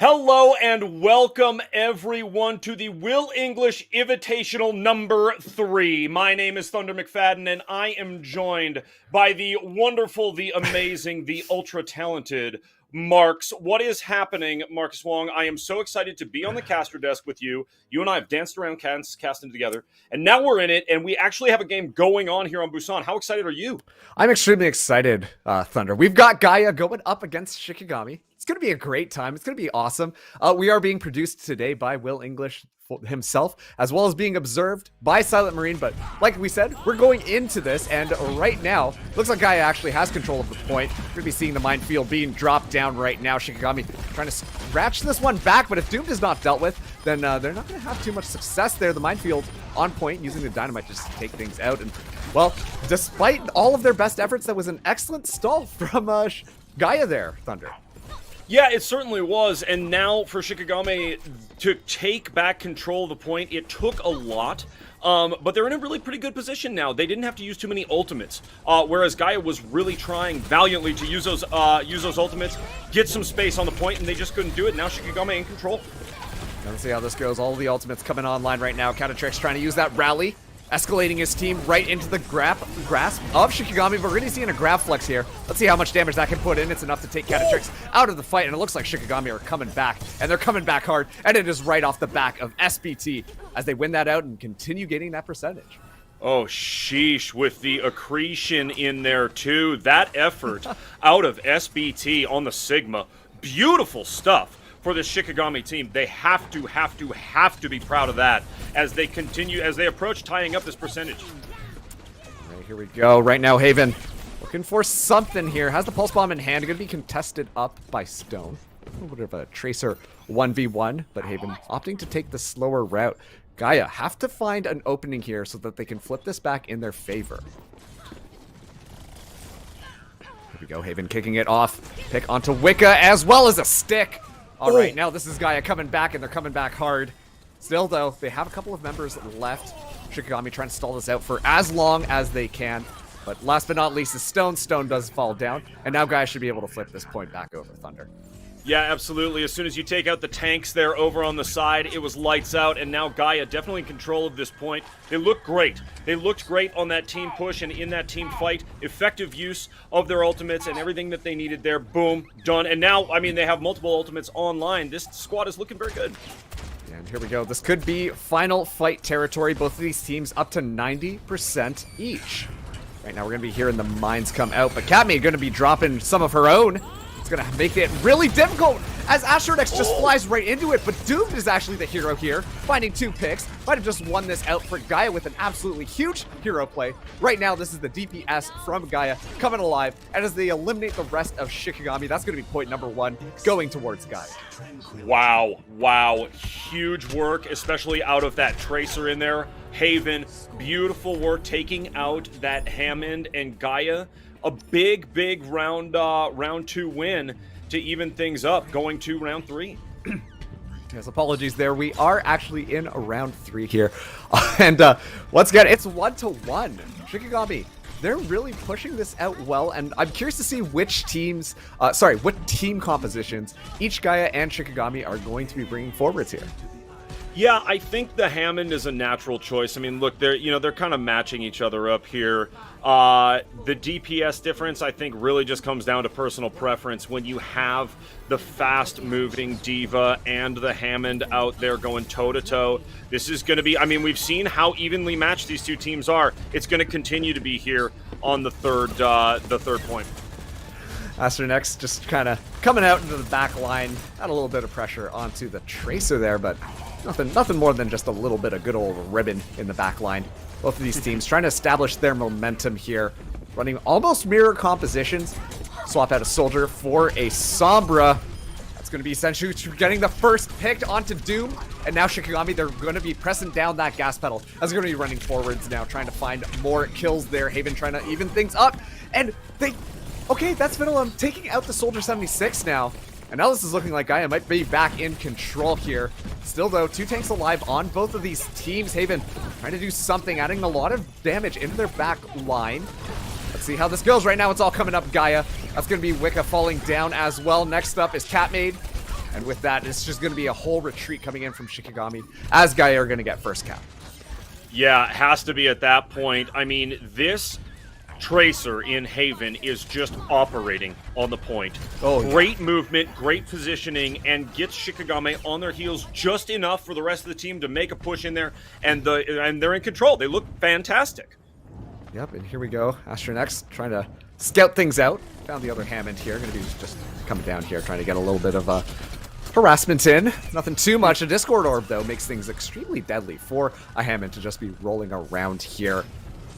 Hello and welcome everyone to the Will English IVitational number 3. My name is Thunder McFadden and I am joined by the wonderful, the amazing, the ultra talented Marks. What is happening, Marcus Wong? I am so excited to be on the caster desk with you. You and I have danced around casting together, and now we're in it, and we actually have a game going on here on Busan. How excited are you? I'm extremely excited, Thunder. We've got Gaia going up against Shikigami. It's going to be a great time. It's going to be awesome. We are being produced today by Will English himself, as well as being observed by Silent Marine. But like we said, we're going into this, and right now, looks like Gaia actually has control of the point. We're going to be seeing the minefield being dropped down right now. Shikigami trying to scratch this one back, but if Doomed is not dealt with, then they're not going to have too much success there. The minefield on point, using the dynamite just to take things out. And, well, despite all of their best efforts, that was an excellent stall from Gaia there, Thunder. Yeah, it certainly was, and now for Shikigami to take back control of the point, it took a lot, but they're in a really pretty good position now. They didn't have to use too many ultimates, whereas Gaia was really trying valiantly to use those ultimates, get some space on the point, and they just couldn't do it. Now Shikigami in control. Let's see how this goes. All the ultimates coming online right now. Counter-Trix trying to use that rally, escalating his team right into the grasp of Shikigami. But we're really seeing a grab flex here. Let's see how much damage that can put in. It's enough to take Counter-Trix out of the fight, and it looks like Shikigami are coming back, and they're coming back hard, and it is right off the back of SBT as they win that out and continue gaining that percentage. Oh, sheesh, with the accretion in there too. That effort out of SBT on the Sigma. Beautiful stuff for the Shikigami team. They have to be proud of that as they continue, as they approach tying up this percentage. All right, here we go. Right now, Haven looking for something here. Has the pulse bomb in hand. Going to be contested up by Stone. A little bit of a Tracer 1v1, but Haven opting to take the slower route. Gaia have to find an opening here so that they can flip this back in their favor. Here we go. Haven kicking it off. Pick onto Wicca as well as a stick. All right, now this is Gaia coming back, and they're coming back hard. Still, though, they have a couple of members left. Shikigami trying to stall this out for as long as they can. But last but not least is Stone. Stone does fall down, and now Gaia should be able to flip this point back over Thunder. Yeah, absolutely. As soon as you take out the tanks there over on the side, it was lights out, and now Gaia definitely in control of this point. They look great. They looked great on that team push and in that team fight. Effective use of their ultimates and everything that they needed there. Boom, done. And now, I mean, they have multiple ultimates online. This squad is looking very good. And here we go. This could be final fight territory. Both of these teams up to 90% each. Right now, we're going to be hearing the mines come out, but Katmei going to be dropping some of her own. It's going to make it really difficult as Astronex just flies right into it, but Doomed is actually the hero here, finding 2 picks. Might have just won this out for Gaia with an absolutely huge hero play. Right now, this is the DPS from Gaia coming alive, and as they eliminate the rest of Shikigami, that's going to be point number 1 going towards Gaia. Wow. Huge work, especially out of that Tracer in there. Haven, beautiful work taking out that Hammond, and Gaia. A big round 2 win to even things up, going to round 3. Yes, apologies there. We are actually in round 3 here. And once again, it's 1-1. Shikigami, they're really pushing this out well, and I'm curious to see which teams, what team compositions each Gaia and Shikigami are going to be bringing forwards here. Yeah, I think the Hammond is a natural choice. I mean, look, they're kind of matching each other up here. The DPS difference, I think, really just comes down to personal preference. When you have the fast-moving Diva and the Hammond out there going toe-to-toe, this is going to be, I mean, we've seen how evenly matched these two teams are. It's going to continue to be here on the third point. Astronex just kind of coming out into the back line. Had a little bit of pressure onto the Tracer there, but nothing more than just a little bit of good old ribbon in the back line. Both of these teams trying to establish their momentum here, running almost mirror compositions. Swap out a Soldier for a Sombra. That's going to be essentially getting the first pick onto Doom. And now Shikigami, they're going to be pressing down that gas pedal. As they're going to be running forwards now, trying to find more kills there. Haven trying to even things up. And okay, that's Fiddle taking out the Soldier 76 now. And now this is looking like Gaia might be back in control here. Still, though, 2 tanks alive on both of these teams. Haven trying to do something, adding a lot of damage into their back line. Let's see how this goes. Right now, it's all coming up Gaia. That's going to be Wicca falling down as well. Next up is Catmaid. And with that, it's just going to be a whole retreat coming in from Shikigami, as Gaia are going to get first cap. Yeah, it has to be at that point. I mean, this Tracer in Haven is just operating on the point. Oh, yeah. Great movement, great positioning, and gets Shikigami on their heels just enough for the rest of the team to make a push in there, and they're in control. They look fantastic. Yep, and here we go. Astronex trying to scout things out. Found the other Hammond here. Going to be just coming down here, trying to get a little bit of harassment in. Nothing too much. A Discord Orb, though, makes things extremely deadly for a Hammond to just be rolling around here.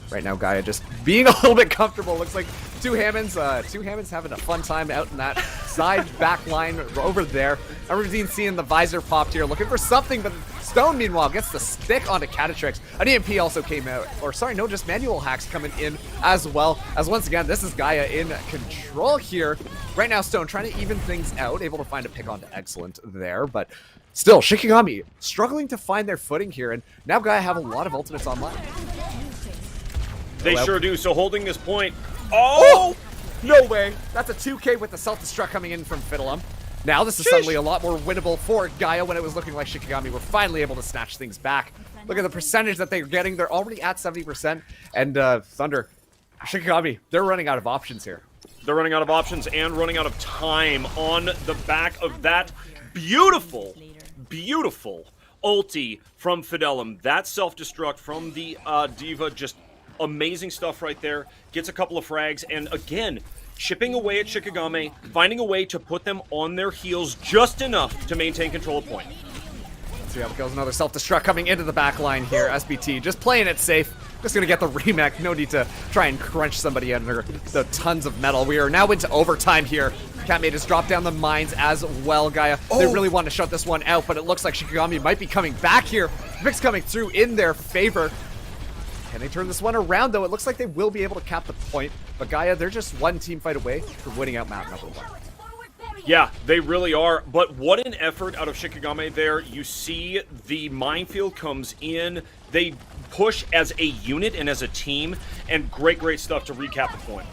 Right now, Gaia just being a little bit comfortable. Looks like two Hammonds having a fun time out in that side back line over there. Everybody's seeing the visor popped here, looking for something, but Stone, meanwhile, gets the stick onto Catatrix. An EMP also came out, or sorry, no, just manual hacks coming in as well. As once again, this is Gaia in control here. Right now, Stone trying to even things out, able to find a pick onto Excellent there, but still, Shikigami struggling to find their footing here, and now Gaia have a lot of ultimates online. They sure do. So holding this point. Oh! No way. That's a 2K with the self-destruct coming in from Fiddlem. Now this is suddenly a lot more winnable for Gaia when it was looking like Shikigami were finally able to snatch things back. Look at the percentage that they're getting. They're already at 70%. And Thunder, Shikigami, they're running out of options here. They're running out of options and running out of time on the back of that beautiful, beautiful ulti from Fiddlem. That self-destruct from the Diva, just amazing stuff right there. Gets a couple of frags, and again, chipping away at Shikigami, finding a way to put them on their heels just enough to maintain control of point. Let's see how it goes. Another self-destruct coming into the back line here. SBT just playing it safe. Just going to get the remake. No need to try and crunch somebody under the tons of metal. We are now into overtime here. Catmate has dropped down the mines as well, Gaia. They really want to shut this one out, but it looks like Shikigami might be coming back here. Vic's coming through in their favor. Can they turn this one around, though? It looks like they will be able to cap the point. But Gaia, they're just one team fight away from winning out map number 1. Yeah, they really are. But what an effort out of Shikigami there. You see the minefield comes in. They push as a unit and as a team. And great, great stuff to recap the point.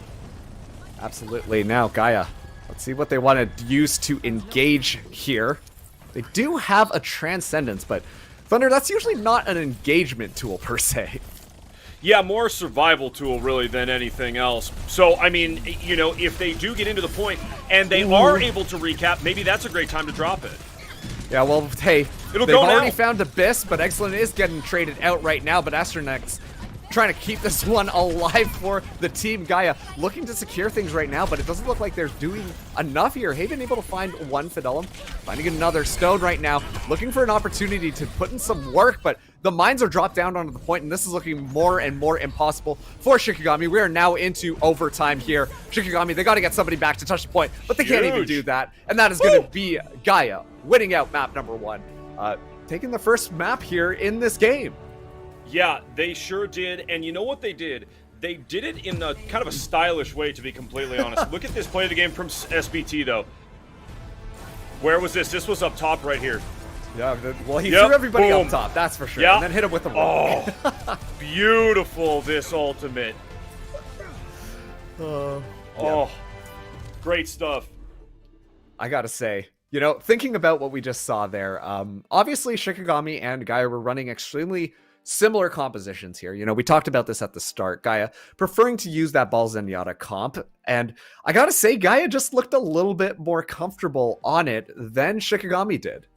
Absolutely. Now, Gaia, let's see what they want to use to engage here. They do have a Transcendence, but Thunder, that's usually not an engagement tool per se. Yeah, more survival tool, really, than anything else. So, I mean, you know, if they do get into the point and they are able to recap, maybe that's a great time to drop it. Yeah, well, hey, It'll they've go already now. found Abyss, but Excellent is getting traded out right now, but Astronex trying to keep this one alive for the team. Gaia looking to secure things right now, but it doesn't look like they're doing enough here. Haven able to find one Fiddlem, finding another Stone right now, looking for an opportunity to put in some work, but the mines are dropped down onto the point, and this is looking more and more impossible for Shikigami. We are now into overtime here. Shikigami, they got to get somebody back to touch the point, but they can't even do that, and that is going to be Gaia winning out map number 1, taking the first map here in this game. Yeah, they sure did. And you know what they did? They did it in a kind of a stylish way, to be completely honest. Look at this play of the game from SBT, though. Where was this? This was up top right here. Yeah, well, he threw everybody up top, that's for sure. Yeah. And then hit him with the rock. Oh, beautiful, this ultimate. Oh, great stuff. I gotta say, you know, thinking about what we just saw there, obviously Shikigami and Gaia were running extremely similar compositions here. You know, we talked about this at the start. Gaia preferring to use that Ball Zenyatta comp. And I gotta say, Gaia just looked a little bit more comfortable on it than Shikigami did.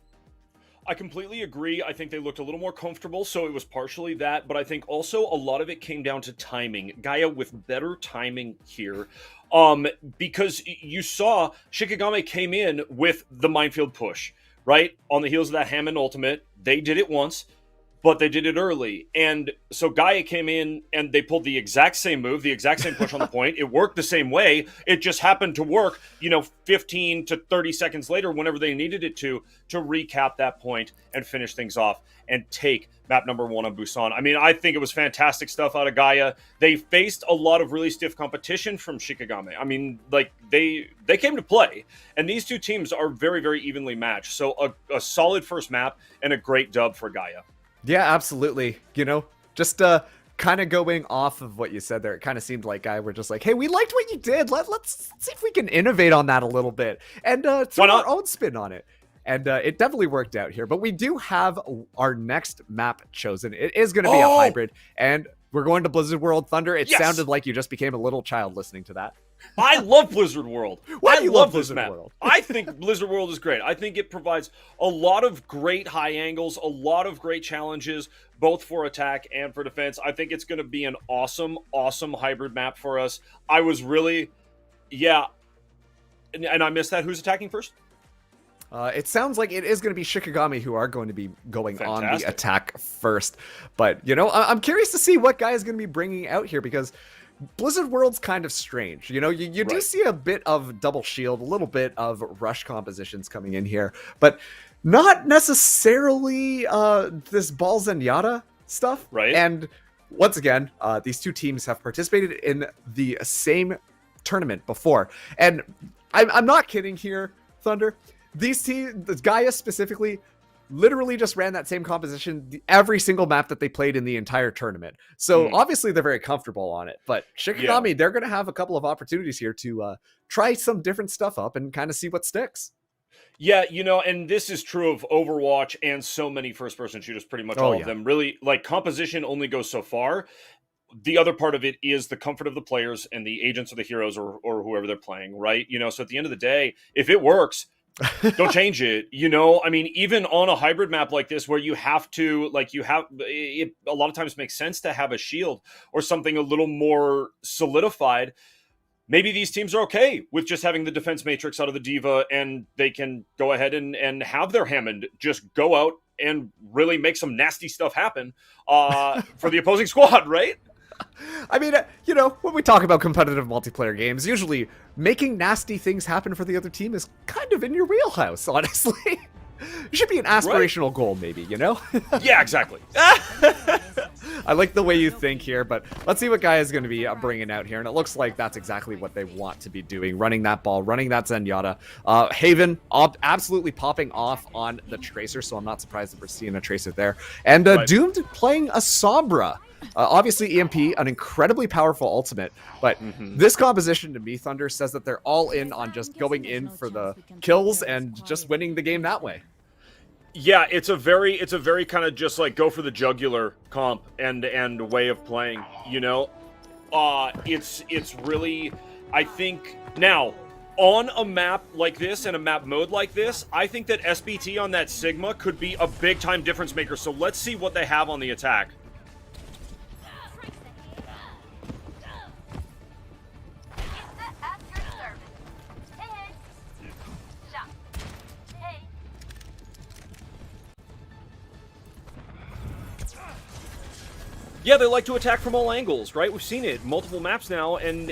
I completely agree. I think they looked a little more comfortable, so it was partially that, but I think also a lot of it came down to timing. Gaia with better timing here, because you saw Shikigami came in with the minefield push, right? On the heels of that Hammond ultimate. They did it once, but they did it early. And so Gaia came in and they pulled the exact same move, the exact same push on the point. It worked the same way. It just happened to work, you know, 15 to 30 seconds later, whenever they needed it to recap that point and finish things off and take map number 1 on Busan. I mean, I think it was fantastic stuff out of Gaia. They faced a lot of really stiff competition from Shikigami. I mean, like, they came to play. And these two teams are very, very evenly matched. So a solid first map and a great dub for Gaia. Yeah, absolutely. You know, just kind of going off of what you said there, it kind of seemed like we're just like, hey, we liked what you did. Let's see if we can innovate on that a little bit and throw our own spin on it. And it definitely worked out here. But we do have our next map chosen. It is going to be a hybrid, and we're going to Blizzard World Thunder. It sounded like you just became a little child listening to that. I love Blizzard World. Why do you love this Blizzard map. World? I think Blizzard World is great. I think it provides a lot of great high angles, a lot of great challenges, both for attack and for defense. I think it's going to be an awesome, awesome hybrid map for us. I was really, and I missed that. Who's attacking first? It sounds like it is going to be Shikigami who are going to be going on the attack first. But, you know, I'm curious to see what guy is going to be bringing out here, because Blizzard World's kind of strange. You know, you do see a bit of double shield, a little bit of rush compositions coming in here, but not necessarily this Ball Zenyatta stuff. Right. And once again, these two teams have participated in the same tournament before. And I'm not kidding here, Thunder. These teams, Gaia specifically, literally just ran that same composition every single map that they played in the entire tournament. So obviously they're very comfortable on it. But Shikigami, they're going to have a couple of opportunities here to try some different stuff up and kind of see what sticks. Yeah, you know, and this is true of Overwatch and so many first-person shooters, pretty much all of them. Really, like, composition only goes so far. The other part of it is the comfort of the players and the agents or the heroes or whoever they're playing, right? You know, so at the end of the day, if it works, don't change it. You know, I mean, even on a hybrid map like this, where you have to, like, it a lot of times makes sense to have a shield or something a little more solidified. Maybe these teams are okay with just having the defense matrix out of the D.Va, and they can go ahead and have their Hammond just go out and really make some nasty stuff happen for the opposing squad, right? I mean, you know, when we talk about competitive multiplayer games, usually making nasty things happen for the other team is kind of in your wheelhouse, honestly. It should be an aspirational goal, maybe, you know? Yeah, exactly. I like the way you think here, but let's see what Guy is going to be bringing out here. And it looks like that's exactly what they want to be doing, running that ball, running that Zenyatta. Haven absolutely popping off on the Tracer, so I'm not surprised that we're seeing a Tracer there. And Doomed playing a Sombra. Obviously, EMP, an incredibly powerful ultimate, but this composition to me, Thunder, says that they're all in on just going in for the kills and just winning the game that way. Yeah, it's a very kind of just like go for the jugular comp and way of playing, you know? It's really, I think, now, on a map like this and a map mode like this, I think that SBT on that Sigma could be a big-time difference maker, so let's see what they have on the attack. Yeah, they like to attack from all angles, right? We've seen it multiple maps now, and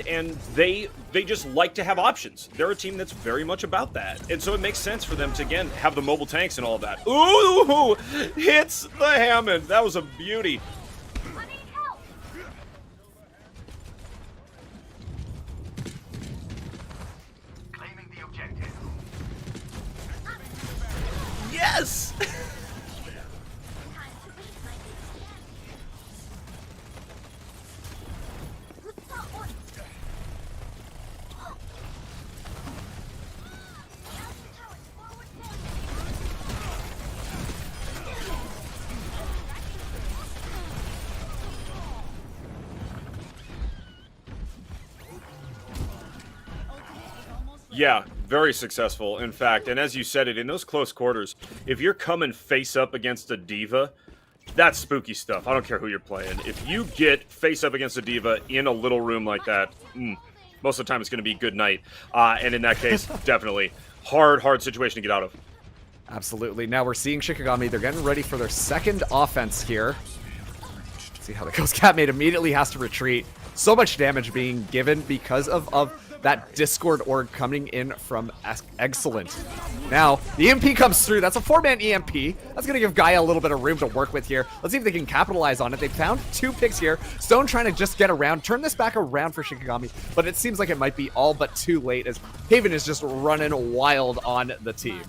they just like to have options. They're a team that's very much about that, and so it makes sense for them to, again, have the mobile tanks and all of that. Ooh, hits the Hammond. That was a beauty. Claiming the objective. Yes. Yeah, very successful, in fact. And as you said it, in those close quarters, if you're coming face up against a D.Va, that's spooky stuff. I don't care who you're playing. If you get face up against a D.Va in a little room like that, most of the time it's going to be good night. And in that case, definitely hard situation to get out of. Absolutely. Now we're seeing Shikigami. They're getting ready for their second offense here. Let's see how that goes. Catmate immediately has to retreat. So much damage being given because of that Discord org coming in from Excellent. Now, the EMP comes through. That's a 4-man EMP. That's going to give Gaia a little bit of room to work with here. Let's see if they can capitalize on it. They found 2 picks here. Stone trying to just get around, turn this back around for Shikigami, but it seems like it might be all but too late as Haven is just running wild on the team.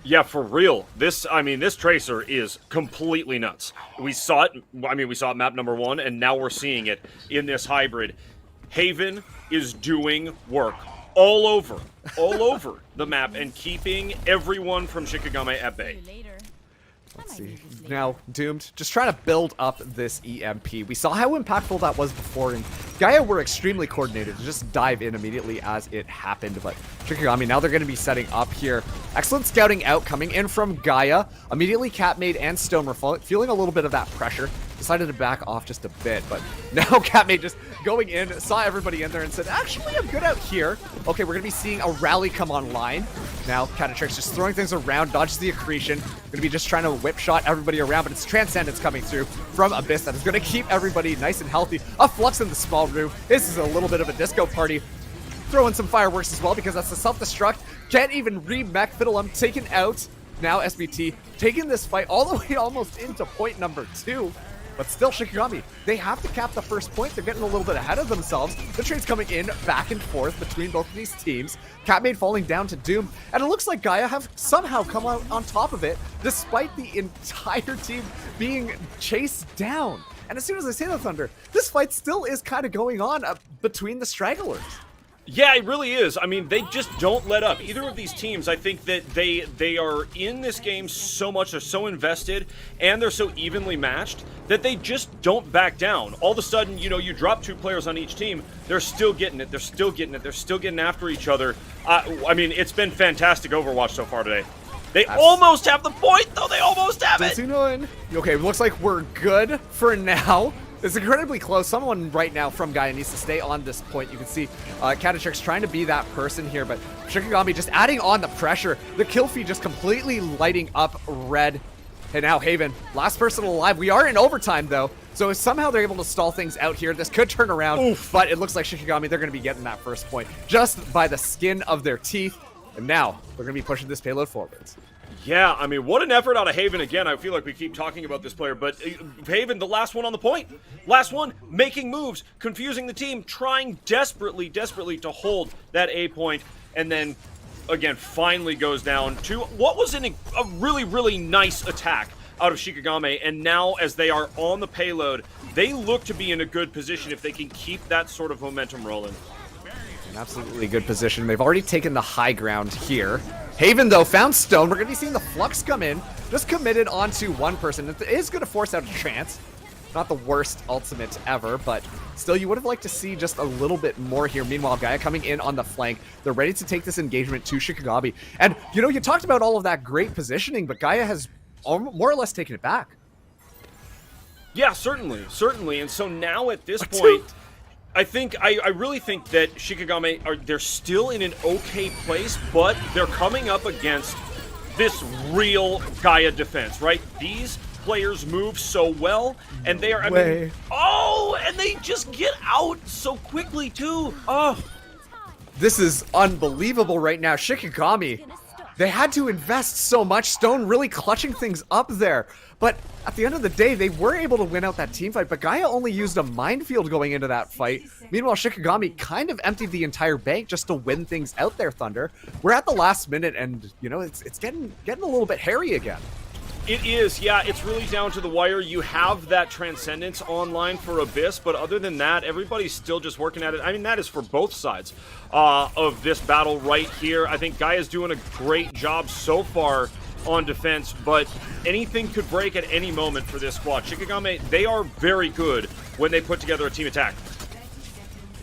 Yeah, for real. This Tracer is completely nuts. We saw it, we saw it map number 1, and now we're seeing it in this hybrid. Haven is doing work all over the map and keeping everyone from Shikigami at bay. Let's see. Now, Doomed, just trying to build up this EMP. We saw how impactful that was before, and Gaia were extremely coordinated to just dive in immediately as it happened. But Shikigami, now they're going to be setting up here. Excellent scouting out coming in from Gaia. Immediately Catmaid and Stone were feeling a little bit of that pressure. Decided to back off just a bit, but now Catmaid just going in, saw everybody in there and said, actually, I'm good out here. Okay, we're going to be seeing a rally come online. Now, Catatrix just throwing things around, dodges the accretion. Going to be just trying to whip shot everybody around, but it's Transcendence coming through from Abyss that is going to keep everybody nice and healthy. A Flux in the small room. This is a little bit of a disco party. Throw in some fireworks as well because that's the self-destruct. Can't even re-mech. Fiddlem taken out. Now SBT taking this fight all the way almost into point number 2. But still, Shikigami, they have to cap the first point. They're getting a little bit ahead of themselves. The trade's coming in back and forth between both of these teams. Catmaid falling down to Doom. And it looks like Gaia have somehow come out on top of it, despite the entire team being chased down. And as soon as I say that, Thunder, this fight still is kind of going on between the stragglers. Yeah, it really is. I mean, they just don't let up. Either of these teams, I think that they are in this game so much, they're so invested, and they're so evenly matched that they just don't back down. All of a sudden, you know, you drop 2 players on each team, they're still getting it, they're still getting it, they're still getting after each other. I mean, it's been fantastic Overwatch so far today. They almost have the point, though. They almost have it. Okay, looks like we're good for now. It's incredibly close. Someone right now from Gaia needs to stay on this point. You can see Catatrix trying to be that person here, but Shikigami just adding on the pressure. The kill feed just completely lighting up red. And now Haven, last person alive. We are in overtime, though. So if somehow they're able to stall things out here, this could turn around. Oof. But it looks like Shikigami, they're going to be getting that first point just by the skin of their teeth. And now they're going to be pushing this payload forwards. Yeah, I mean, what an effort out of Haven again. I feel like we keep talking about this player, but Haven, the last one on the point. Last one, making moves, confusing the team, trying desperately to hold that A point, and then, again, finally goes down to what was a really nice attack out of Shikigami, and now as they are on the payload, they look to be in a good position if they can keep that sort of momentum rolling. An absolutely good position. They've already taken the high ground here. Haven, though, found Stone. We're going to be seeing the Flux come in. Just committed onto one person. It is going to force out a chance. Not the worst ultimate ever, but still, you would have liked to see just a little bit more here. Meanwhile, Gaia coming in on the flank. They're ready to take this engagement to Shikigami. And, you know, you talked about all of that great positioning, but Gaia has more or less taken it back. Yeah, certainly. And so now at this point, I really think that Shikigami they're still in an okay place, but they're coming up against this real Gaia defense, right? These players move so well, and they are, I mean, and they just get out so quickly too. Oh, this is unbelievable right now. Shikigami, they had to invest so much. Stone really clutching things up there. But at the end of the day, they were able to win out that team fight, but Gaia only used a minefield going into that fight. Meanwhile, Shikigami kind of emptied the entire bank just to win things out there, Thunder. We're at the last minute, and, you know, it's getting a little bit hairy again. It is, yeah, it's really down to the wire. You have that Transcendence online for Abyss, but other than that, everybody's still just working at it. I mean, that is for both sides of this battle right here. I think Gaia's doing a great job so far on defense, but anything could break at any moment for this squad. Shikigami, they are very good when they put together a team attack.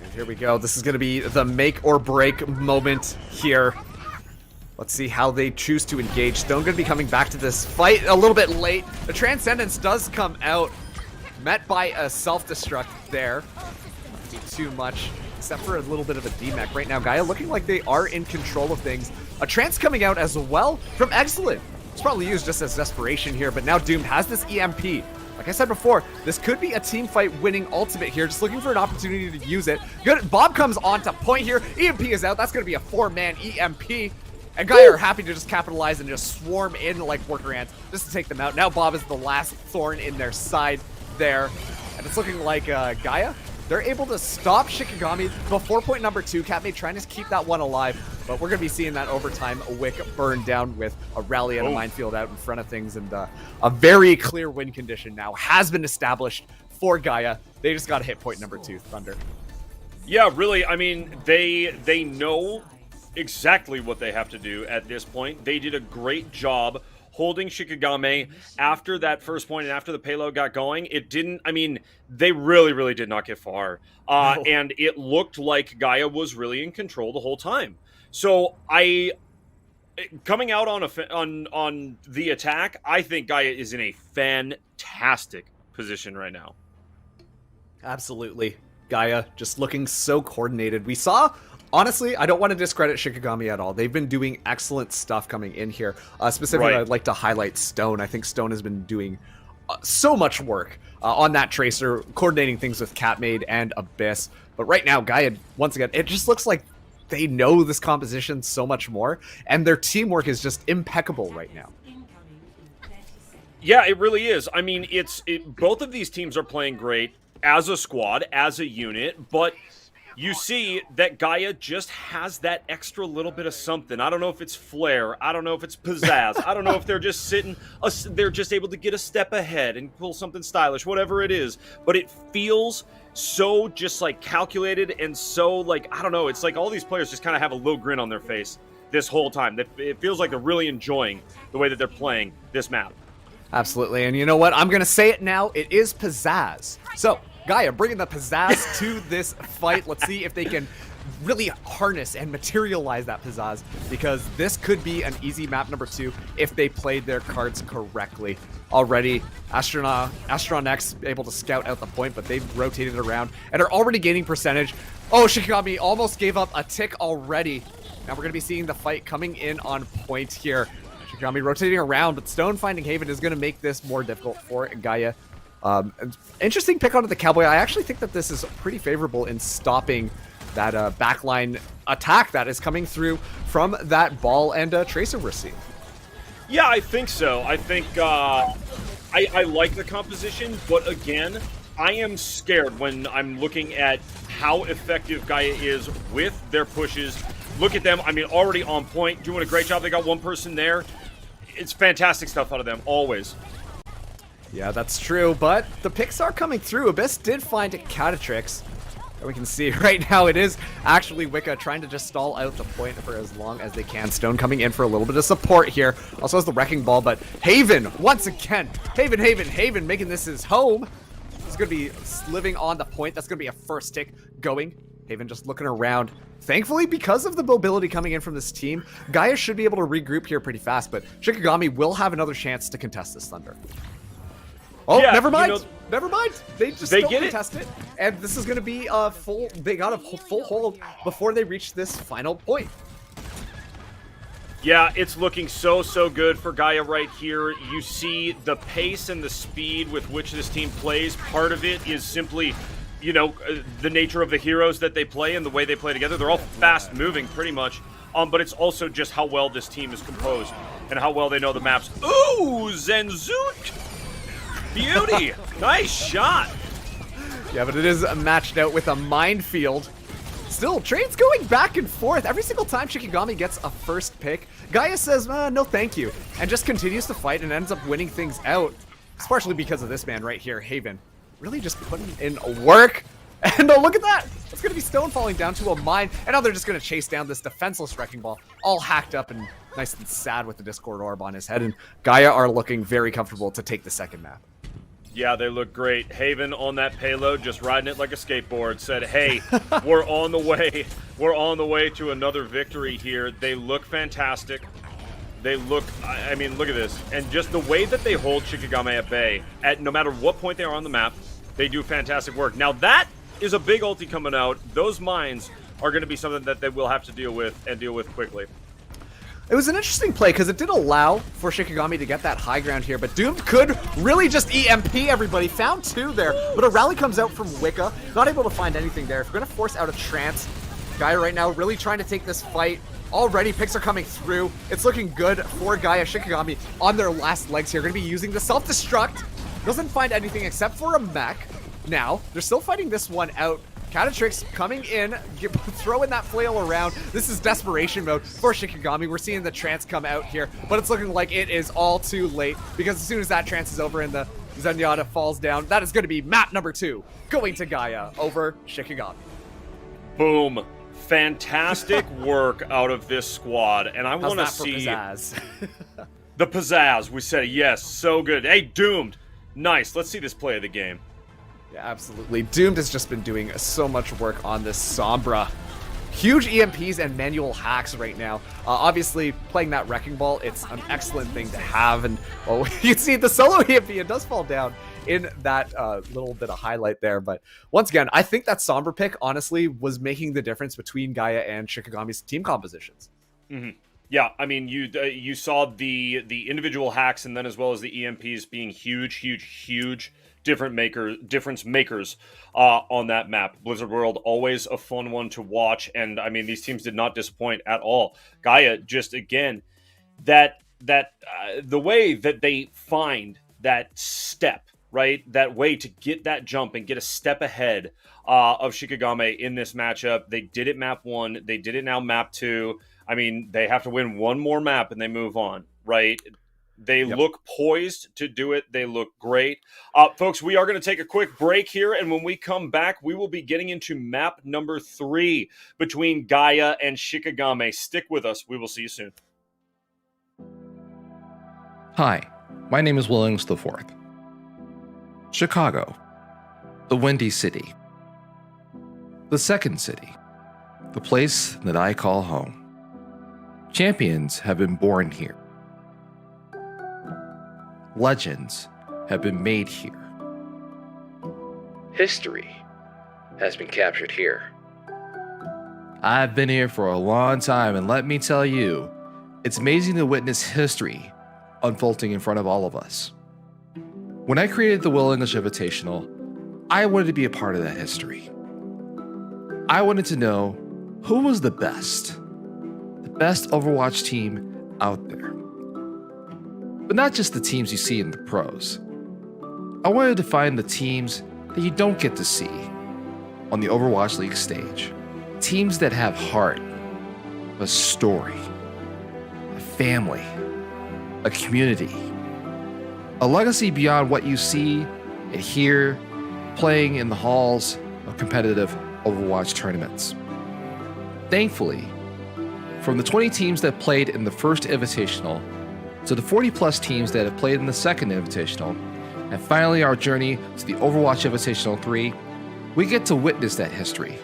And here we go. This is going to be the make or break moment here. Let's see how they choose to engage. Stone going to be coming back to this fight a little bit late. The Transcendence does come out, met by a self-destruct there. Not be too much, except for a little bit of a D-Mech right now. Gaia looking like they are in control of things. A Trance coming out as well from Excellent. It's probably used just as desperation here, but now Doom has this EMP. Like I said before, this could be a team fight winning ultimate here. Just looking for an opportunity to use it. Good. Bob comes on to point here. EMP is out. That's going to be a 4-man EMP. And Gaia are happy to just capitalize and just swarm in like worker ants just to take them out. Now Bob is the last thorn in their side there. And it's looking like Gaia, they're able to stop Shikigami before point number 2. Catmaid trying to keep that one alive. But we're going to be seeing that overtime wick burn down with a rally and a minefield out in front of things. And a very clear win condition now has been established for Gaia. They just got to hit point number 2, Thunder. Yeah, really. I mean, they know exactly what they have to do at this point. They did a great job holding Shikigame after that first point and after the payload got going. It didn't. I mean, they really did not get far, No. and it looked like Gaia was really in control the whole time. So coming out on the attack, I think Gaia is in a fantastic position right now. Absolutely. Gaia just looking so coordinated. We saw, honestly, I don't want to discredit Shikigami at all. They've been doing excellent stuff coming in here. Specifically, Right. I'd like to highlight Stone. I think Stone has been doing so much work on that Tracer, coordinating things with Catmaid and Abyss. But right now, Gaia, once again, it just looks like they know this composition so much more, and their teamwork is just impeccable right now. Yeah, it really is. I mean, both of these teams are playing great as a squad, as a unit, but you see that Gaia just has that extra little bit of something. I don't know if it's flair. I don't know if it's pizzazz. I don't know if they're just they're just able to get a step ahead and pull something stylish, whatever it is. But it feels so just like calculated and so like, I don't know. It's like all these players just kind of have a little grin on their face this whole time. It feels like they're really enjoying the way that they're playing this map. Absolutely, and you know what? I'm going to say it now. It is pizzazz. So, Gaia bringing the pizzazz to this fight. Let's see if they can really harness and materialize that pizzazz, because this could be an easy map number 2 if they played their cards correctly. Already, Astron X able to scout out the point, but they've rotated around and are already gaining percentage. Oh, Shikigami almost gave up a tick already. Now we're going to be seeing the fight coming in on point here. Shikigami rotating around, but Stone finding Haven is going to make this more difficult for Gaia. Interesting pick onto the Cowboy. I actually think that this is pretty favorable in stopping that backline attack that is coming through from that ball and Tracer we're seeing. Yeah, I think so. I think I like the composition, but again, I am scared when I'm looking at how effective Gaia is with their pushes. Look at them. I mean, already on point, doing a great job. They got one person there. It's fantastic stuff out of them, always. Yeah, that's true, but the picks are coming through. Abyss did find Catatrix. And we can see right now it is actually Wicca trying to just stall out the point for as long as they can. Stone coming in for a little bit of support here. Also has the Wrecking Ball, but Haven, once again, Haven making this his home. He's going to be living on the point. That's going to be a first tick going. Haven just looking around. Thankfully, because of the mobility coming in from this team, Gaia should be able to regroup here pretty fast, but Shikigami will have another chance to contest this Thunder. Oh, Yeah, never mind. you know, Never mind. They just they don't get it. contest it. And this is going to be a full... They got a full hold before they reach this final point. Yeah, it's looking so good for Gaia right here. You see the pace and the speed with which this team plays. Part of it is simply, you know, the nature of the heroes that they play and the way they play together. They're all fast-moving, pretty much. But it's also just how well this team is composed and how well they know the maps. Ooh, Zenzoot! Beauty! Nice shot! Yeah, but it is matched out with a minefield. Still, trade's going back and forth. Every single time Shikigami gets a first pick, Gaia says, no thank you, and just continues to fight and ends up winning things out. It's partially because of this man right here, Haven. Really just putting in work. And look at that! It's going to be Stone falling down to a mine, and now they're just going to chase down this defenseless Wrecking Ball, all hacked up and nice and sad with the Discord Orb on his head, and Gaia are looking very comfortable to take the second map. Yeah, they look great. Haven on that payload, just riding it like a skateboard, said, hey, we're on the way. We're on the way to another victory here. They look fantastic. They look, I mean, look at this. And just the way that they hold Shikigami at bay, at no matter what point they are on the map, they do fantastic work. Now that is a big ulti coming out. Those mines are going to be something that they will have to deal with, and deal with quickly. It was an interesting play because it did allow for Shikigami to get that high ground here, but Doomed could really just EMP everybody. Found two there, but a rally comes out from Wicca. Not able to find anything there. If we're going to force out a trance, Gaia right now really trying to take this fight. Already picks are coming through. It's looking good for Gaia. Shikigami on their last legs here. Going to be using the self-destruct. Doesn't find anything except for a mech. Now, they're still fighting this one out. Catatrix coming in, throwing that flail around. This is desperation mode for Shikigami. We're seeing the trance come out here, but it's looking like it is all too late, because as soon as that trance is over and the Zenyatta falls down, that is going to be map number 2 going to Gaia over Shikigami. Boom. Fantastic work out of this squad, and I want to see pizzazz? the pizzazz. We said yes, so good. Hey, Doomed. Nice. Let's see this play of the game. Yeah, absolutely. Doomed has just been doing so much work on this Sombra. Huge EMPs and manual hacks right now. Obviously, playing that Wrecking Ball, it's an excellent thing to have. And you can see the solo EMP, it does fall down in that little bit of highlight there. But once again, I think that Sombra pick, honestly, was making the difference between Gaia and Shikigami's team compositions. Mm-hmm. Yeah, I mean, you saw the individual hacks and then as well as the EMPs being huge difference makers on that map. Blizzard World, always a fun one to watch, and I mean, these teams did not disappoint at all. Gaia, just again, that the way that they find that step, right, that way to get that jump and get a step ahead of Shikigami in this matchup. They did it map 1, they did it now map 2. I mean, they have to win one more map and they move on, right? They look poised to do it. They look great. Folks, we are going to take a quick break here, and when we come back, we will be getting into map number 3 between Gaia and Shikigami. Stick with us. We will see you soon. Hi, my name is Williams IV. Chicago, the Windy City. The second city, the place that I call home. Champions have been born here. Legends have been made here. History has been captured here. I've been here for a long time, and let me tell you, it's amazing to witness history unfolding in front of all of us. When I created the Will English Invitational, I wanted to be a part of that history. I wanted to know who was the best Overwatch team out there. But not just the teams you see in the pros. I wanted to find the teams that you don't get to see on the Overwatch League stage. Teams that have heart, a story, a family, a community, a legacy beyond what you see and hear playing in the halls of competitive Overwatch tournaments. Thankfully, from the 20 teams that played in the first Invitational to the 40 plus teams that have played in the second Invitational, and finally our journey to the Overwatch Invitational 3, we get to witness that history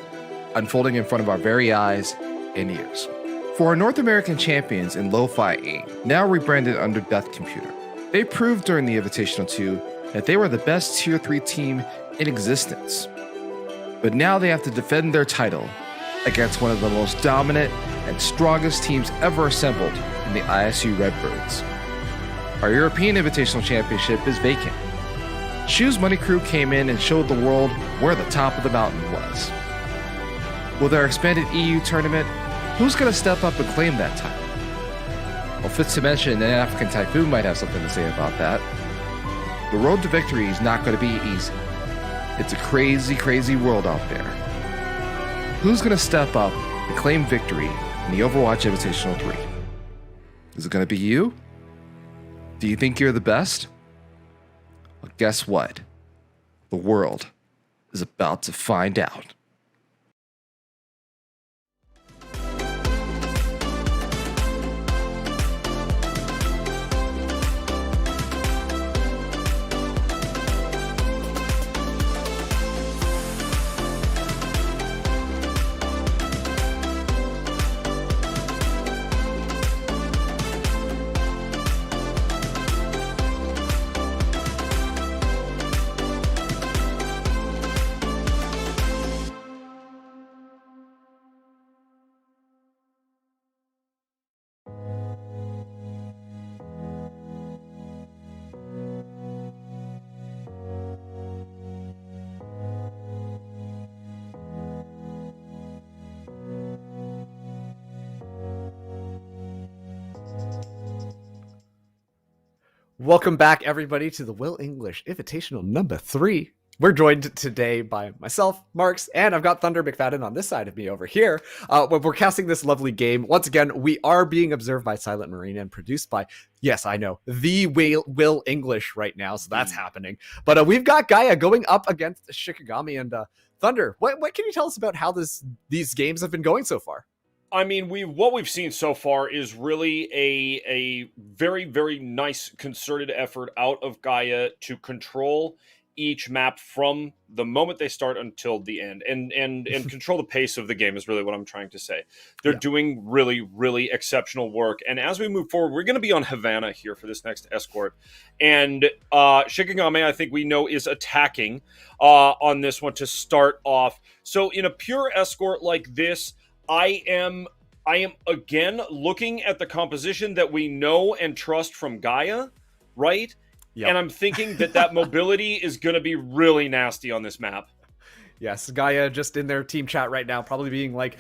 unfolding in front of our very eyes and ears. For our North American champions in Lo-Fi AIM, now rebranded under Death Computer, they proved during the Invitational 2 that they were the best Tier 3 team in existence. But now they have to defend their title against one of the most dominant and strongest teams ever assembled in the ISU Redbirds. Our European Invitational Championship is vacant. Shoes Money Crew came in and showed the world where the top of the mountain was. With our expanded EU tournament, who's going to step up and claim that title? Well, fits to mention an African Typhoon might have something to say about that. The road to victory is not going to be easy. It's a crazy world out there. Who's going to step up and claim victory in the Overwatch Invitational 3? Is it going to be you? Do you think you're the best? Well, guess what? The world is about to find out. Welcome back, everybody, to the Will English Invitational number 3. we're joined today by myself, Marks, and I've got Thunder McFadden on this side of me over here. When we're casting this lovely game, once again, we are being observed by Silent Marina and produced by, yes, I know, the Will English right now, so that's happening. But we've got Gaia going up against Shikigami and Thunder. What can you tell us about how these games have been going so far? I mean, what we've seen so far is really a very, very nice concerted effort out of Gaia to control each map from the moment they start until the end, and control the pace of the game is really what I'm trying to say. They're doing really, really exceptional work. And as we move forward, we're going to be on Havana here for this next escort. And Shikigami, I think we know, is attacking on this one to start off. So in a pure escort like this, I am again looking at the composition that we know and trust from Gaia, right? Yep. And I'm thinking that mobility is going to be really nasty on this map. Yes, Gaia just in their team chat right now, probably being like,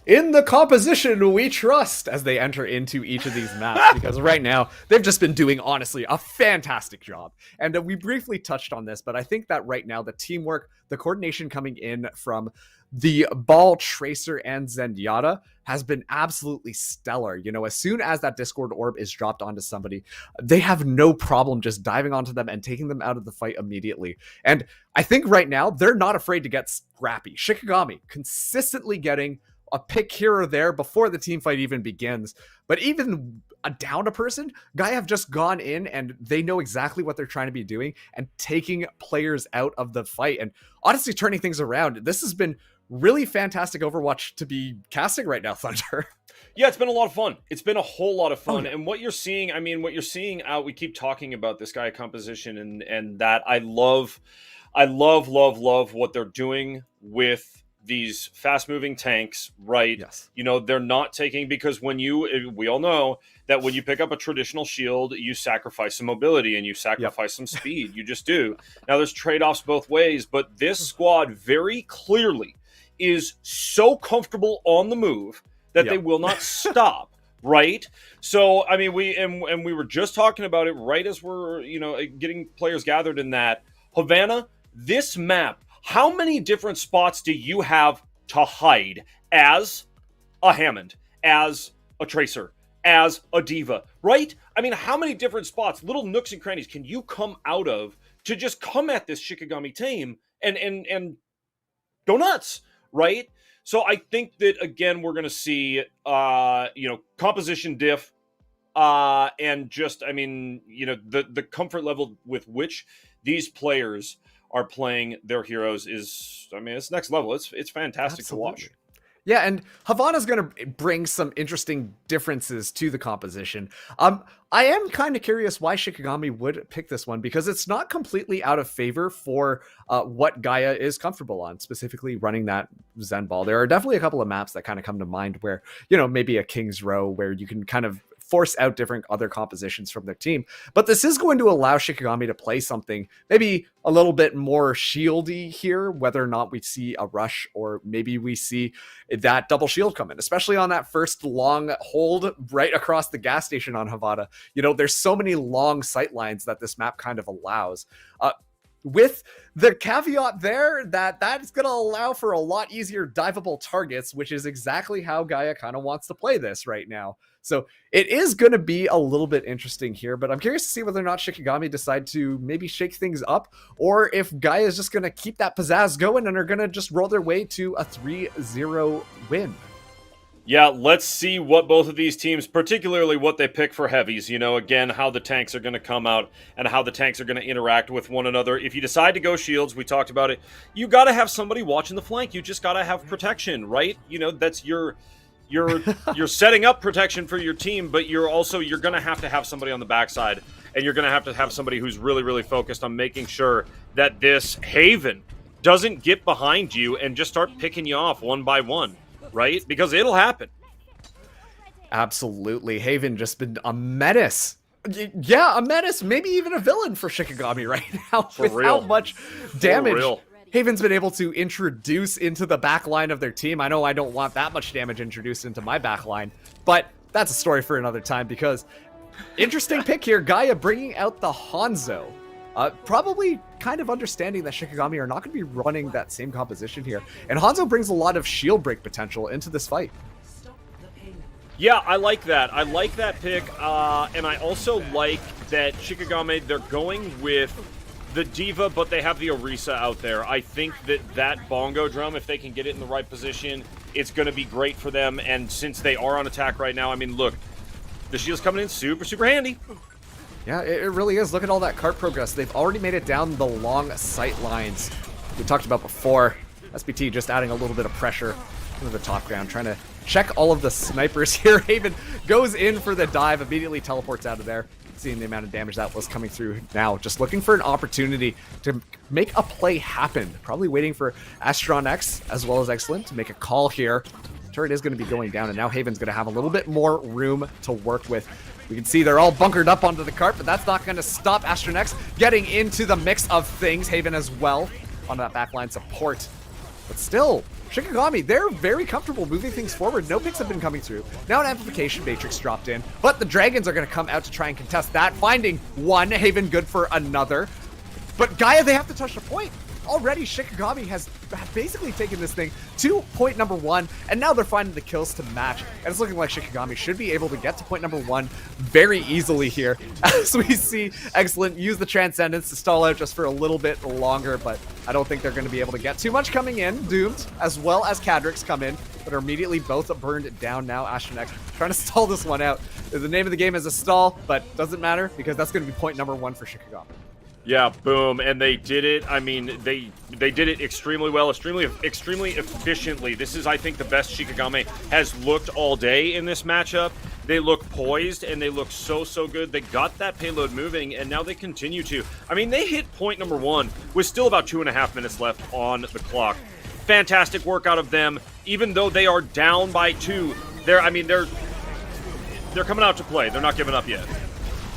in the composition we trust, as they enter into each of these maps, because right now they've just been doing, honestly, a fantastic job. And we briefly touched on this, but I think that right now the teamwork, the coordination coming in from the Ball, Tracer, and Zenyatta has been absolutely stellar. You know, as soon as that Discord orb is dropped onto somebody, they have no problem just diving onto them and taking them out of the fight immediately. And I think right now they're not afraid to get scrappy. Shikigami consistently getting a pick here or there before the team fight even begins. But even down a person, Gaia have just gone in and they know exactly what they're trying to be doing and taking players out of the fight and honestly turning things around. This has been really fantastic Overwatch to be casting right now, Thunder. Yeah, it's been a lot of fun. It's been a whole lot of fun. And what you're seeing, out, we keep talking about this Gaia composition and that I love what they're doing with these fast-moving tanks, right? Yes. You know, they're not taking, because we all know that when you pick up a traditional shield, you sacrifice some mobility and you sacrifice some speed. You just do. Now, there's trade-offs both ways, but this squad very clearly is so comfortable on the move that they will not stop, right? So, I mean, we were just talking about it right as we're, getting players gathered in that. Havana, this map, how many different spots do you have to hide as a Hammond, as a Tracer, as a Diva, right? I mean, how many different spots, little nooks and crannies, can you come out of to just come at this Shikigami team and go nuts, right? So I think that, again, we're going to see, composition diff, and just, the comfort level with which these players are playing their heroes is, it's next level. It's fantastic to watch. Yeah, and Havana's going to bring some interesting differences to the composition. I am kind of curious why Shikigami would pick this one, because it's not completely out of favor for what Gaia is comfortable on, specifically running that Zen Ball. There are definitely a couple of maps that kind of come to mind where, maybe a King's Row where you can kind of force out different other compositions from their team. But this is going to allow Shikigami to play something maybe a little bit more shieldy here, whether or not we see a rush or maybe we see that double shield come in, especially on that first long hold right across the gas station on Havana. There's so many long sight lines that this map kind of allows. With the caveat there that is going to allow for a lot easier diveable targets, which is exactly how Gaia kind of wants to play this right now. So it is going to be a little bit interesting here, but I'm curious to see whether or not Shikigami decide to maybe shake things up, or if Gaia is just going to keep that pizzazz going and are going to just roll their way to a 3-0 win. Yeah, let's see what both of these teams, particularly what they pick for heavies, again, how the tanks are going to come out and how the tanks are going to interact with one another. If you decide to go shields, we talked about it, you got to have somebody watching the flank. You just got to have protection, right? That's you're setting up protection for your team, but you're going to have somebody on the backside, and you're going to have somebody who's really, really focused on making sure that this Haven doesn't get behind you and just start picking you off one by one. Right? Because it'll happen. Absolutely. Haven just been a menace. Yeah, a menace. Maybe even a villain for Shikigami right now. With how much damage Haven's been able to introduce into the back line of their team. I know I don't want that much damage introduced into my back line, but that's a story for another time, because interesting pick here. Gaia bringing out the Hanzo. Probably kind of understanding that Shikigami are not going to be running that same composition here. And Hanzo brings a lot of shield break potential into this fight. Yeah, I like that. I like that pick, and I also like that Shikigami, they're going with the Diva, but they have the Orisa out there. I think that bongo drum, if they can get it in the right position, it's going to be great for them, and since they are on attack right now, I mean, look, the shield's coming in super, super handy. Yeah, it really is. Look at all that cart progress. They've already made it down the long sight lines we talked about before. SBT just adding a little bit of pressure into the top ground, trying to check all of the snipers here. Haven goes in for the dive, immediately teleports out of there. Seeing the amount of damage that was coming through now, just looking for an opportunity to make a play happen. Probably waiting for Astron X as well as Excellent to make a call here. Turret is going to be going down, and now Haven's going to have a little bit more room to work with. We can see they're all bunkered up onto the cart, but that's not going to stop Astron X getting into the mix of things. Haven as well on that backline support. But still, Shikigami, they're very comfortable moving things forward. No picks have been coming through. Now an amplification matrix dropped in, but the Dragons are going to come out to try and contest that, finding one. Haven good for another. But Gaia, they have to touch the point. Already, Shikigami has basically taken this thing to point number 1, and now they're finding the kills to match. And it's looking like Shikigami should be able to get to point number 1 very easily here. As we see Excellent use the Transcendence to stall out just for a little bit longer, but I don't think they're going to be able to get too much coming in. Doomed, as well as Cadrix come in, but are immediately both burned down now. Astronex trying to stall this one out. The name of the game is a stall, but doesn't matter because that's going to be point number 1 for Shikigami. Yeah, boom, and they did it. I mean, they did it extremely well, extremely efficiently. This is, I think, the best Shikigami has looked all day in this matchup. They look poised, and they look so good. They got that payload moving, and now they continue to. I mean, they hit point number 1 with still about 2.5 minutes left on the clock. Fantastic work out of them, even though they are down by 2. They're coming out to play. They're not giving up yet.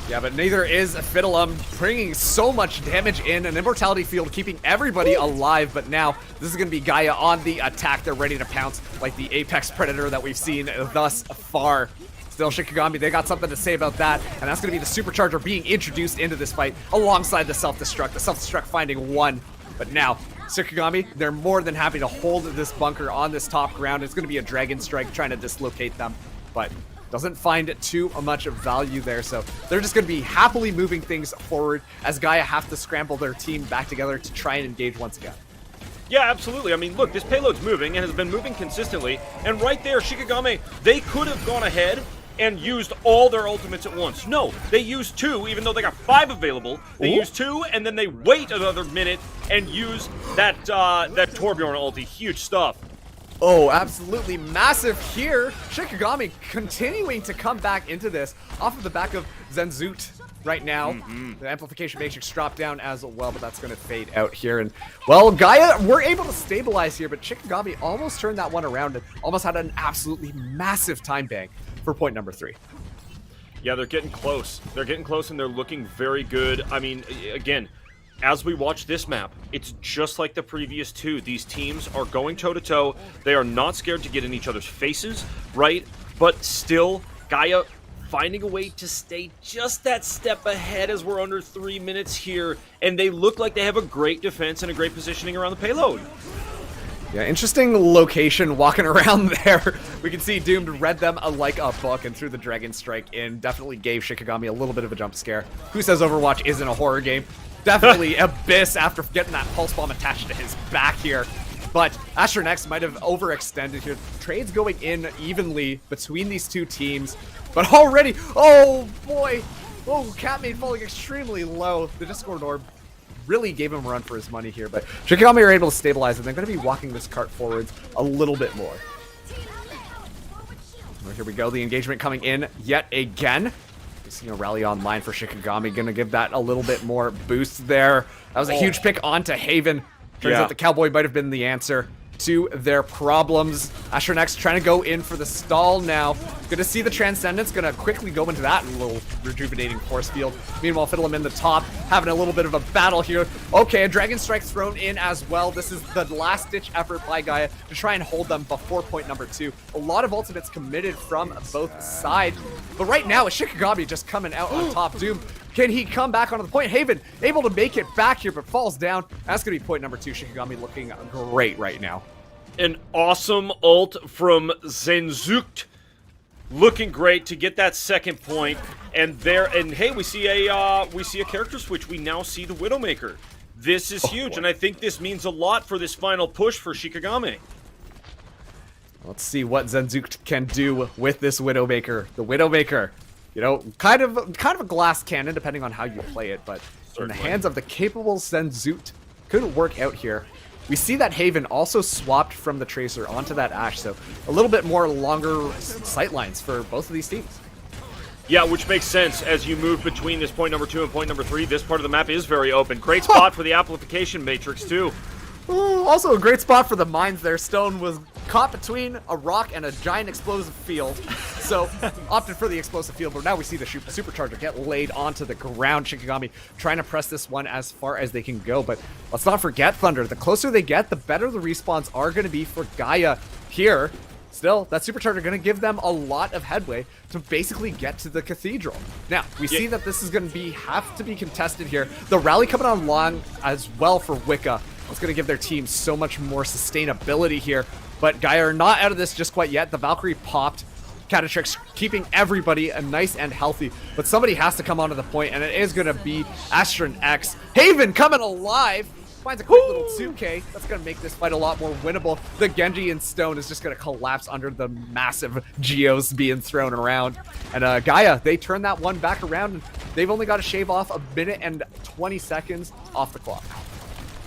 Yeah, but neither is Fiddlem, bringing so much damage in, an Immortality Field keeping everybody alive, but now this is going to be Gaia on the attack. They're ready to pounce like the Apex Predator that we've seen thus far. Still, Shikigami, they got something to say about that, and that's going to be the Supercharger being introduced into this fight alongside the Self-Destruct. The Self-Destruct finding 1, but now Shikigami, they're more than happy to hold this bunker on this top ground. It's going to be a Dragon Strike trying to dislocate them, but doesn't find too much of value there, so they're just going to be happily moving things forward as Gaia have to scramble their team back together to try and engage once again. Yeah, absolutely. I mean, look, this payload's moving and has been moving consistently, and right there, Shikigami, they could have gone ahead and used all their ultimates at once. No, they used 2, even though they got 5 available. They use 2, and then they wait another minute and use that Torbjorn ulti. Huge stuff. Oh, absolutely massive here. Shikigami continuing to come back into this off of the back of Zenzoot right now. The amplification matrix dropped down as well, but that's going to fade out here. And, well, Gaia were able to stabilize here, but Shikigami almost turned that one around and almost had an absolutely massive time bank for point number 3. Yeah, they're getting close. They're getting close, and they're looking very good. I mean, again, as we watch this map, it's just like the previous 2. These teams are going toe-to-toe. They are not scared to get in each other's faces, right? But still, Gaia finding a way to stay just that step ahead as we're under 3 minutes here, and they look like they have a great defense and a great positioning around the payload. Yeah, interesting location walking around there. We can see Doomed read them like a book and threw the Dragon Strike in. Definitely gave Shikigami a little bit of a jump scare. Who says Overwatch isn't a horror game? Definitely Abyss after getting that pulse bomb attached to his back here. But Astronex might have overextended here. Trades going in evenly between these 2 teams. But already, oh boy, oh, Catmade falling extremely low. The Discord Orb really gave him a run for his money here. But Shikigami are able to stabilize, and they're going to be walking this cart forwards a little bit more. Well, here we go, the engagement coming in yet again. You know, rally online for Shikigami, gonna give that a little bit more boost there. That was a huge pick onto Haven. Turns out the Cowboy might have been the answer to their problems. Astronex trying to go in for the stall now. Good to see the Transcendence. Gonna quickly go into that little rejuvenating force field. Meanwhile, Fiddleman in the top, having a little bit of a battle here. Okay, a Dragon Strike thrown in as well. This is the last-ditch effort by Gaia to try and hold them before point number 2. A lot of ultimates committed from both sides. But right now, it's Shikigami just coming out on top. Doom, can he come back onto the point? Haven able to make it back here, but falls down. That's gonna be point number 2. Shikigami looking great right now. An awesome ult from Zenzukt. Looking great to get that second point, and hey, we see a character switch. We now see the Widowmaker. This is huge, and I think this means a lot for this final push for Shikigami. Let's see what Zenzukt can do with this Widowmaker. The Widowmaker, you know, kind of a glass cannon depending on how you play it, but in the hands of the capable Zenzukt, could work out here. We see that Haven also swapped from the Tracer onto that Ashe, so a little bit more longer sightlines for both of these teams. Yeah, which makes sense as you move between this point number 2 and point number 3. This part of the map is very open. Great spot for the amplification matrix, too. Ooh, also a great spot for the mines there. Stone was caught between a rock and a giant explosive field, so opted for the explosive field, but now we see the supercharger get laid onto the ground. Shikigami trying to press this one as far as they can go, but let's not forget, Thunder, the closer they get, the better the respawns are going to be for Gaia here. Still, that supercharger going to give them a lot of headway to basically get to the cathedral. Now, we see that this is going to have to be contested here. The rally coming on long as well for Wicca. It's going to give their team so much more sustainability here. But Gaia are not out of this just quite yet. The Valkyrie popped. Catatrix keeping everybody nice and healthy. But somebody has to come onto the point, and it is going to be Astron X. Haven coming alive. Finds a quick little 2K. That's going to make this fight a lot more winnable. The Genji in Stone is just going to collapse under the massive geos being thrown around. And Gaia, they turn that one back around, and they've only got to shave off 1 minute and 20 seconds off the clock.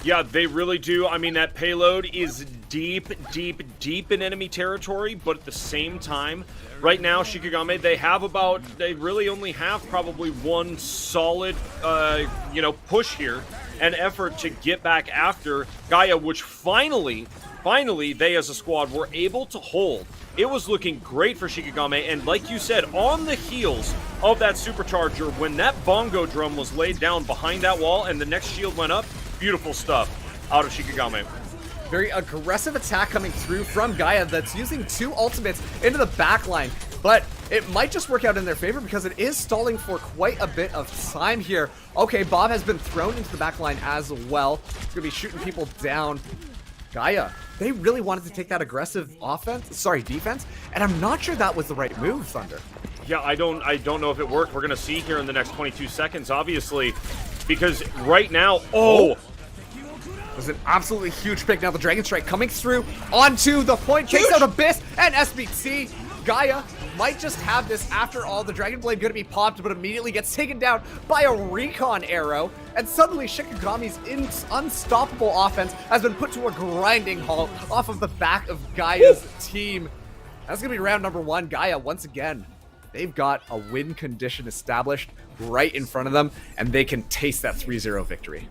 Yeah, they really do. I mean, that payload is deep, deep, deep in enemy territory, but at the same time, right now, Shikigami, they really only have probably one solid, push here, and effort to get back after Gaia, which finally, they as a squad were able to hold. It was looking great for Shikigami, and like you said, on the heels of that supercharger, when that bongo drum was laid down behind that wall and the next shield went up, beautiful stuff out of Shikigami. Very aggressive attack coming through from Gaia that's using 2 ultimates into the backline, but it might just work out in their favor because it is stalling for quite a bit of time here. Okay, Bob has been thrown into the backline as well. He's going to be shooting people down. Gaia, they really wanted to take that aggressive defense, and I'm not sure that was the right move, Thunder. Yeah, I don't know if it worked. We're going to see here in the next 22 seconds, obviously, because right now, it was an absolutely huge pick. Now the Dragon Strike coming through onto the point, takes out Abyss and SBT. Gaia might just have this after all. The Dragon Blade going to be popped, but immediately gets taken down by a recon arrow. And suddenly Shikigami's unstoppable offense has been put to a grinding halt off of the back of Gaia's team. That's going to be round number 1. Gaia, once again, they've got a win condition established right in front of them, and they can taste that 3-0 victory.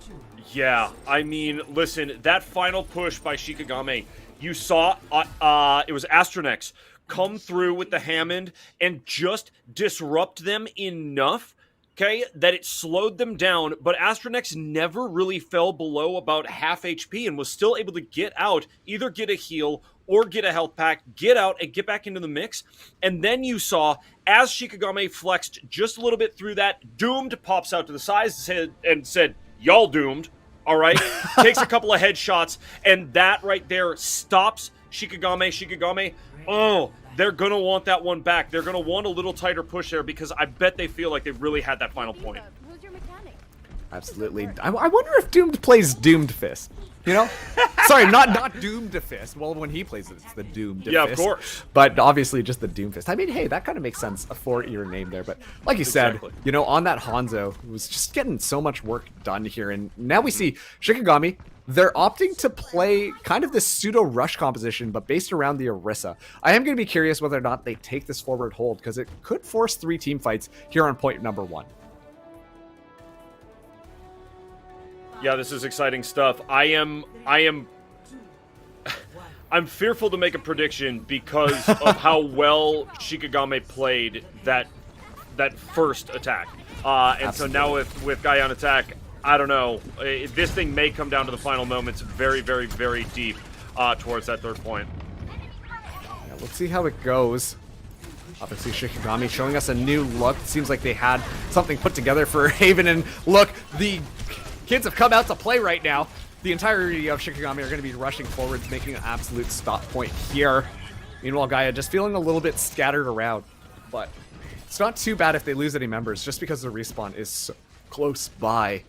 Yeah, I mean, listen, that final push by Shikigami, you saw it was Astronex come through with the Hammond and just disrupt them enough, okay, that it slowed them down, but Astronex never really fell below about half HP and was still able to get out, either get a heal or get a health pack, get out and get back into the mix. And then you saw, as Shikigami flexed just a little bit through that, Doomed pops out to the side and said, "Y'all doomed." All right, takes a couple of headshots, and that right there stops Shikigami. Oh, they're going to want that one back. They're going to want a little tighter push there because I bet they feel like they really had that final point. Absolutely. I wonder if Doomed plays Doomed Fist. You know? Sorry, not Doomed Fist. Well, when he plays it, it's the Doomed Fist. Yeah, of course. But obviously just the Doom Fist. I mean, hey, that kind of makes sense for your name there. But like you said, you know, on that Hanzo, it was just getting so much work done here. And now we see Shikigami, they're opting to play kind of this pseudo-rush composition, but based around the Orisa. I am going to be curious whether or not they take this forward hold, because it could force 3 team fights here on point number 1. Yeah, this is exciting stuff. I I'm fearful to make a prediction because of how well Shikigami played that first attack. And so now with Gaia on attack, I don't know. This thing may come down to the final moments very, very, very deep towards that third point. Yeah, let's see how it goes. Obviously, Shikigami showing us a new look. It seems like they had something put together for Haven. And look, the kids have come out to play right now. The entirety of Shikigami are going to be rushing forwards, making an absolute stop point here. Meanwhile, Gaia just feeling a little bit scattered around. But it's not too bad if they lose any members, just because the respawn is so close by.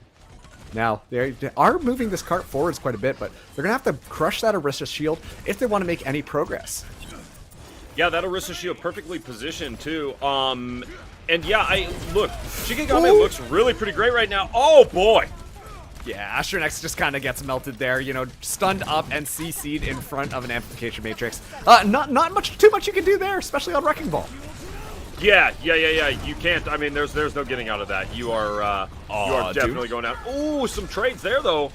Now, they are moving this cart forwards quite a bit, but they're going to have to crush that Orisa shield if they want to make any progress. Yeah, that Orisa shield perfectly positioned, too. And yeah, look, Shikigami looks really pretty great right now. Oh, boy! Yeah, Astronex just kind of gets melted there, you know, stunned up and CC'd in front of an amplification matrix. Not too much you can do there, especially on Wrecking Ball. Yeah. You can't. I mean, there's no getting out of that. You are definitely going out. Ooh, some trades there though.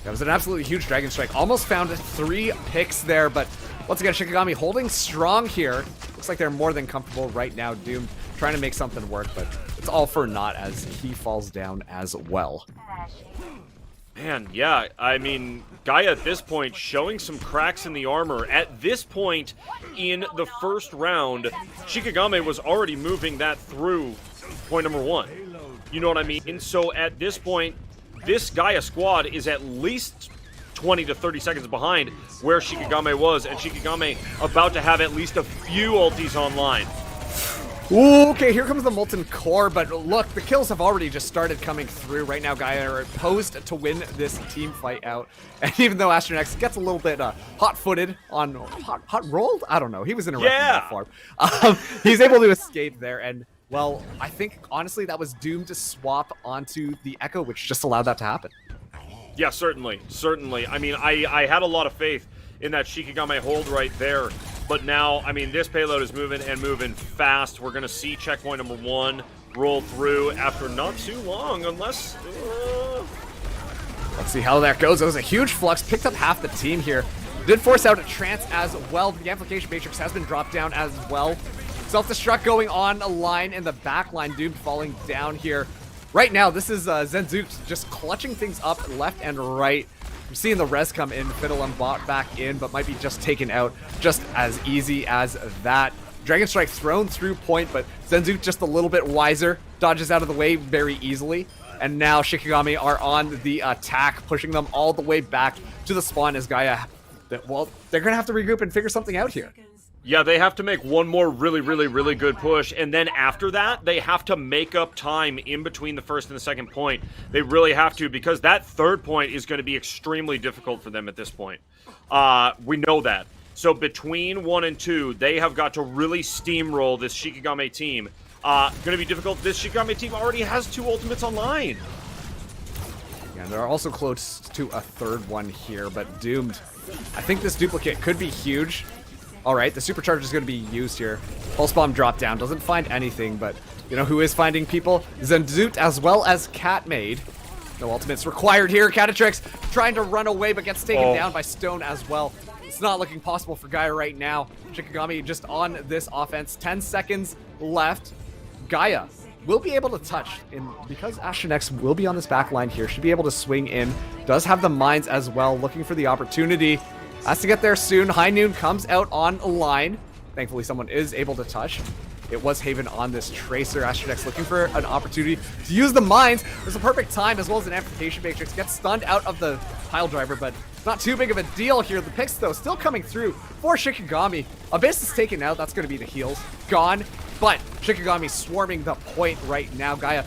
That was an absolutely huge Dragon Strike. Almost found 3 picks there, but once again, Shikigami holding strong here. Looks like they're more than comfortable right now. Doomed trying to make something work, but it's all for naught as he falls down as well. Man, yeah, I mean, Gaia at this point showing some cracks in the armor. At this point in the first round, Shikigami was already moving that through point number 1. You know what I mean? So at this point, this Gaia squad is at least 20 to 30 seconds behind where Shikigami was, and Shikigami about to have at least a few ultis online. Ooh, okay, here comes the Molten Core, but look, the kills have already just started coming through. Right now, Gaia are posed to win this team fight out. And even though Astronex gets a little bit hot-footed on... Hot-rolled? I don't know. He was in a wrecking ball farm. He's able to escape there, and, well, I think, honestly, that was doomed to swap onto the Echo, which just allowed that to happen. Yeah, certainly. I mean, I had a lot of faith in that Shikigami hold right there. But now, I mean, this payload is moving and moving fast. We're going to see checkpoint number 1 roll through after not too long, unless... Let's see how that goes. It was a huge flux, picked up half the team here. Did force out a trance as well. The amplification matrix has been dropped down as well. Self-destruct going on a line in the back line. Doomed falling down here. Right now, this is Zenzoot just clutching things up left and right. We're seeing the res come in, Fiddle and bot back in, but might be just taken out just as easy as that. Dragon Strike thrown through point, but Zenzoot just a little bit wiser, dodges out of the way very easily. And now Shikigami are on the attack, pushing them all the way back to the spawn as Gaia, well, they're going to have to regroup and figure something out here. Yeah, they have to make one more really good push, and then after that, they have to make up time in between the first and the second point. They really have to, because that third point is going to be extremely difficult for them at this point. We know that. So between 1 and 2, they have got to really steamroll this Shikigami team. Going to be difficult. This Shikigami team already has 2 ultimates online. Yeah, and they're also close to a third one here, but Doomed. I think this duplicate could be huge. Alright, the supercharge is going to be used here. Pulse Bomb drop down, doesn't find anything, but you know who is finding people? Zenzoot as well as Catmaid. No ultimates required here. Catatrix trying to run away, but gets taken down by Stone as well. It's not looking possible for Gaia right now. Shikigami just on this offense. 10 seconds left. Gaia will be able to touch, and because Astronex will be on this back line here, should be able to swing in. Does have the mines as well, looking for the opportunity. Has to get there soon. High Noon comes out on a line. Thankfully, someone is able to touch. It was Haven on this Tracer. Astronex looking for an opportunity to use the mines. There's a perfect time, as well as an amplification matrix. Gets stunned out of the pile driver, but not too big of a deal here. The picks, though, still coming through for Shikigami. Abyss is taken out. That's going to be the heals. Gone. But Shikigami swarming the point right now. Gaia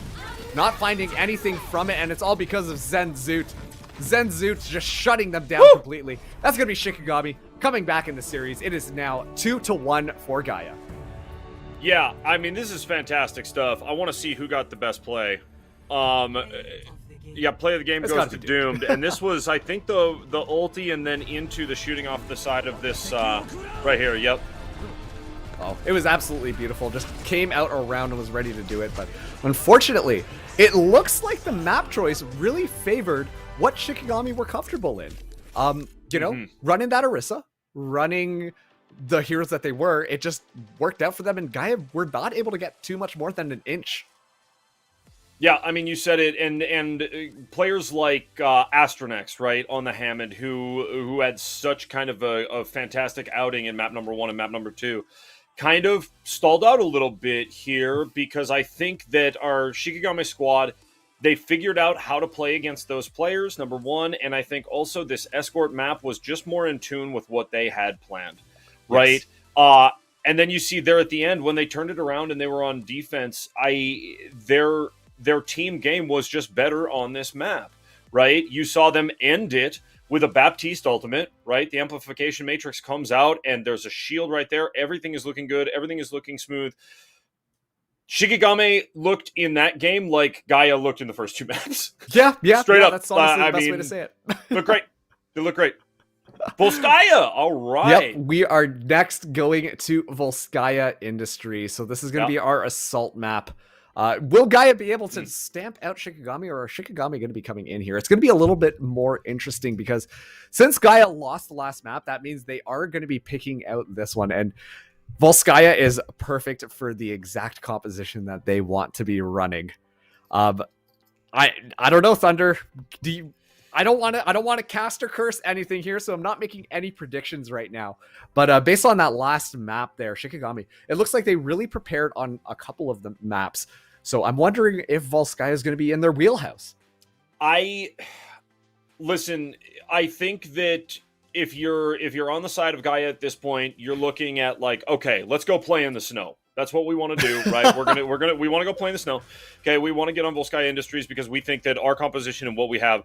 not finding anything from it, and it's all because of Zenzoot. Zenzoot just shutting them down completely. That's going to be Shikigami coming back in the series. It is now 2-1 for Gaia. Yeah, I mean, this is fantastic stuff. I want to see who got the best play. Yeah, play of the game goes to Doomed. And this was, I think, the ulti and then into the shooting off the side of this right here. Yep. Oh, it was absolutely beautiful. Just came out around and was ready to do it. But unfortunately, it looks like the map choice really favored what Shikigami were comfortable in. You know, running that Orisa, running the heroes that they were, it just worked out for them, and Gaia were not able to get too much more than an inch. Yeah, I mean, you said it, and players like Astronex, right, on the Hammond, who had such kind of a fantastic outing in map number 1 and map number 2, kind of stalled out a little bit here, because I think that our Shikigami squad, they figured out how to play against those players, number 1, and I think also this escort map was just more in tune with what they had planned, right? Yes. And then you see there at the end, when they turned it around and they were on defense, their team game was just better on this map, right? You saw them end it with a Baptiste ultimate, right? The amplification matrix comes out and there's a shield right there. Everything is looking good. Everything is looking smooth. Shikigami looked in that game like Gaia looked in the first 2 maps. Yeah, Straight up. That's honestly the best way to say it. Look great. They look great. Volskaya, all right. Yep, we are next going to Volskaya Industry. So this is going to be our assault map. Will Gaia be able to stamp out Shikigami, or are Shikigami going to be coming in here? It's going to be a little bit more interesting, because since Gaia lost the last map, that means they are going to be picking out this one. And Volskaya is perfect for the exact composition that they want to be running. I don't know, Thunder. I don't want to cast or curse anything here, so I'm not making any predictions right now. But based on that last map there, Shikigami, it looks like they really prepared on a couple of the maps. So I'm wondering if Volskaya is going to be in their wheelhouse. Listen, I think that if you're on the side of Gaia at this point, you're looking at like, okay, let's go play in the snow. That's what we want to do, right? we want to go play in the snow. Okay, we want to get on Volskaya Industries because we think that our composition and what we have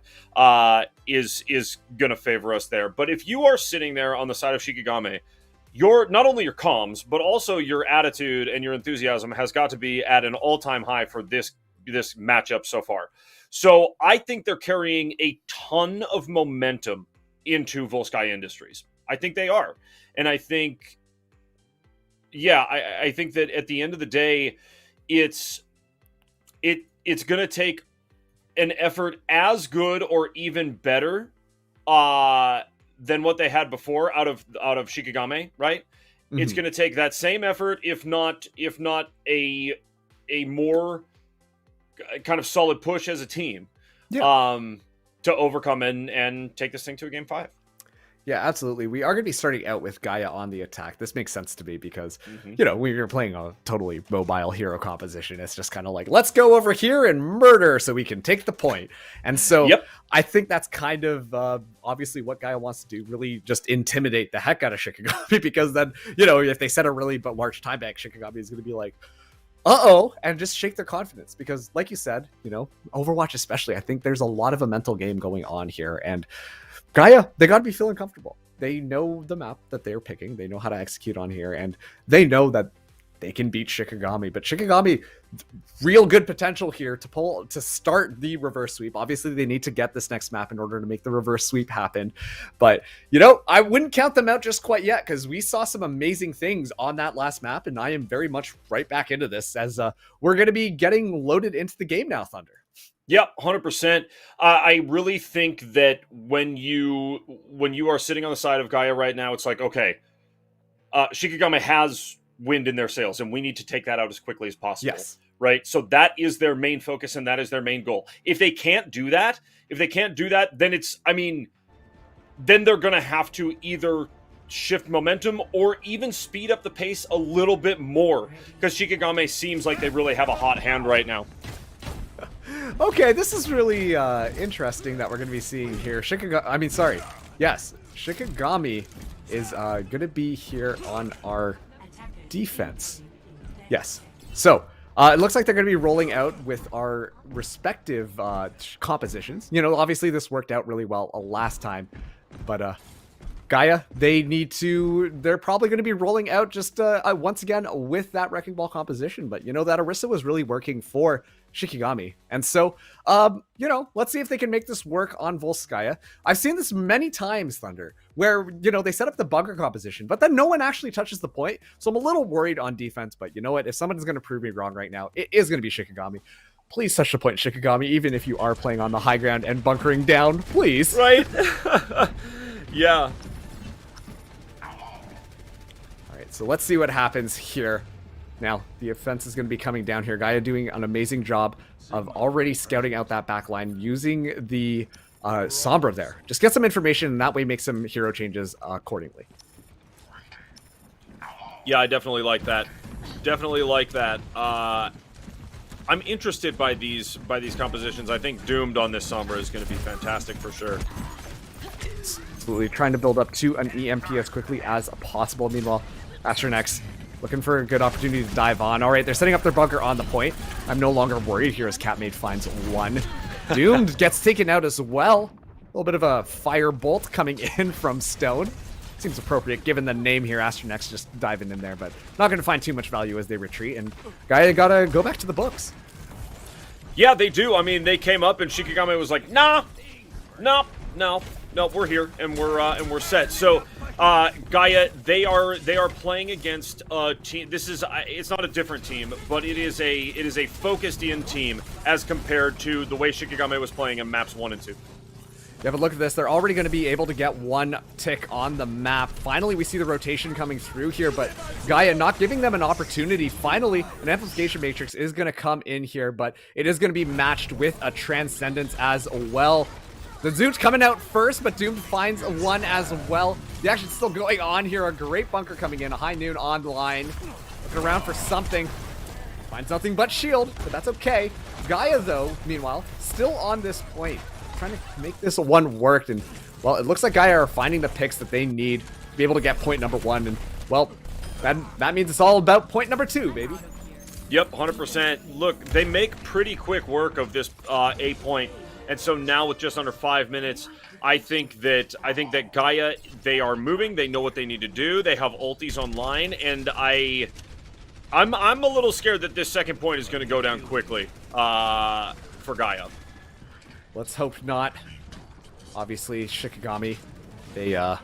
is going to favor us there. But if you are sitting there on the side of Shikigami, not only your comms, but also your attitude and your enthusiasm has got to be at an all-time high for this matchup so far. So I think they're carrying a ton of momentum into Volskaya Industries. I think they are, and I think. Yeah, I think that at the end of the day, it's going to take an effort as good or even better than what they had before out of Shikigami, right? Mm-hmm. It's going to take that same effort, if not a more kind of solid push as a team, to overcome and take this thing to a game 5. Yeah, absolutely. We are going to be starting out with Gaia on the attack. This makes sense to me because, we're playing a totally mobile hero composition. It's just kind of like, let's go over here and murder so we can take the point. And so I think that's kind of obviously what Gaia wants to do, really just intimidate the heck out of Shikigami, because then, if they set a really large time bank, Shikigami is going to be like, uh-oh, and just shake their confidence. Because like you said, Overwatch especially, I think there's a lot of a mental game going on here. And Gaia, they got to be feeling comfortable. They know the map that they're picking. They know how to execute on here, and they know that they can beat Shikigami. But Shikigami, real good potential here to start the reverse sweep. Obviously, they need to get this next map in order to make the reverse sweep happen. But, I wouldn't count them out just quite yet, because we saw some amazing things on that last map, and I am very much right back into this as we're going to be getting loaded into the game now, Thunder. Yeah, 100%. I really think that when you are sitting on the side of Gaia right now, it's like, okay, Shikigami has wind in their sails, and we need to take that out as quickly as possible. Yes. Right? So that is their main focus, and that is their main goal. If they can't do that, then then they're going to have to either shift momentum or even speed up the pace a little bit more, because Shikigami seems like they really have a hot hand right now. Okay, this is really interesting that we're going to be seeing here. Yes, Shikigami is going to be here on our defense. Yes. So, it looks like they're going to be rolling out with our respective compositions. Obviously this worked out really well last time, but Gaia, they're probably going to be rolling out just once again with that Wrecking Ball composition. But that Orisa was really working for Shikigami. And so, let's see if they can make this work on Volskaya. I've seen this many times, Thunder, where, they set up the bunker composition, but then no one actually touches the point. So I'm a little worried on defense, but you know what? If someone's going to prove me wrong right now, it is going to be Shikigami. Please touch the point, Shikigami, even if you are playing on the high ground and bunkering down, please. Right? Yeah. So let's see what happens here. Now, the offense is going to be coming down here. Gaia doing an amazing job of already scouting out that back line using the Sombra there. Just get some information and that way make some hero changes accordingly. Yeah, I definitely like that. Definitely like that. I'm interested by these compositions. I think Doomed on this Sombra is going to be fantastic for sure. Absolutely trying to build up to an EMP as quickly as possible. Meanwhile, Astronex looking for a good opportunity to dive on. All right, they're setting up their bunker on the point. I'm no longer worried here as Catmade finds one. Doomed gets taken out as well. A little bit of a fire bolt coming in from Stone. Seems appropriate given the name here. Astronex just diving in there, but not going to find too much value as they retreat. And Gaia got to go back to the books. Yeah, they do. I mean, they came up and Shikigami was like, nah, no, we're here and we're set. So, Gaia, they are playing against a team. This is it's not a different team, but it is a focused in team as compared to the way Shikigami was playing in maps 1 and 2. Yeah, but look at this. They're already going to be able to get one tick on the map. Finally, we see the rotation coming through here, but Gaia not giving them an opportunity. Finally, an amplification matrix is going to come in here, but it is going to be matched with a transcendence as well. The Zoot's coming out first, but Doom finds one as well. The action's still going on here. A great bunker coming in. A high noon on the line. Looking around for something. Finds nothing but shield, but that's okay. Gaia, though, meanwhile, still on this point. Trying to make this one work, and well, it looks like Gaia are finding the picks that they need to be able to get point number 1, and well, that means it's all about point number 2, baby. Yep, 100%. Look, they make pretty quick work of this A point, and so now with just under 5 minutes, I think that Gaia, they are moving. They know what they need to do. They have ultis online, and I'm a little scared that this second point is going to go down quickly for Gaia. Let's hope not. Obviously, Shikigami, they are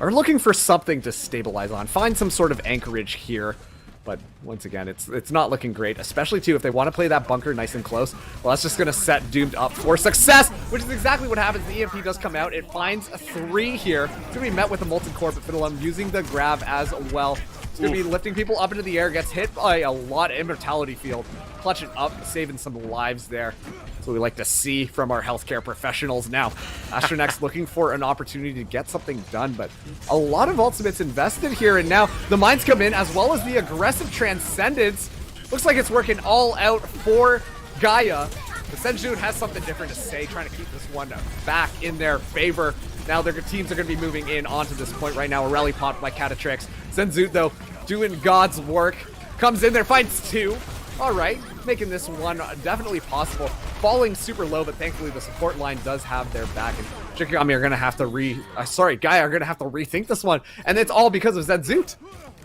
looking for something to stabilize on. Find some sort of anchorage here. But once again, it's not looking great, especially too if they want to play that bunker nice and close. Well, that's just going to set Doomed up for success, which is exactly what happens. The EMP does come out. It finds a 3 here. It's going to be met with a Molten Core, but Fiddlem using the grab as well. It's going to be lifting people up into the air. Gets hit by a lot of Immortality Field. Clutching up, saving some lives there. That's what we like to see from our healthcare professionals. Now, Astronex looking for an opportunity to get something done, but a lot of ultimates invested here, and now the mines come in as well as the aggressive Transcendence. Looks like it's working all out for Gaia. The Senjun has something different to say, trying to keep this one back in their favor. Now their teams are going to be moving in onto this point right now. A rally popped by Catatrix. Senzut, though, doing God's work. Comes in there, finds 2. All right, making this one definitely possible. Falling super low, but thankfully the support line does have their back. And Shikigami are going to have to Gaia are going to have to rethink this one. And it's all because of Senzut.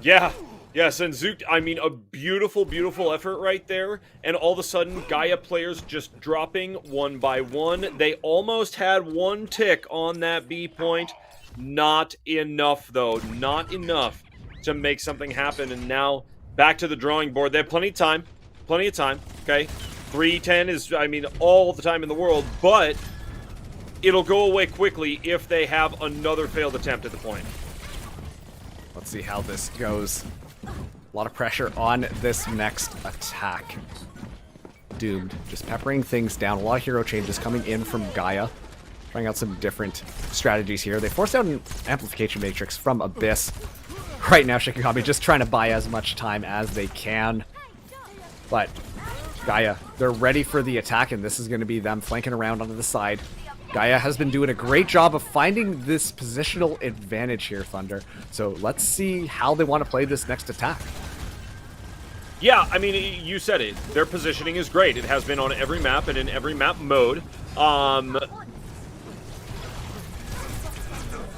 Yeah. Yes, and Zoot, I mean, a beautiful, beautiful effort right there. And all of a sudden, Gaia players just dropping one by one. They almost had 1 tick on that B point. Not enough, though. Not enough to make something happen. And now, back to the drawing board. They have plenty of time. Plenty of time, okay? 3:10 is, I mean, all the time in the world. But it'll go away quickly if they have another failed attempt at the point. Let's see how this goes. A lot of pressure on this next attack. Doomed, just peppering things down. A lot of hero changes coming in from Gaia. Trying out some different strategies here. They forced out an amplification matrix from Abyss. Right now, Shikigami just trying to buy as much time as they can. But Gaia, they're ready for the attack, and this is going to be them flanking around onto the side. Gaia has been doing a great job of finding this positional advantage here, Thunder. So let's see how they want to play this next attack. Yeah, I mean, you said it. Their positioning is great. It has been on every map and in every map mode.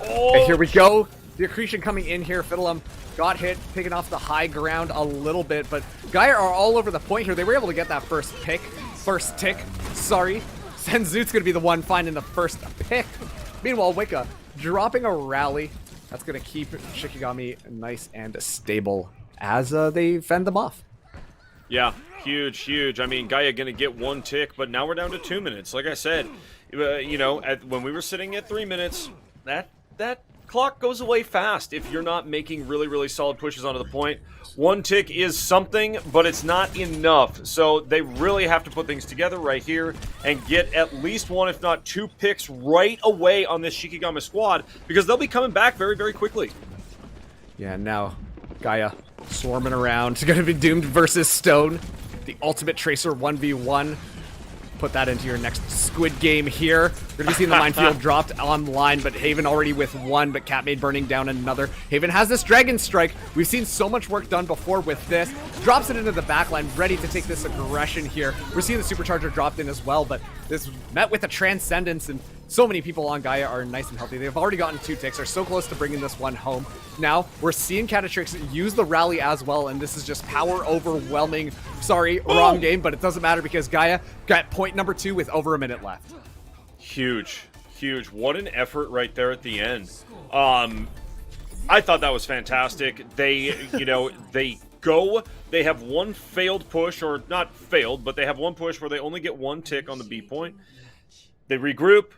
Okay, here we go. The accretion coming in here. Fiddlem got hit, taking off the high ground a little bit, but Gaia are all over the point here. They were able to get that first tick. Sorry. Senzut's going to be the one finding the first pick. Meanwhile, Wicca dropping a rally. That's going to keep Shikigami nice and stable as they fend them off. Yeah, huge, huge. I mean, Gaia going to get 1 tick, but now we're down to 2 minutes. Like I said, you know, when we were sitting at 3 minutes, that clock goes away fast if you're not making really, really solid pushes onto the point. 1 tick is something, but it's not enough. So they really have to put things together right here and get at least 1, if not 2 picks right away on this Shikigami squad, because they'll be coming back very, very quickly. Yeah, now Gaia swarming around. It's going to be doomed versus Stone. The ultimate Tracer 1v1. Put that into your next Squid Game here. We're going to be seeing the minefield dropped online, but Haven already with 1, but Catmaid burning down another. Haven has this Dragon Strike. We've seen so much work done before with this. Drops it into the backline, ready to take this aggression here. We're seeing the Supercharger dropped in as well, but this met with a Transcendence, and so many people on Gaia are nice and healthy. They've already gotten 2 ticks, are so close to bringing this one home. Now, we're seeing Catatrix use the rally as well, and this is just power overwhelming. Sorry, wrong game, but it doesn't matter because Gaia got point number 2 with over a minute left. Huge, huge. What an effort right there at the end. I thought that was fantastic. They, they have 1 failed push, or not failed, but they have 1 push where they only get 1 tick on the B point. They regroup,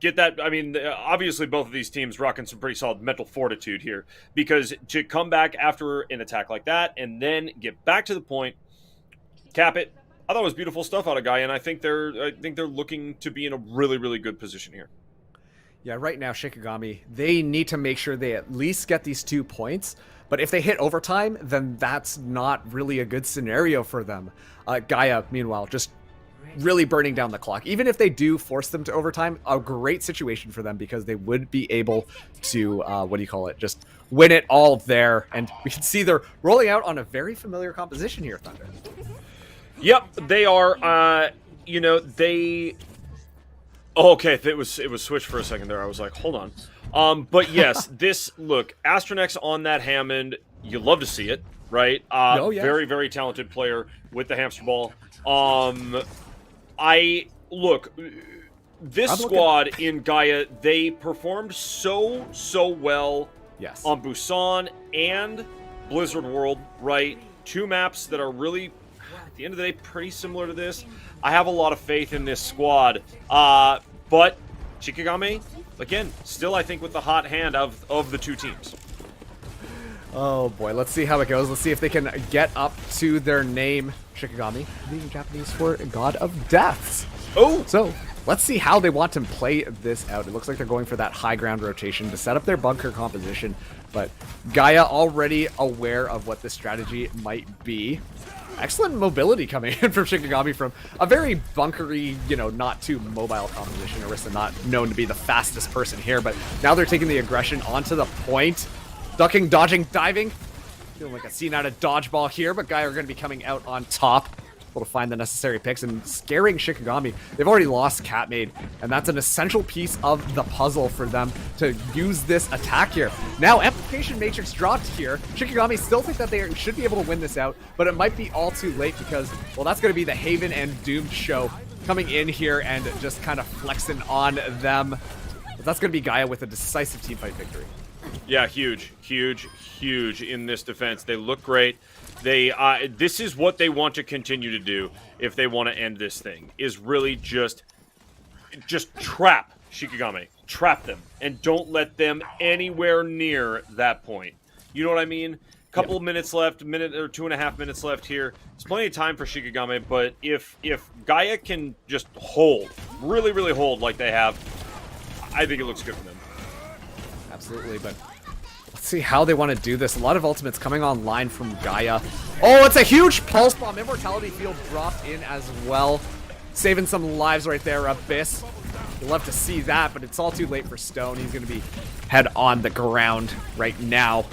get that. I mean, obviously both of these teams rocking some pretty solid mental fortitude here, because to come back after an attack like that and then get back to the point, cap it. I thought it was beautiful stuff out of Gaia, and I think they're looking to be in a really, really good position here. Yeah, right now, Shikigami, they need to make sure they at least get these 2 points. But if they hit overtime, then that's not really a good scenario for them. Gaia, meanwhile, just really burning down the clock. Even if they do force them to overtime, a great situation for them because they would be able to, just win it all there. And we can see they're rolling out on a very familiar composition here, Thunder. Yep, they are. They. Oh, okay, it was switched for a second there. I was like, hold on. But yes, look, Astronex on that Hammond. You love to see it, right? Oh, yeah. Very, very talented player with the hamster ball. This squad in Gaia, they performed so well. Yes. On Busan and Blizzard World, right? 2 maps that are really, at the end of the day, pretty similar to this. I have a lot of faith in this squad. But Shikigami, again, still I think with the hot hand of the 2 teams. Oh boy, let's see how it goes. Let's see if they can get up to their name. Shikigami, being Japanese for God of Deaths. Oh! So, let's see how they want to play this out. It looks like they're going for that high ground rotation to set up their bunker composition, but Gaia already aware of what this strategy might be. Excellent mobility coming in from Shikigami from a very bunkery, not too mobile composition. Orisa not known to be the fastest person here, but now they're taking the aggression onto the point. Ducking, dodging, diving. Feeling like a scene out of dodgeball here, but Gaia are going to be coming out on top. Able to find the necessary picks and scaring Shikigami. They've already lost Catmaid, and that's an essential piece of the puzzle for them to use this attack here. Now, Amplification Matrix dropped here. Shikigami still think that they should be able to win this out, but it might be all too late because, well, that's going to be the Haven and Doomed show coming in here and just kind of flexing on them. But that's going to be Gaia with a decisive teamfight victory. Yeah, huge in this defense. They look great. This is what they want to continue to do if they want to end this thing, is really just trap Shikigami. Trap them. And don't let them anywhere near that point. You know what I mean? Couple of minutes left, minute or 2.5 minutes left here. There's plenty of time for Shikigami, but if Gaia can just hold, really, really hold like they have, I think it looks good for them. Absolutely, but let's see how they want to do this. A lot of ultimates coming online from Gaia. Oh, it's a huge pulse bomb. Immortality field dropped in as well. Saving some lives right there, Abyss. You'd love to see that, but it's all too late for Stone. He's going to be head on the ground right now.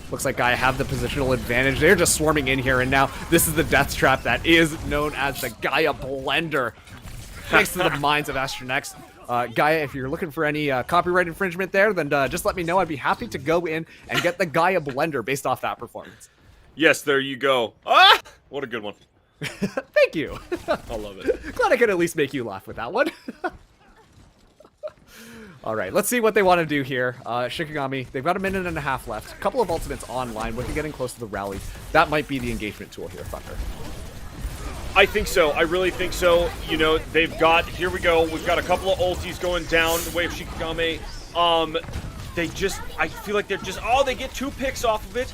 Looks like Gaia have the positional advantage. They're just swarming in here, and now this is the death trap that is known as the Gaia Blender. Thanks to the minds of Astronex. Gaia, if you're looking for any copyright infringement there, then just let me know. I'd be happy to go in and get the Gaia Blender based off that performance. Yes, there you go. Ah! What a good one. Thank you. I love it. Glad I could at least make you laugh with that one. All right, let's see what they want to do here. Shikigami, they've got a minute and a half left. A couple of ultimates online. With getting close to the rally, that might be the engagement tool here, Thunder. I think so. I really think so. They've got, here we go. We've got a couple of ultis going down the way of Shikigami. I feel like they're just, oh, they get 2 picks off of it.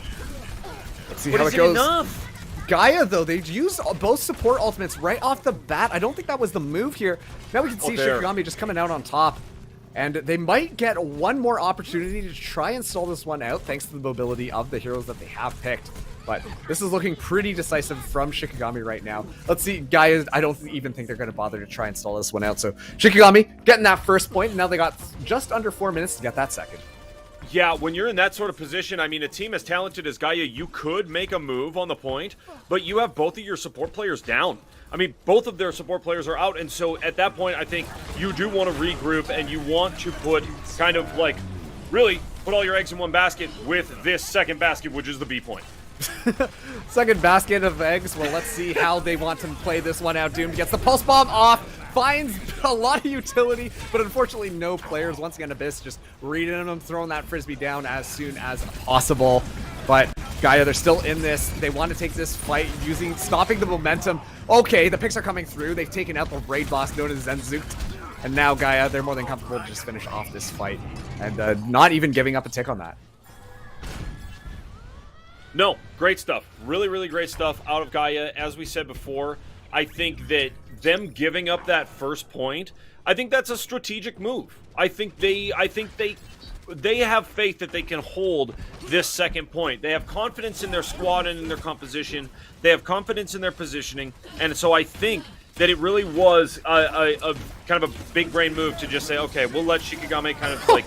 Let's see But how is it goes. enough? Gaia, though, they've used both support ultimates right off the bat. I don't think that was the move here. Now we can see there. Shikigami just coming out on top. And they might get one more opportunity to try and stall this one out, thanks to the mobility of the heroes that they have picked. But this is looking pretty decisive from Shikigami right now. Let's see, Gaia, I don't even think they're going to bother to try and stall this one out. So Shikigami getting that first point, and now they got just under 4 minutes to get that second. Yeah, when you're in that sort of position, I mean, a team as talented as Gaia, you could make a move on the point, but you have both of your support players down. I mean, both of their support players are out, and so at that point, I think you do want to regroup, and you want to put kind of like, really put all your eggs in one basket with this second basket, which is the B point. Second basket of eggs. Well, let's see how they want to play this one out. Doom gets the pulse bomb off, finds a lot of utility, but unfortunately no players. Once again, Abyss just reading them, throwing that frisbee down as soon as possible. But Gaia, they're still in this. They want to take this fight stopping the momentum. Okay, the picks are coming through. They've taken out the raid boss known as Zenzukt. And now Gaia, they're more than comfortable to just finish off this fight. And not even giving up a tick on that. No, great stuff. Really, really great stuff out of Gaia. As we said before, I think that them giving up that first point, I think that's a strategic move. I think they have faith that they can hold this second point. They have confidence in their squad and in their composition. They have confidence in their positioning. And so I think that it really was a kind of a big brain move to just say, okay, we'll let Shikigami kind of like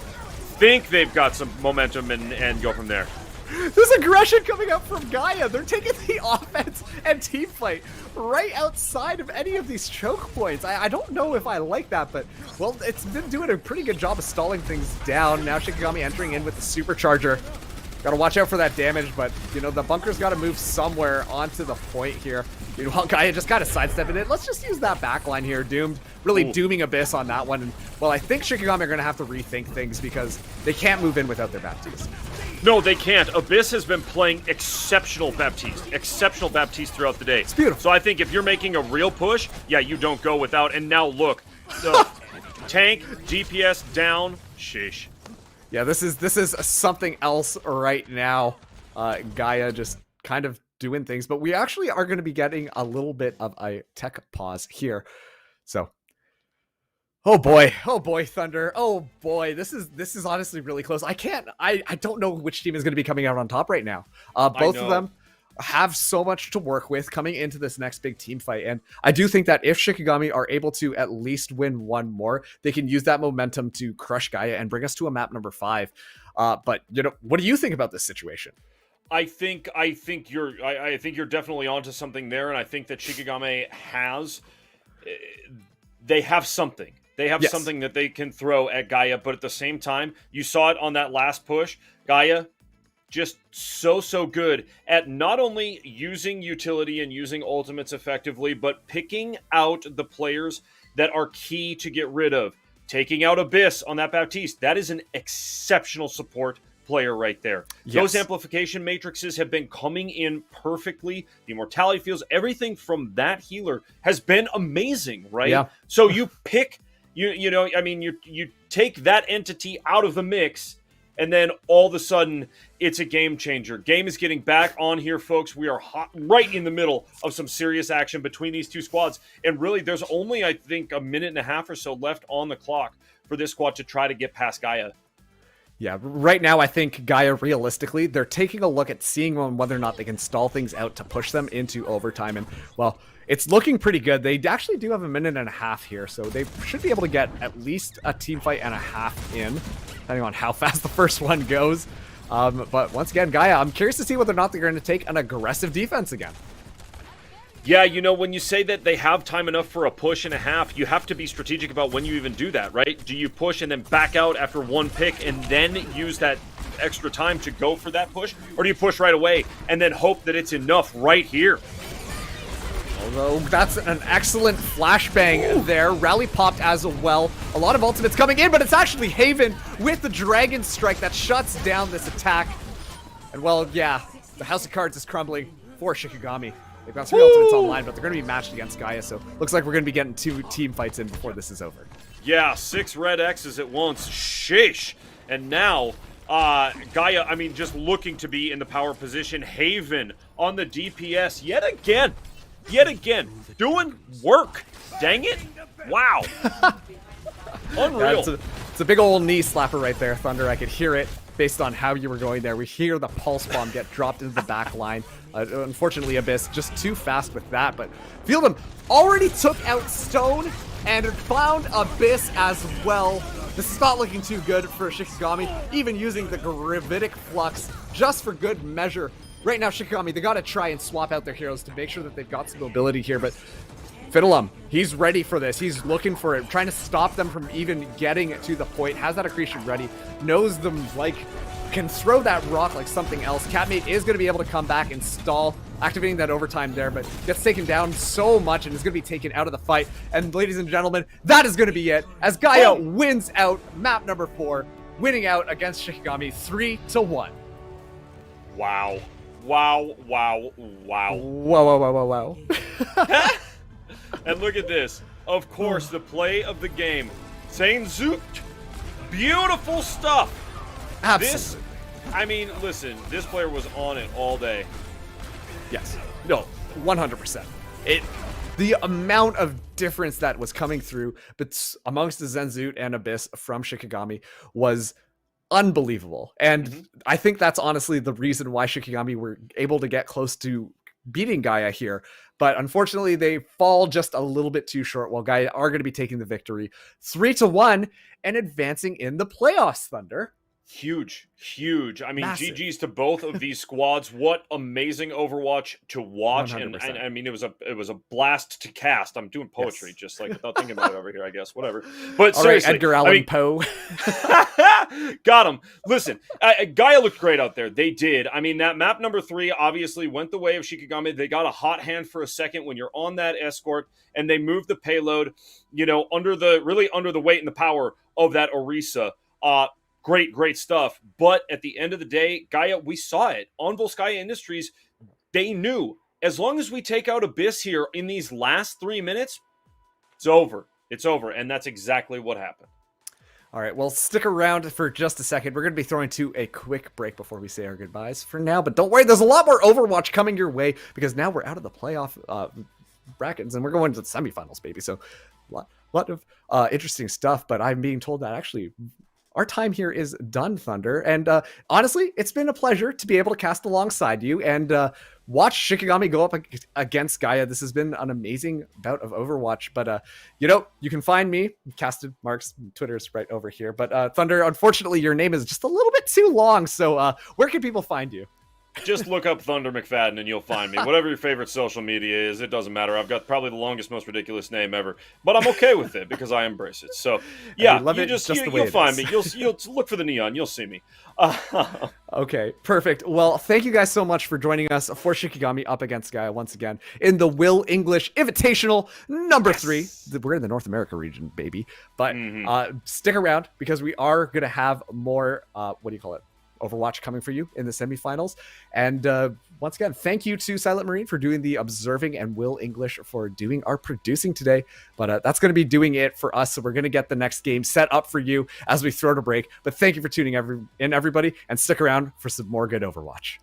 think they've got some momentum and go from there. There's aggression coming out from Gaia. They're taking the offense and team fight right outside of any of these choke points. I don't know if I like that, but, well, it's been doing a pretty good job of stalling things down. Now Shikigami entering in with the supercharger. Gotta watch out for that damage, but, you know, the bunker's gotta move somewhere onto the point here. Meanwhile, Gaia just kind of sidestepping it. Let's just use that backline here. Doomed, really dooming Abyss on that one. And, well, I think Shikigami are gonna have to rethink things because they can't move in without their Baptiste. No, they can't. Abyss has been playing exceptional Baptiste throughout the day. It's beautiful. So I think if you're making a real push, yeah, you don't go without. And now look, the tank, DPS down, sheesh. Yeah, this is something else right now. Gaia just kind of doing things, but we actually are going to be getting a little bit of a tech pause here. So, oh boy, Thunder. Oh boy, this is honestly really close. I don't know which team is going to be coming out on top right now. Both of them have so much to work with coming into this next big team fight. And I do think that if Shikigami are able to at least win one more, they can use that momentum to crush Gaia and bring us to a map number 5. But, you know, what do you think about this situation? I think you're definitely onto something there, and I think that Shikigami they have something. They have something that they can throw at Gaia, but at the same time, you saw it on that last push. Gaia just so good at not only using utility and using ultimates effectively, but picking out the players that are key to get rid of. Taking out Abyss on that Baptiste, that is an exceptional support player right there. Yes. Those amplification matrices have been coming in perfectly. The immortality fields, everything from that healer has been amazing, right? Yeah. So you pick, you take that entity out of the mix, and then all of a sudden, it's a game changer. Game is getting back on here, folks. We are right in the middle of some serious action between these two squads. And really, there's only, I think, a minute and a half or so left on the clock for this squad to try to get past Gaia. Yeah, right now, I think Gaia, realistically, they're taking a look at seeing whether or not they can stall things out to push them into overtime. And, well, it's looking pretty good. They actually do have a minute and a half here, so they should be able to get at least a team fight and a half in, depending on how fast the first one goes. But once again, Gaia, I'm curious to see whether or not they're going to take an aggressive defense again. Yeah, you know, when you say that they have time enough for a push and a half, you have to be strategic about when you even do that, right? Do you push and then back out after one pick and then use that extra time to go for that push? Or do you push right away and then hope that it's enough right here? Although that's an excellent flashbang there. Rally popped as well. A lot of ultimates coming in, but it's actually Haven with the Dragon Strike that shuts down this attack. And, well, yeah, the House of Cards is crumbling for Shikigami. They've got 3 ultimates online, but they're going to be matched against Gaia, so looks like we're going to be getting 2 team fights in before this is over. Yeah, 6 red X's at once. Sheesh. And now, Gaia, I mean, just looking to be in the power position. Haven on the DPS yet again. Doing work. Dang it. Wow. Unreal. Yeah, it's a big old knee slapper right there, Thunder. I could hear it based on how you were going there. We hear the pulse bomb get dropped into the back line. Unfortunately, Abyss just too fast with that, but feel them already took out Stone and found Abyss as well. This is not looking too good for Shikigami, even using the Gravitic Flux just for good measure. Right now, Shikigami, they gotta try and swap out their heroes to make sure that they've got some mobility here, but Fiddlem, he's ready for this. He's looking for it, trying to stop them from even getting to the point, has that accretion ready, knows them like, can throw that rock like something else. Catmate is going to be able to come back and stall, activating that overtime there, but gets taken down so much and is going to be taken out of the fight. And ladies and gentlemen, that is going to be it, as Gaia wins out map number 4, winning out against Shikigami 3-1. Wow. Wow. Wow. And look at this. Of course, the play of the game. Sainzoot. Beautiful stuff. Absolutely. I mean, listen, this player was on it all day. Yes. No, 100%. The amount of difference that was coming through amongst the Zenzoot and Abyss from Shikigami was unbelievable. And I think that's honestly the reason why Shikigami were able to get close to beating Gaia here. But unfortunately, they fall just a little bit too short, while Gaia are going to be taking the victory 3-1 and advancing in the playoffs, Thunder. Huge. I mean, Massive. GG's to both of these squads. What amazing Overwatch to watch, and 100%. I mean, it was a blast to cast. I'm doing poetry, Yes. just like without thinking about it over here, I guess. Whatever. But All right, seriously, Edgar Allan Poe. got him. Listen, Gaia looked great out there. They did. I mean, that map number 3 obviously went the way of Shikigami. They got a hot hand for a second when you're on that escort, and they moved the payload, under the weight and the power of that Orisa. Great stuff. But at the end of the day, Gaia, we saw it. On Volskaya Industries, they knew as long as we take out Abyss here in these last 3 minutes, it's over. And that's exactly what happened. All right, well, stick around for just a second. We're going to be throwing to a quick break before we say our goodbyes for now. But don't worry, there's a lot more Overwatch coming your way, because now we're out of the playoff brackets and we're going to the semifinals, baby. So a lot of interesting stuff. But I'm being told that actually our time here is done, Thunder. And honestly, it's been a pleasure to be able to cast alongside you and watch Shikigami go up against Gaia. This has been an amazing bout of Overwatch. But, you can find me, Casted Marks, Twitter's right over here. But Thunder, unfortunately, your name is just a little bit too long. So where can people find you? Just look up Thunder McFadden and you'll find me. Whatever your favorite social media is, it doesn't matter. I've got probably the longest, most ridiculous name ever, but I'm okay with it because I embrace it. So yeah, you'll find me. You'll look for the neon. You'll see me. Okay, perfect. Well, thank you guys so much for joining us for Shikigami up against Gaia once again in the Will English Invitational number 3. We're in the North America region, baby. But stick around because we are going to have more, Overwatch coming for you in the semifinals. And once again, thank you to Silent Marine for doing the observing and Will English for doing our producing today. But that's going to be doing it for us. So we're going to get the next game set up for you as we throw to break. But thank you for tuning in, everybody, and stick around for some more good Overwatch.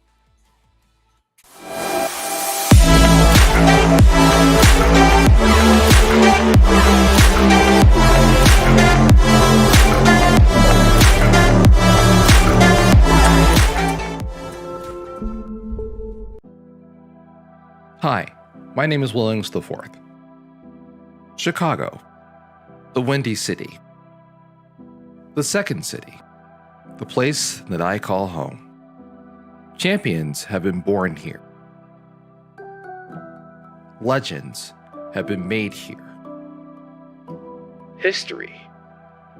Hi, my name is Williams IV. Chicago, the Windy City. The second city, the place that I call home. Champions have been born here. Legends have been made here. History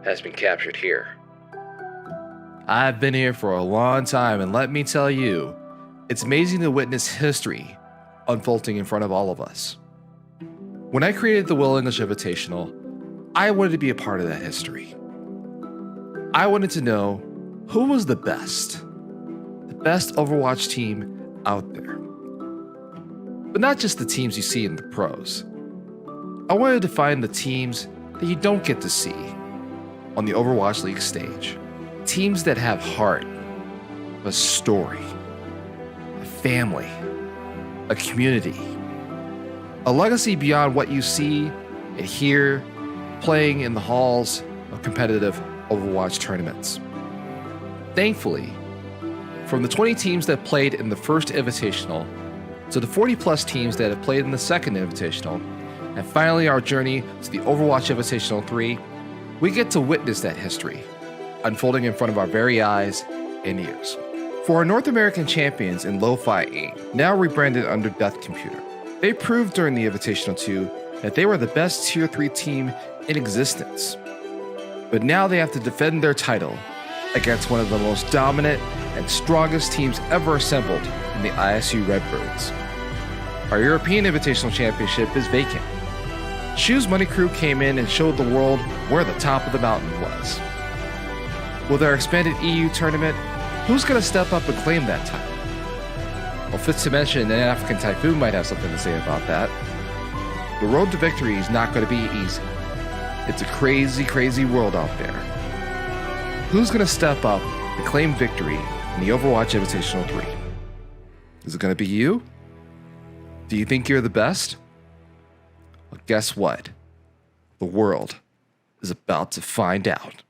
has been captured here. I've been here for a long time, and let me tell you, it's amazing to witness history unfolding in front of all of us. When I created the Will English Invitational, I wanted to be a part of that history. I wanted to know who was the best Overwatch team out there. But not just the teams you see in the pros. I wanted to find the teams that you don't get to see on the Overwatch League stage. Teams that have heart, a story, a family, a community, a legacy beyond what you see and hear playing in the halls of competitive Overwatch tournaments. Thankfully, from the 20 teams that played in the first Invitational to the 40 plus teams that have played in the second Invitational, and finally our journey to the Overwatch Invitational 3, we get to witness that history unfolding in front of our very eyes and ears. For our North American champions in Lo-Fi AIM, now rebranded under Death Computer, they proved during the Invitational 2 that they were the best Tier 3 team in existence. But now they have to defend their title against one of the most dominant and strongest teams ever assembled in the ISU Redbirds. Our European Invitational Championship is vacant. Shoes Money Crew came in and showed the world where the top of the mountain was. With our expanded EU tournament, who's going to step up and claim that title? Well, fits to mention, an African Typhoon might have something to say about that. The road to victory is not going to be easy. It's a crazy, crazy world out there. Who's going to step up and claim victory in the Overwatch Invitational 3? Is it going to be you? Do you think you're the best? Well, guess what? The world is about to find out.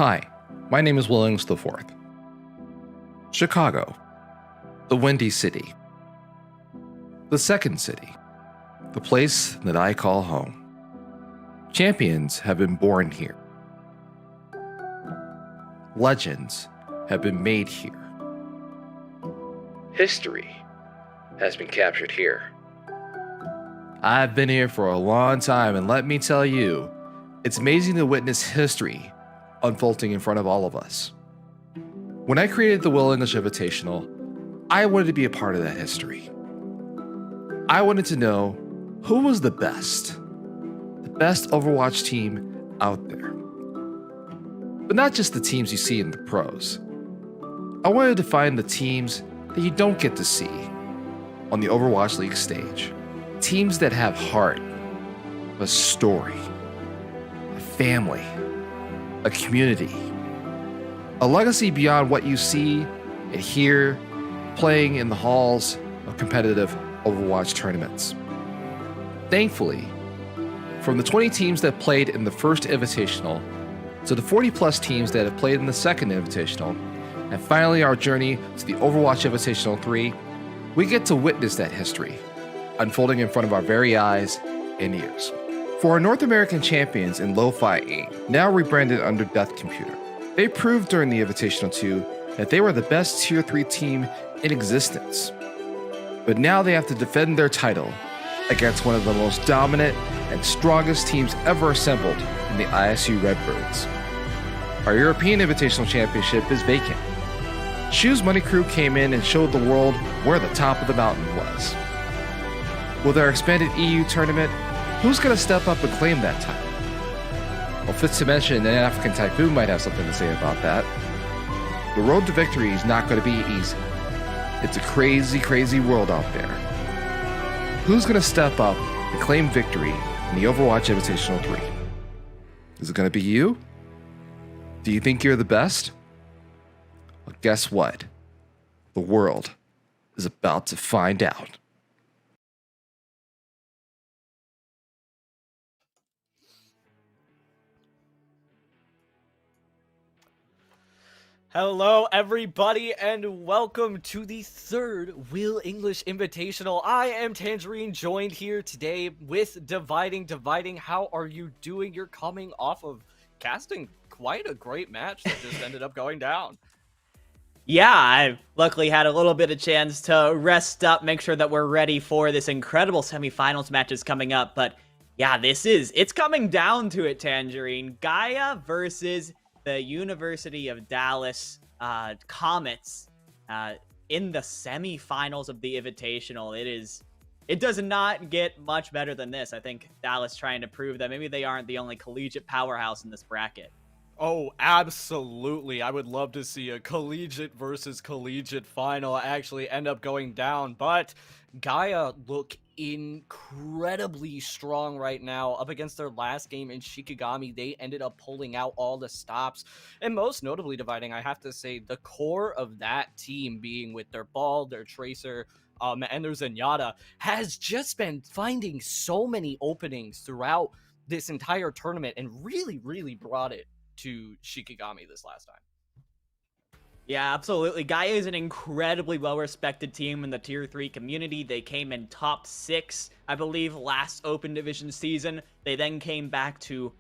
Hi, my name is Williams IV. Chicago, the Windy City. The second city, the place that I call home. Champions have been born here. Legends have been made here. History has been captured here. I've been here for a long time, and let me tell you, it's amazing to witness history unfolding in front of all of us. When I created the Will English Invitational, I wanted to be a part of that history. I wanted to know who was the best Overwatch team out there. But not just the teams you see in the pros. I wanted to find the teams that you don't get to see on the Overwatch League stage. Teams that have heart, a story, a family, a community, a legacy beyond what you see and hear playing in the halls of competitive Overwatch tournaments. Thankfully, from the 20 teams that played in the first Invitational to the 40 plus teams that have played in the second Invitational, and finally our journey to the Overwatch Invitational 3, we get to witness that history unfolding in front of our very eyes and ears. For our North American champions in Lo-Fi AIM, now rebranded under Death Computer, they proved during the Invitational 2 that they were the best Tier 3 team in existence. But now they have to defend their title against one of the most dominant and strongest teams ever assembled in the ISU Redbirds. Our European Invitational Championship is vacant. Shoes Money Crew came in and showed the world where the top of the mountain was. With our expanded EU tournament, who's going to step up and claim that title? Well, fits to mention, an African Typhoon might have something to say about that. The road to victory is not going to be easy. It's a crazy, crazy world out there. Who's going to step up and claim victory in the Overwatch Invitational 3? Is it going to be you? Do you think you're the best? Well, guess what? The world is about to find out. Hello, everybody, and welcome to the third Will English Invitational. I am Tangerine, joined here today with Dividing. How are you doing? You're coming off of casting quite a great match that just ended up going down. Yeah, I luckily had a little bit of chance to rest up, make sure that we're ready for this incredible semifinals matches coming up. But yeah, it's coming down to it, Tangerine. Gaia versus the University of Dallas Comets in the semifinals of the Invitational. It does not get much better than this. I think Dallas trying to prove that maybe they aren't the only collegiate powerhouse in this bracket. Oh, absolutely. I would love to see a collegiate versus collegiate final actually end up going down, but Gaia look incredibly strong right now. Up against their last game in Shikigami, they ended up pulling out all the stops, and most notably, Dividing, I have to say, the core of that team being with their Ball, their Tracer, and their Zenyatta has just been finding so many openings throughout this entire tournament and really brought it to Shikigami this last time. Yeah, absolutely. Gaia is an incredibly well-respected team in the Tier 3 community. They came in top 6, I believe, last Open Division season. They then came back to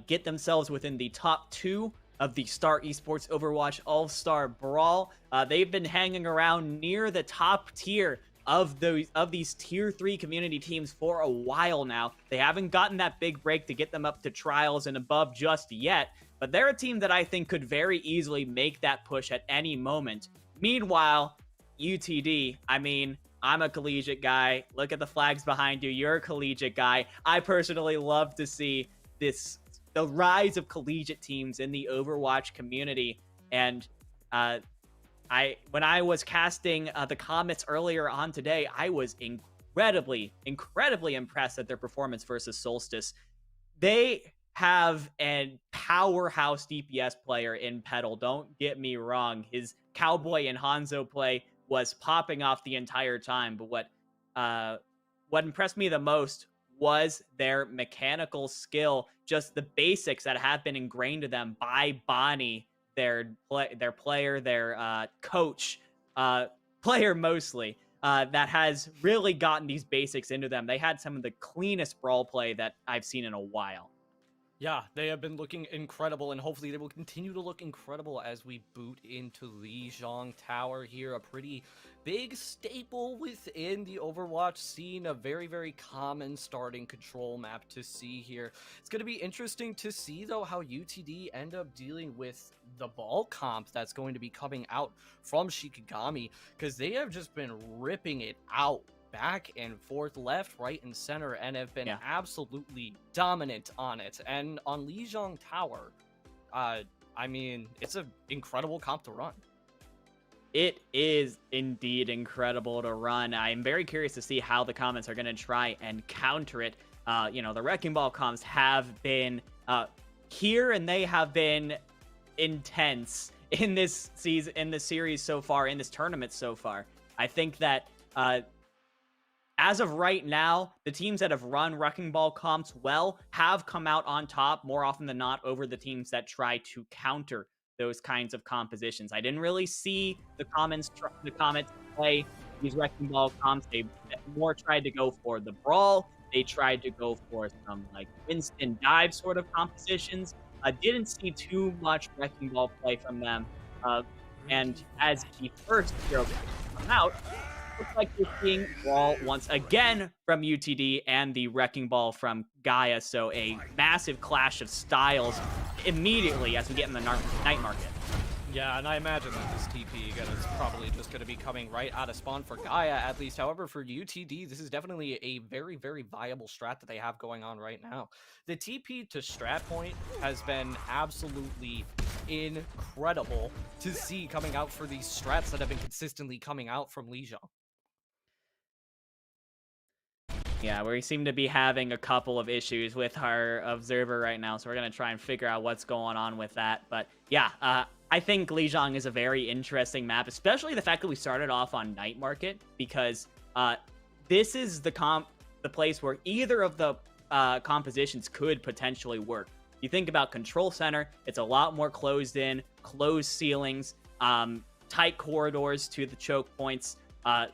get themselves within the top 2 of the Star Esports Overwatch All-Star Brawl. They've been hanging around near the top tier of these Tier 3 community teams for a while now. They haven't gotten that big break to get them up to trials and above just yet, but they're a team that I think could very easily make that push at any moment. Meanwhile, UTD, I mean, I'm a collegiate guy. Look at the flags behind you. You're a collegiate guy. I personally love to see the rise of collegiate teams in the Overwatch community. And when I was casting the Comets earlier on today, I was incredibly impressed at their performance versus Solstice. They have a powerhouse DPS player in Petal. Don't get me wrong. His Cowboy and Hanzo play was popping off the entire time. But what impressed me the most was their mechanical skill, just the basics that have been ingrained to them by Bonnie, their player, their coach, player mostly, that has really gotten these basics into them. They had some of the cleanest brawl play that I've seen in a while. Yeah, they have been looking incredible, and hopefully they will continue to look incredible as we boot into Lijiang Tower here. A pretty big staple within the Overwatch scene, a very, very common starting control map to see here. It's going to be interesting to see, though, how UTD end up dealing with the ball comp that's going to be coming out from Shikigami, because they have just been ripping it out back and forth, left, right, and center, and have been absolutely dominant on it. And on Lijiang Tower, I mean, it's an incredible comp to run. It is indeed incredible to run. I'm very curious to see how the comments are going to try and counter it. The Wrecking Ball comps have been here, and they have been intense in this season, in the series so far, in this tournament so far. I think that as of right now, the teams that have run Wrecking Ball comps well have come out on top more often than not over the teams that try to counter those kinds of compositions. I didn't really see the comments play these Wrecking Ball comps. They more tried to go for the brawl. They tried to go for some like instant dive sort of compositions. I didn't see too much Wrecking Ball play from them. And as the first hero come out, looks like we're seeing brawl once again from UTD and the Wrecking Ball from Gaia. So a massive clash of styles immediately as we get in the night market. Yeah, and I imagine that this TP is probably just going to be coming right out of spawn for Gaia, at least. However, for UTD, this is definitely a very, very viable strat that they have going on right now. The TP to strat point has been absolutely incredible to see coming out for these strats that have been consistently coming out from Lijiang. Yeah, we seem to be having a couple of issues with our observer right now, so we're going to try and figure out what's going on with that. But yeah, I think Lijiang is a very interesting map, especially the fact that we started off on Night Market, because this is the place where either of the compositions could potentially work. You think about Control Center, it's a lot more closed in, closed ceilings, tight corridors to the choke points. The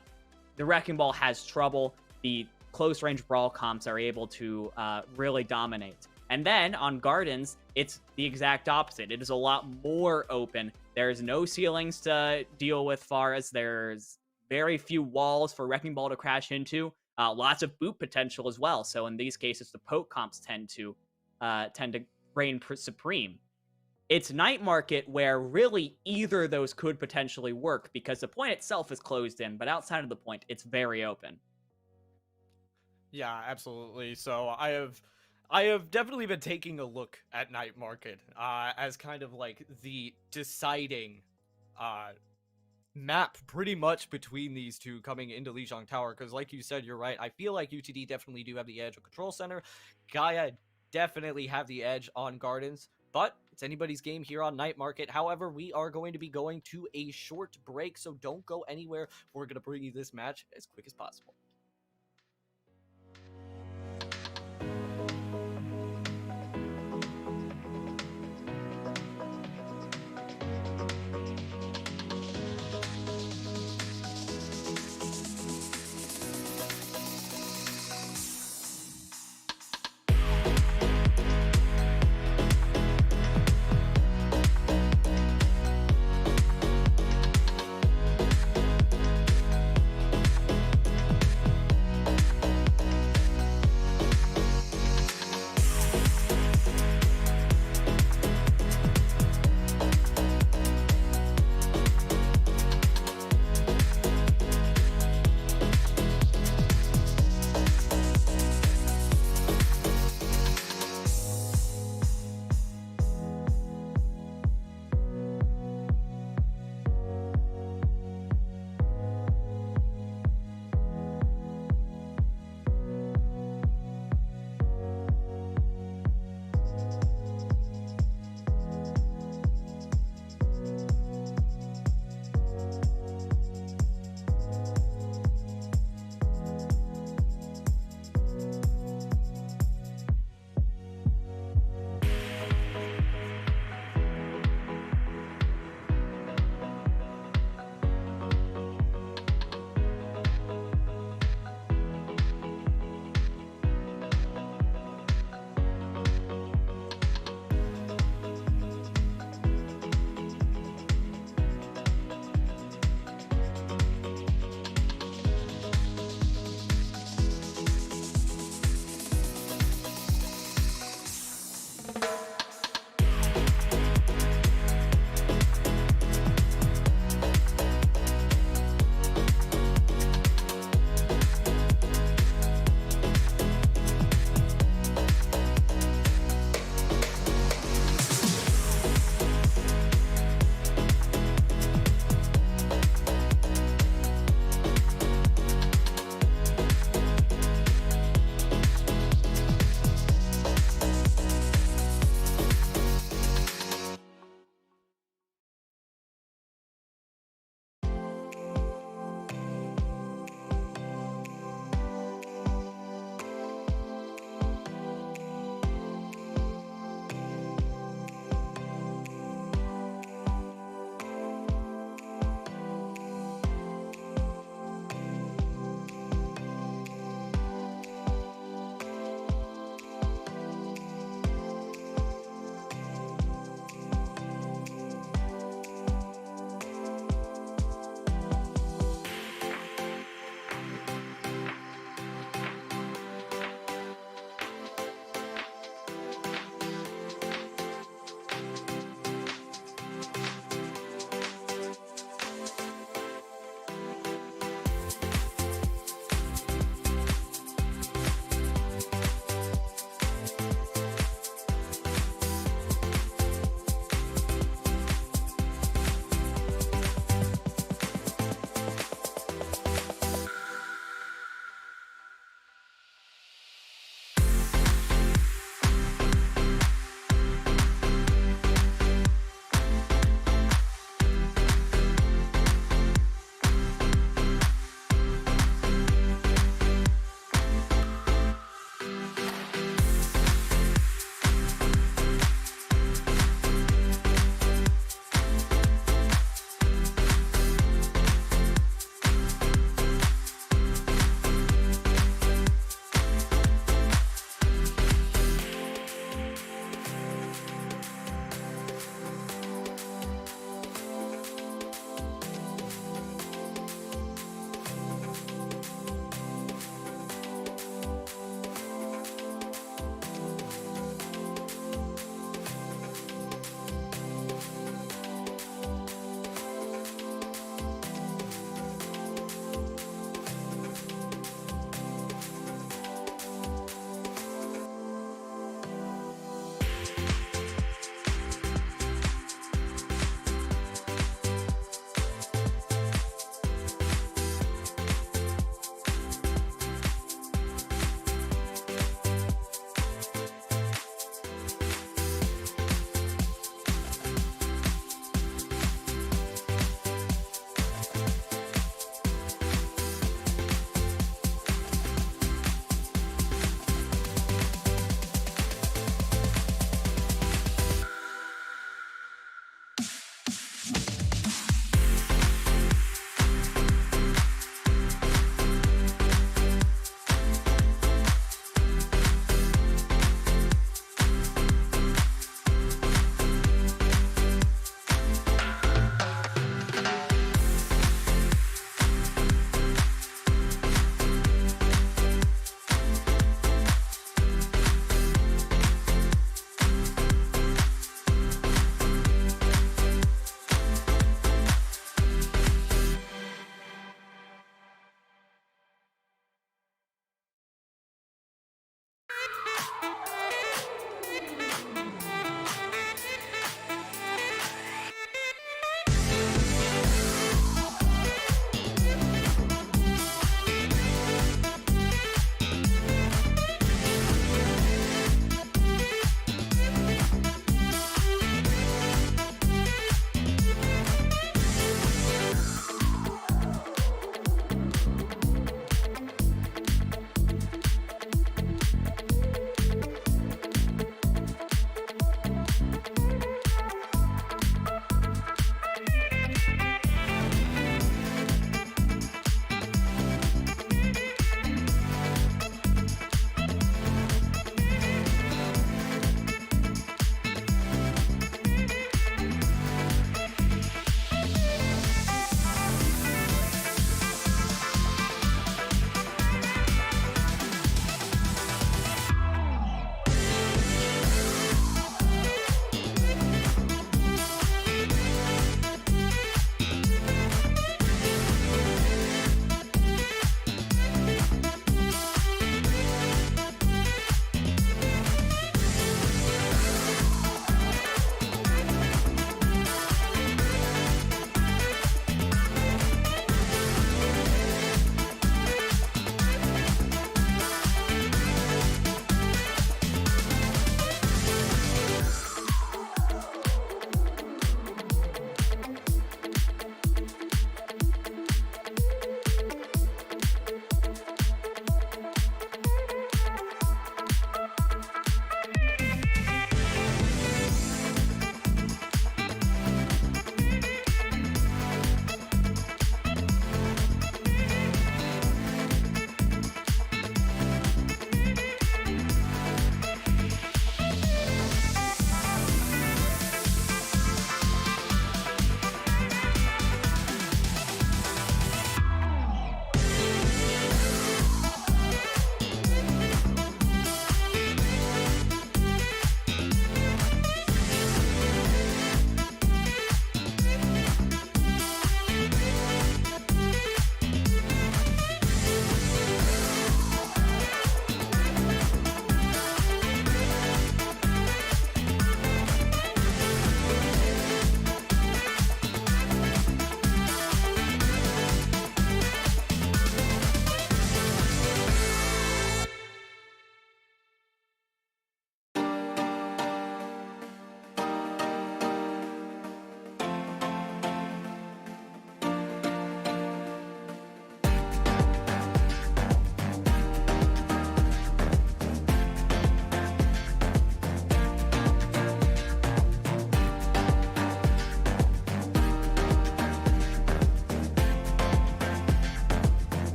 Wrecking Ball has trouble. The close range brawl comps are able to really dominate. And then on Gardens, it's the exact opposite. It is a lot more open. There's no ceilings to deal with, far as there's very few walls for Wrecking Ball to crash into. Lots of boot potential as well. So in these cases, the poke comps tend to reign supreme. It's Night Market where really either of those could potentially work, because the point itself is closed in, but outside of the point, it's very open. Yeah, absolutely. So I have definitely been taking a look at Night Market as kind of like the deciding map pretty much between these two coming into Lijiang Tower, because like you said, you're right. I feel like UTD definitely do have the edge on Control Center. Gaia definitely have the edge on Gardens, but it's anybody's game here on Night Market. However, we are going to be going to a short break, so don't go anywhere. We're going to bring you this match as quick as possible.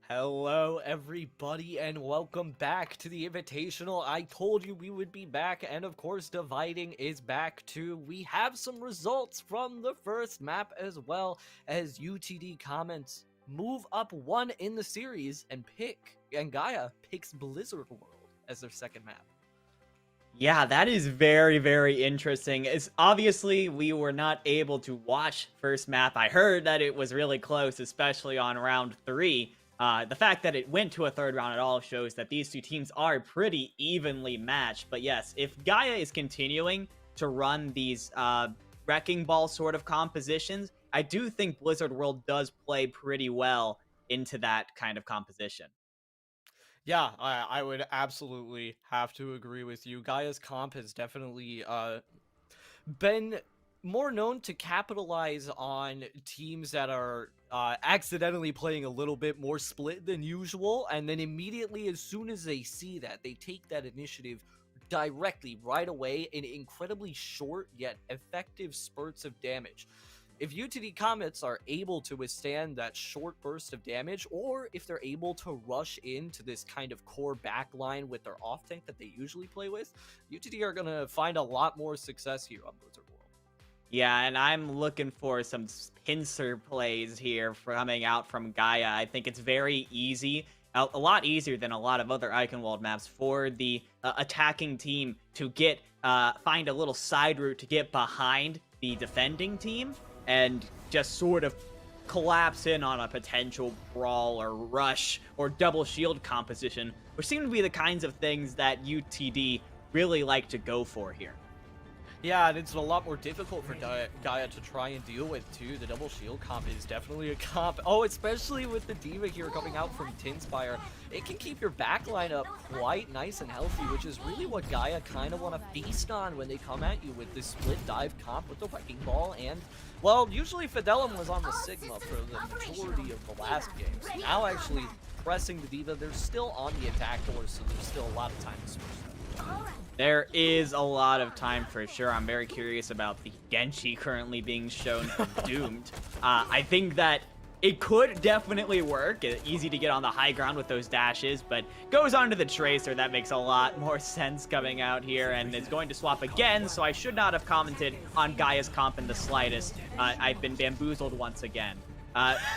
Hello, everybody, and welcome back to the Invitational. I told you we would be back, and of course, Dividing is back too. We have some results from the first map as well as UTD comments move up one in the series and Gaia picks Blizzard World as their second map. Yeah, that is very, very interesting. It's obviously we were not able to watch first map. I heard that it was really close, especially on round 3. The fact that it went to a third round at all shows that these two teams are pretty evenly matched. But yes, if Gaia is continuing to run these wrecking ball sort of compositions, I do think Blizzard World does play pretty well into that kind of composition. Yeah, I would absolutely have to agree with you. Gaia's comp has definitely been more known to capitalize on teams that are accidentally playing a little bit more split than usual, and then immediately as soon as they see that, they take that initiative directly right away in incredibly short yet effective spurts of damage. If UTD Comets are able to withstand that short burst of damage, or if they're able to rush into this kind of core backline with their off tank that they usually play with, UTD are going to find a lot more success here on Blizzard World. Yeah, and I'm looking for some pincer plays here coming out from Gaia. I think it's very easy, a lot easier than a lot of other Eichenwald maps for the attacking team to get find a little side route to get behind the defending team and just sort of collapse in on a potential brawl or rush or double shield composition, which seem to be the kinds of things that UTD really like to go for here. Yeah, and it's a lot more difficult for Gaia to try and deal with, too. The double shield comp is definitely a comp. Oh, especially with the D.Va here coming out from Tinspire. It can keep your backline up quite nice and healthy, which is really what Gaia kind of want to feast on when they come at you with this split dive comp with the Wrecking Ball. And, well, usually Fidelum was on the Sigma for the majority of the last game. So now actually pressing the D.Va, they're still on the attack doors, so there's still a lot of time to switch them. There is a lot of time for sure. I'm very curious about the Genji currently being shown from Doomed. I think that it could definitely work. It's easy to get on the high ground with those dashes, but goes on to the Tracer. That makes a lot more sense coming out here, and is going to swap again, so I should not have commented on Gaia's comp in the slightest. I've been bamboozled once again.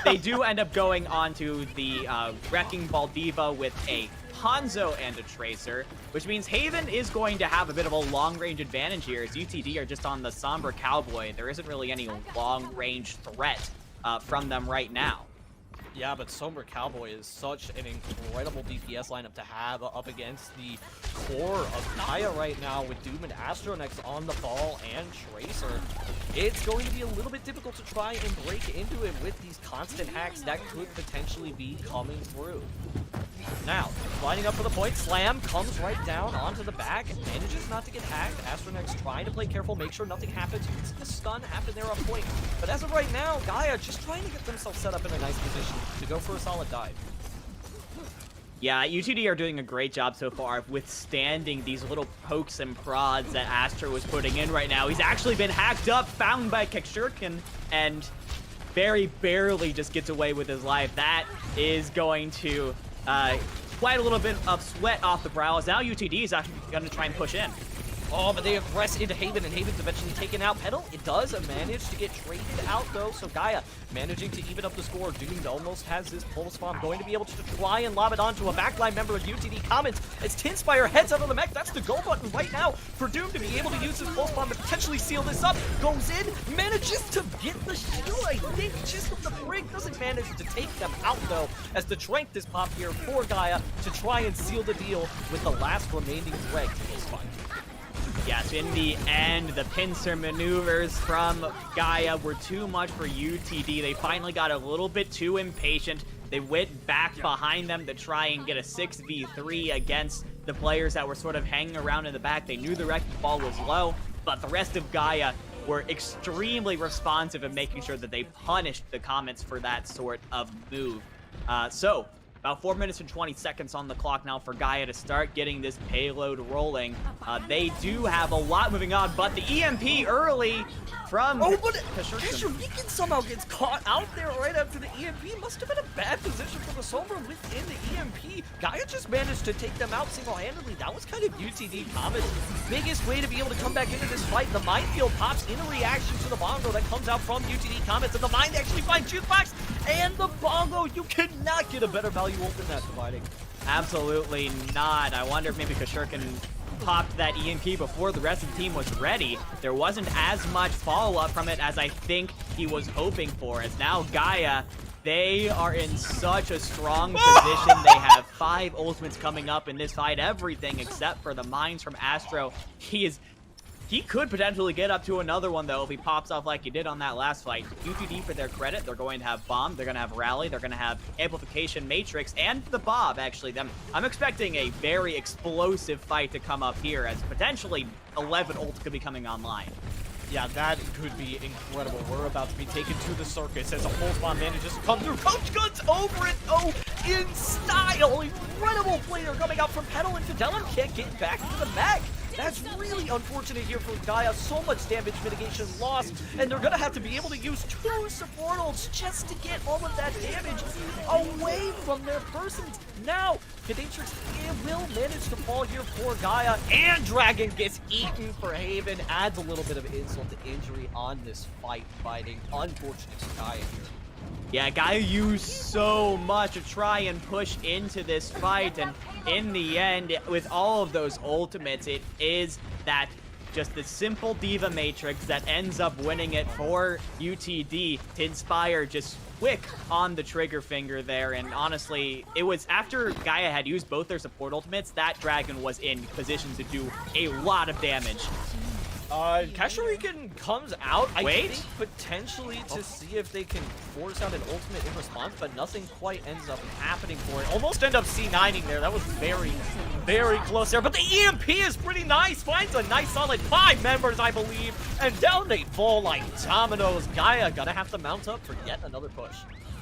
They do end up going on to the Wrecking Ball D.Va with a Hanzo and a Tracer, which means Haven is going to have a bit of a long-range advantage here, as UTD are just on the Somber Cowboy. There isn't really any long-range threat from them right now. Yeah, but Somber Cowboy is such an incredible DPS lineup to have up against the core of Gaia right now with Doom and Astronex on the ball and Tracer. It's going to be a little bit difficult to try and break into it with these constant hacks that could potentially be coming through. Now, lining up for the point, Slam comes right down onto the back, manages not to get hacked. Astronex trying to play careful, make sure nothing happens. You can see the stun happen there on point. But as of right now, Gaia just trying to get themselves set up in a nice position to go for a solid dive. Yeah, UTD are doing a great job so far of withstanding these little pokes and prods that Astro was putting in right now. He's actually been hacked up, found by Kekshurkin, and very barely just gets away with his life. That is going to quite a little bit of sweat off the brow, as now UTD is actually going to try and push in. Oh, but they aggress into Haven, and Haven's eventually taken out. Petal, it does manage to get traded out, though, so Gaia managing to even up the score. Doomed almost has this pulse bomb, going to be able to try and lob it onto a backline member of UTD Comments as Tinspire heads out of the mech. That's the go button right now for Doom to be able to use his pulse bomb to potentially seal this up. Goes in, manages to get the shield, I think, just with the break. Doesn't manage to take them out, though, as the Trank is popped here for Gaia to try and seal the deal with the last remaining thread to this fight. Yes, in the end, the pincer maneuvers from Gaia were too much for UTD. They finally got a little bit too impatient. They went back behind them to try and get a 6v3 against the players that were sort of hanging around in the back. They knew the wrecking ball was low, but the rest of Gaia were extremely responsive in making sure that they punished the Comets for that sort of move. So, about 4 minutes and 20 seconds on the clock now for Gaia to start getting this payload rolling. They do have a lot moving on, but the EMP early from Kashurikan somehow gets caught out there right after the EMP. Must have been a bad position for the Sombra within the EMP. Gaia just managed to take them out single-handedly. That was kind of UTD Comet's biggest way to be able to come back into this fight. The minefield pops in a reaction to the bongo that comes out from UTD Comets, and the mine actually finds Jukebox and the bongo. You cannot get a better value over that dividing. Absolutely not. I wonder if maybe Kashurikan popped that EMP before the rest of the team was ready. There wasn't as much follow-up from it as I think he was hoping for, as now Gaia, they are in such a strong position. They have 5 ultimates coming up in this fight, everything except for the mines from Astro. He could potentially get up to another one, though, if he pops off like he did on that last fight. UTD, for their credit, they're going to have Bomb, they're going to have Rally, they're going to have Amplification Matrix, and the Bob, actually. I'm expecting a very explosive fight to come up here, as potentially 11 ults could be coming online. Yeah, that could be incredible. We're about to be taken to the circus as a pulse bomb manages to come through. Coach Guns over it, oh, in style. Incredible player coming out from Petal, and Fidelum can't get back into the mech. That's really unfortunate here for Gaia. So much damage mitigation lost, and they're going to have to be able to use 2 support ults just to get all of that damage away from their persons. Now, Kadatrix will manage to fall here for Gaia, and Dragon gets eaten for Haven. Adds a little bit of insult to injury on this fighting. Unfortunate for Gaia here. Yeah, Gaia used so much to try and push into this fight, and in the end, with all of those ultimates, it is that just the simple Diva Matrix that ends up winning it for UTD to Inspire just quick on the trigger finger there. And honestly, it was after Gaia had used both their support ultimates, that Dragon was in position to do a lot of damage. Kashurikan comes out, I think, potentially to see if they can force out an ultimate in response, but nothing quite ends up happening for it. Almost end up C9ing there. That was very, very close there, but the EMP is pretty nice. Finds a nice solid 5 members, I believe, and down they fall like dominoes. Gaia gonna have to mount up for yet another push.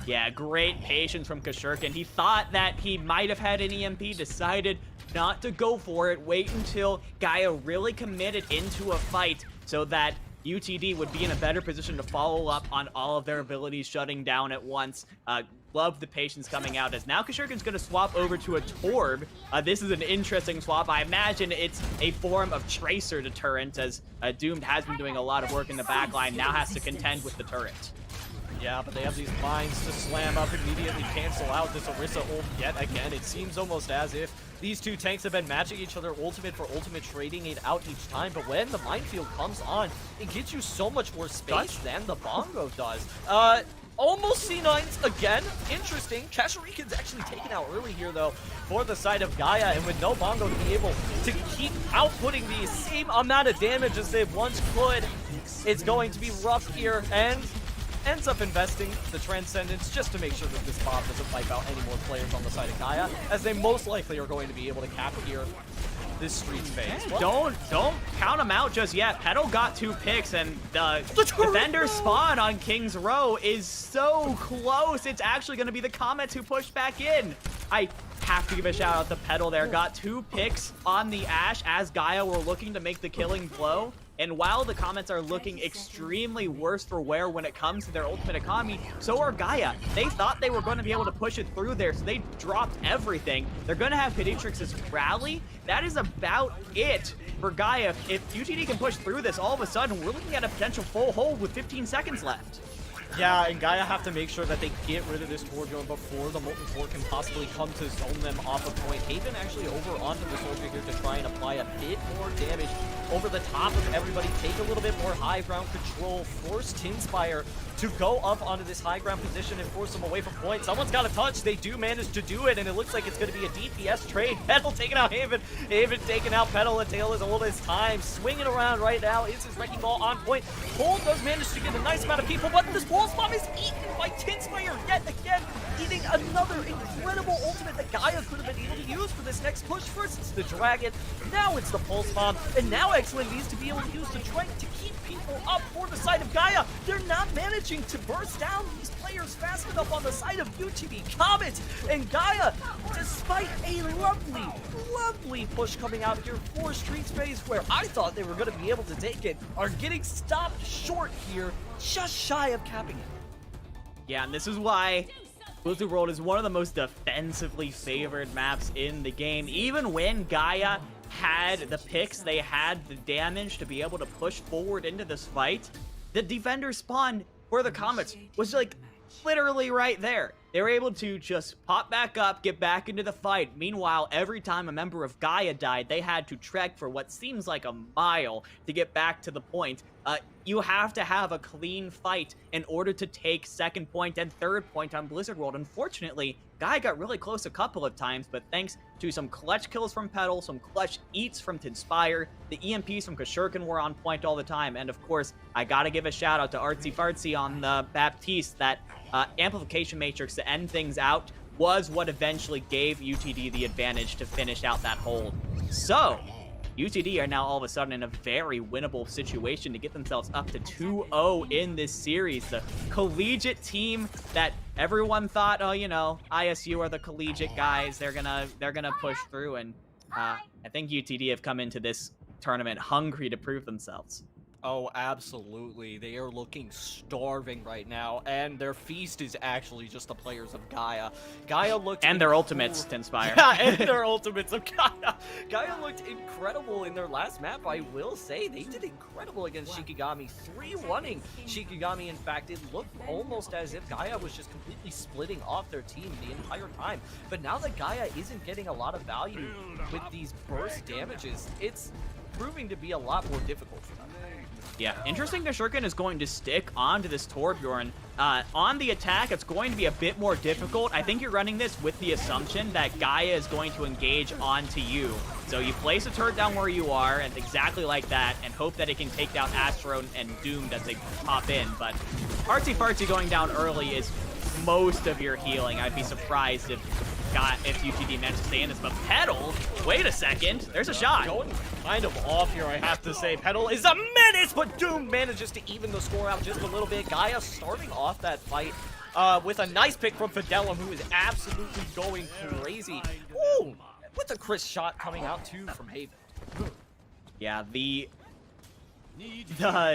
Yeah, great patience from Kashurikan. He thought that he might have had an EMP, decided not to go for it, wait until Gaia really committed into a fight so that UTD would be in a better position to follow up on all of their abilities shutting down at once. Love the patience coming out, as now Kashurikan's going to swap over to a Torb. This is an interesting swap. I imagine it's a form of Tracer deterrent, as Doomed has been doing a lot of work in the backline, now has to contend with the turret. Yeah, but they have these mines to slam up, immediately cancel out this Orisa ult yet again. It seems almost as if these two tanks have been matching each other ultimate for ultimate, trading it out each time. But when the minefield comes on, it gives you so much more space than the bongo does. Almost C9s again. Interesting. Kashurikan's actually taken out early here, though, for the side of Gaia. And with no bongo to be able to keep outputting the same amount of damage as they once could, it's going to be rough here. And ends up investing the Transcendence just to make sure that this Bob doesn't wipe out any more players on the side of Gaia, as they most likely are going to be able to cap here this Streets phase. Well, don't count them out just yet. Petal got 2 picks, and the defender spawn on King's Row is so close. It's actually going to be the Comets who push back in. I have to give a shout out to Petal there. Got 2 picks on the Ashe as Gaia were looking to make the killing blow. And while the Comets are looking extremely worse for wear when it comes to their ultimate economy, so are Gaia. They thought they were going to be able to push it through there, so they dropped everything. They're going to have Kadatrix's rally. That is about it for Gaia. If UTD can push through this, all of a sudden, we're looking at a potential full hold with 15 seconds left. Yeah, and Gaia have to make sure that they get rid of this Torbjorn before the Molten Core can possibly come to zone them off a point. Haven actually over onto the Soldier here to try and apply a bit more damage over the top of everybody, take a little bit more high ground control, force Tinspire to go up onto this high ground position and force them away from point. Someone's got a touch. They do manage to do it, and it looks like it's going to be a DPS trade. Petal taking out Haven. Haven taking out Petal. A tail as old as time. Swinging around right now. Is his wrecking ball on point? Cole does manage to get a nice amount of people, but this wall Pulse Bomb is eaten by Tinspire yet again, eating another incredible ultimate that Gaia could have been able to use for this next push. First it's the Dragon, now it's the Pulse Bomb, and now Excellent needs to be able to use the Trank to keep people up for the side of Gaia. They're not managing to burst down these players fast enough on the side of UTV Comet, and Gaia, despite a lovely push coming out here for Street Space, where I thought they were going to be able to take it, are getting stopped short here, just shy of capping it. Yeah, and this is why Blizzard World is one of the most defensively favored maps in the game. Even when Gaia had the picks, they had the damage to be able to push forward into this fight, the defender spawn for the Comets was like literally right there. They were able to just pop back up, get back into the fight. Meanwhile, every time a member of Gaia died, they had to trek for what seems like a mile to get back to the point. You have to have a clean fight in order to take second point and third point on Blizzard World. Unfortunately, Gaia got really close a couple of times, but thanks to some clutch kills from Petal, some clutch eats from Tinspire, the EMPs from Kashurkan were on point all the time, and of course, I gotta give a shout out to Artsy Fartsy on the Baptiste. That amplification matrix to end things out was what eventually gave UTD the advantage to finish out that hold. So, UTD are now all of a sudden in a very winnable situation to get themselves up to 2-0 in this series. The collegiate team that everyone thought, oh, you know, ISU are the collegiate guys. They're gonna push through, and I think UTD have come into this tournament hungry to prove themselves. Oh, absolutely. They are looking starving right now, and their feast is actually just the players of Gaia. Gaia looked... And their ultimates, Tinspire. Yeah, and their ultimates of Gaia. Gaia looked incredible in their last map, I will say. They did incredible against Shikigami. 3-1-ing Shikigami, in fact. It looked almost as if Gaia was just completely splitting off their team the entire time. But now that Gaia isn't getting a lot of value with these burst damages, it's proving to be a lot more difficult for them. Yeah, interesting that Shurken is going to stick onto this Torbjorn. On the attack, it's going to be a bit more difficult. I think you're running this with the assumption that Gaia is going to engage onto you. So you place a turret down where you are, and exactly like that, and hope that it can take down Astro and Doomed as they pop in. But Artsy Fartsy going down early is most of your healing. I'd be surprised if UTD managed to stay in this, but Petal, wait a second, there's a shot. Going kind of off here, I have to say. Petal is a menace, but Doom manages to even the score out just a little bit. Gaia starting off that fight with a nice pick from Fidelum, who is absolutely going crazy. Ooh, with a crisp shot coming out too from Haven. Yeah, the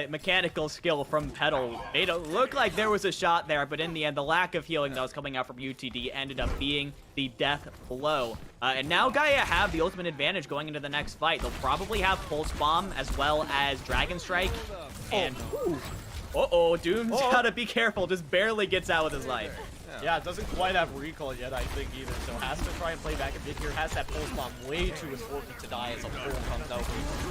mechanical skill from Petal made it look like there was a shot there, but in the end, the lack of healing that was coming out from UTD ended up being the death blow. And now Gaia have the ultimate advantage going into the next fight. They'll probably have Pulse Bomb as well as Dragon Strike. And, Doom's gotta be careful, just barely gets out with his life. Yeah, it doesn't quite have recall yet, I think, either. So has to try and play back a bit here. Has that Pulse Bomb way too important to die as a pull comes out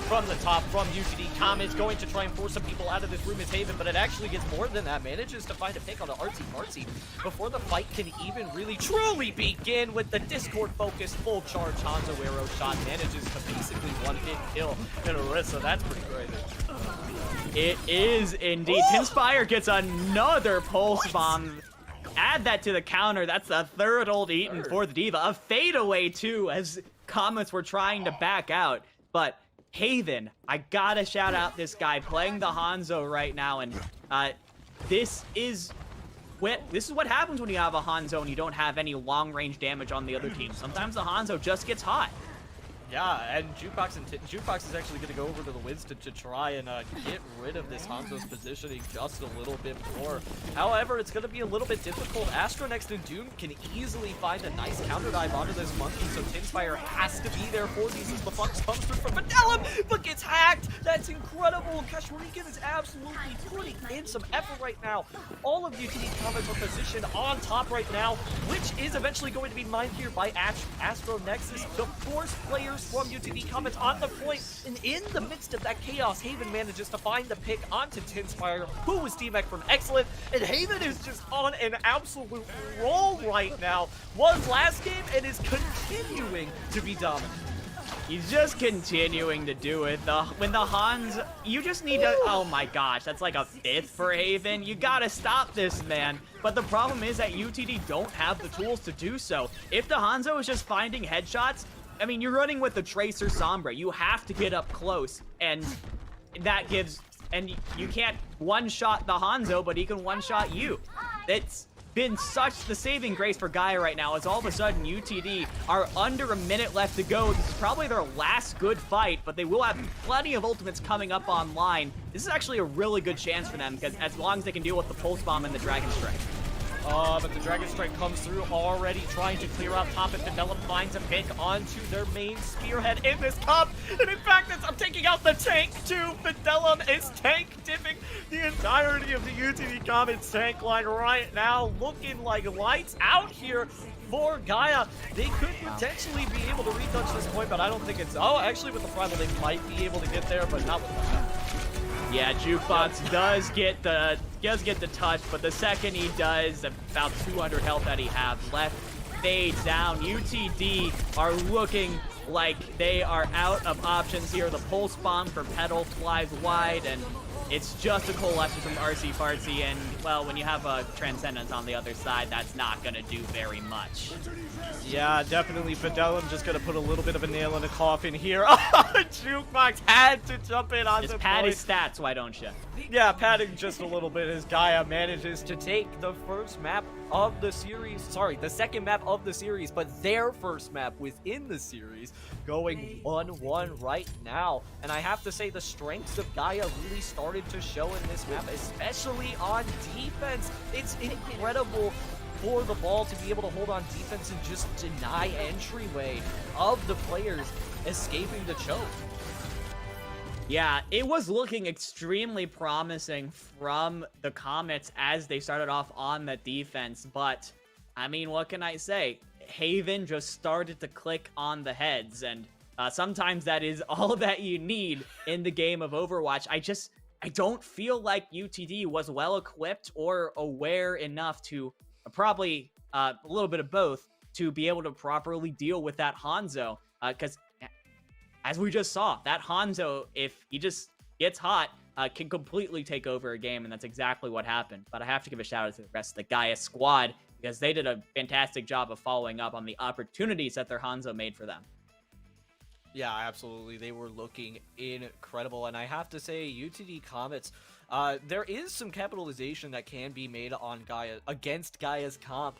from the top from UTD. Comet's going to try and force some people out of this room as Haven, but it actually gets more than that. Manages to find a pick on the Artsy Fartsy before the fight can even really truly begin with the Discord-focused full charge Hanzo arrow shot. Manages to basically one-hit kill Narissa. That's pretty crazy. It is indeed. Tinspire gets another Pulse Bomb. Add that to the counter. That's the third ult eaten for the Diva. A fadeaway, too, as Comets were trying to back out. But Haven, I gotta shout out this guy playing the Hanzo right now. And this is what happens when you have a Hanzo and you don't have any long-range damage on the other team. Sometimes the Hanzo just gets hot. Yeah, and Jukebox is actually going to go over to the Winston to try and get rid of this Hanzo's positioning just a little bit more. However, it's going to be a little bit difficult. Astronext and Doom can easily find a nice counter dive onto this monkey, so Tinspire has to be there for these as the Fox comes through from Fidelum, but gets hacked. That's incredible. Kashurikan is absolutely putting in some effort right now. All of UTD Comets are positioned on top right now, which is eventually going to be mined here by Astronexus. The force players from UTD Comets on the point, and in the midst of that chaos, Haven manages to find the pick onto Tinspire, who was teammate from Excellent, and Haven is just on an absolute roll right now. Was last game and is continuing to be dominant. He's just continuing to do it. When the Hans, you just need to, oh my gosh, that's like a 5th for Haven. You gotta stop this, man. But the problem is that UTD don't have the tools to do so. If the Hanzo is just finding headshots, I mean, you're running with the Tracer Sombra. You have to get up close, and that gives, and you can't one-shot the Hanzo, but he can one-shot you. It's been such the saving grace for Gaia right now, as all of a sudden UTD are under a minute left to go. This is probably their last good fight, but they will have plenty of ultimates coming up online. This is actually a really good chance for them, because as long as they can deal with the Pulse Bomb and the Dragon Strike. But the Dragon Strike comes through already, trying to clear out top, and Fidelum finds a pick onto their main spearhead in this comp. And in fact, I'm taking out the tank too. Fidelum is tank dipping the entirety of the UTD Comets tank line right now, looking like lights out here for Gaia. They could potentially be able to retouch this point, but I don't think it's, oh, actually with the Primal they might be able to get there, but not with the shot. Yeah, Jukebox does get the touch, but the second he does, about 200 health that he has left fades down. UTD are looking like they are out of options here. The Pulse Bomb for Petal flies wide, and it's just a coalescence from RC Fartsy, and, well, when you have a Transcendence on the other side, that's not going to do very much. Yeah, definitely Fidelum just going to put a little bit of a nail in the coffin here. Jukebox had to jump in on Just the pad point. his stats, why don't you? Yeah, padding just a little bit as Gaia manages to take the first map of the series. Sorry, the second map of the series, but their first map within the series, going 1-1 right now. And I have to say, the strengths of Gaia really started to show in this map, especially on defense. It's incredible for the ball to be able to hold on defense and just deny entryway of the players escaping the choke. Yeah, it was looking extremely promising from the Comets as they started off on the defense, but, I mean, what can I say? Haven just started to click on the heads, and sometimes that is all that you need in the game of Overwatch. I don't feel like UTD was well-equipped or aware enough to, probably a little bit of both, to be able to properly deal with that Hanzo, because as we just saw, that Hanzo, if he just gets hot, can completely take over a game, and that's exactly what happened. But I have to give a shout out to the rest of the Gaia squad, because they did a fantastic job of following up on the opportunities that their Hanzo made for them. Yeah, absolutely. They were looking incredible, and I have to say, UTD Comets, there is some capitalization that can be made on Gaia against Gaia's comp,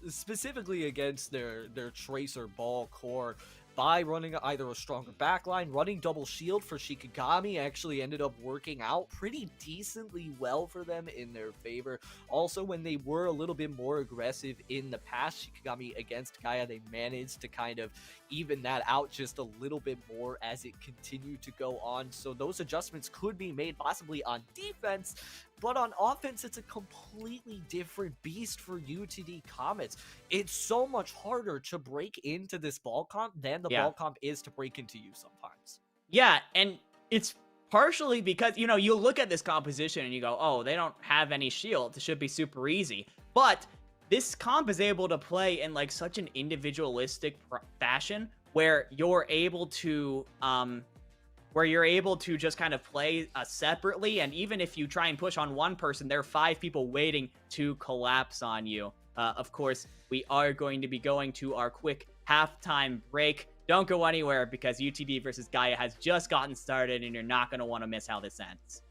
specifically against their Tracer Ball core. By running either a stronger backline, running double shield for Shikigami actually ended up working out pretty decently well for them in their favor. Also, when they were a little bit more aggressive in the past, Shikigami against Gaia, they managed to kind of even that out just a little bit more as it continued to go on. So those adjustments could be made possibly on defense, but on offense, it's a completely different beast for UTD Comets. It's so much harder to break into this ball comp than the ball comp is to break into you sometimes. Yeah, and it's partially because, you know, you look at this composition and you go, oh, they don't have any shield. It should be super easy. But this comp is able to play in, like, such an individualistic fashion where you're able to, just kind of play separately, and even if you try and push on one person, there are 5 people waiting to collapse on you. Of course, we are going to be going to our quick halftime break. Don't go anywhere, because UTD versus Gaia has just gotten started, and you're not going to want to miss how this ends.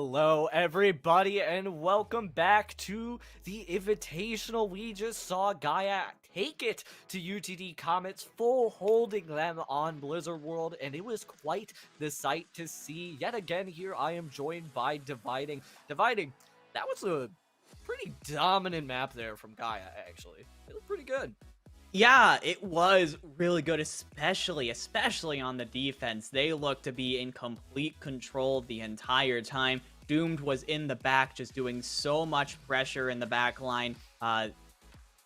Hello, everybody, and welcome back to the Invitational. We just saw Gaia take it to UTD Comets, full holding them on Blizzard World, and it was quite the sight to see. Yet again, here I am joined by Dividing. Dividing, that was a pretty dominant map there from Gaia, actually. It looked pretty good. Yeah, it was really good, especially on the defense. They looked to be in complete control the entire time. Doomed was in the back, just doing so much pressure in the back line.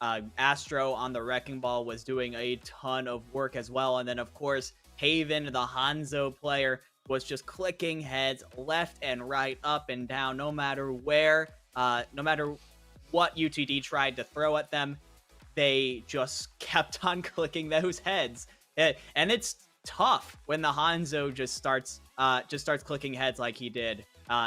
Astro on the Wrecking Ball was doing a ton of work as well. And then, of course, Haven, the Hanzo player, was just clicking heads left and right, up and down, no matter where, no matter what UTD tried to throw at them. They just kept on clicking those heads. And it's tough when the Hanzo just starts clicking heads like he did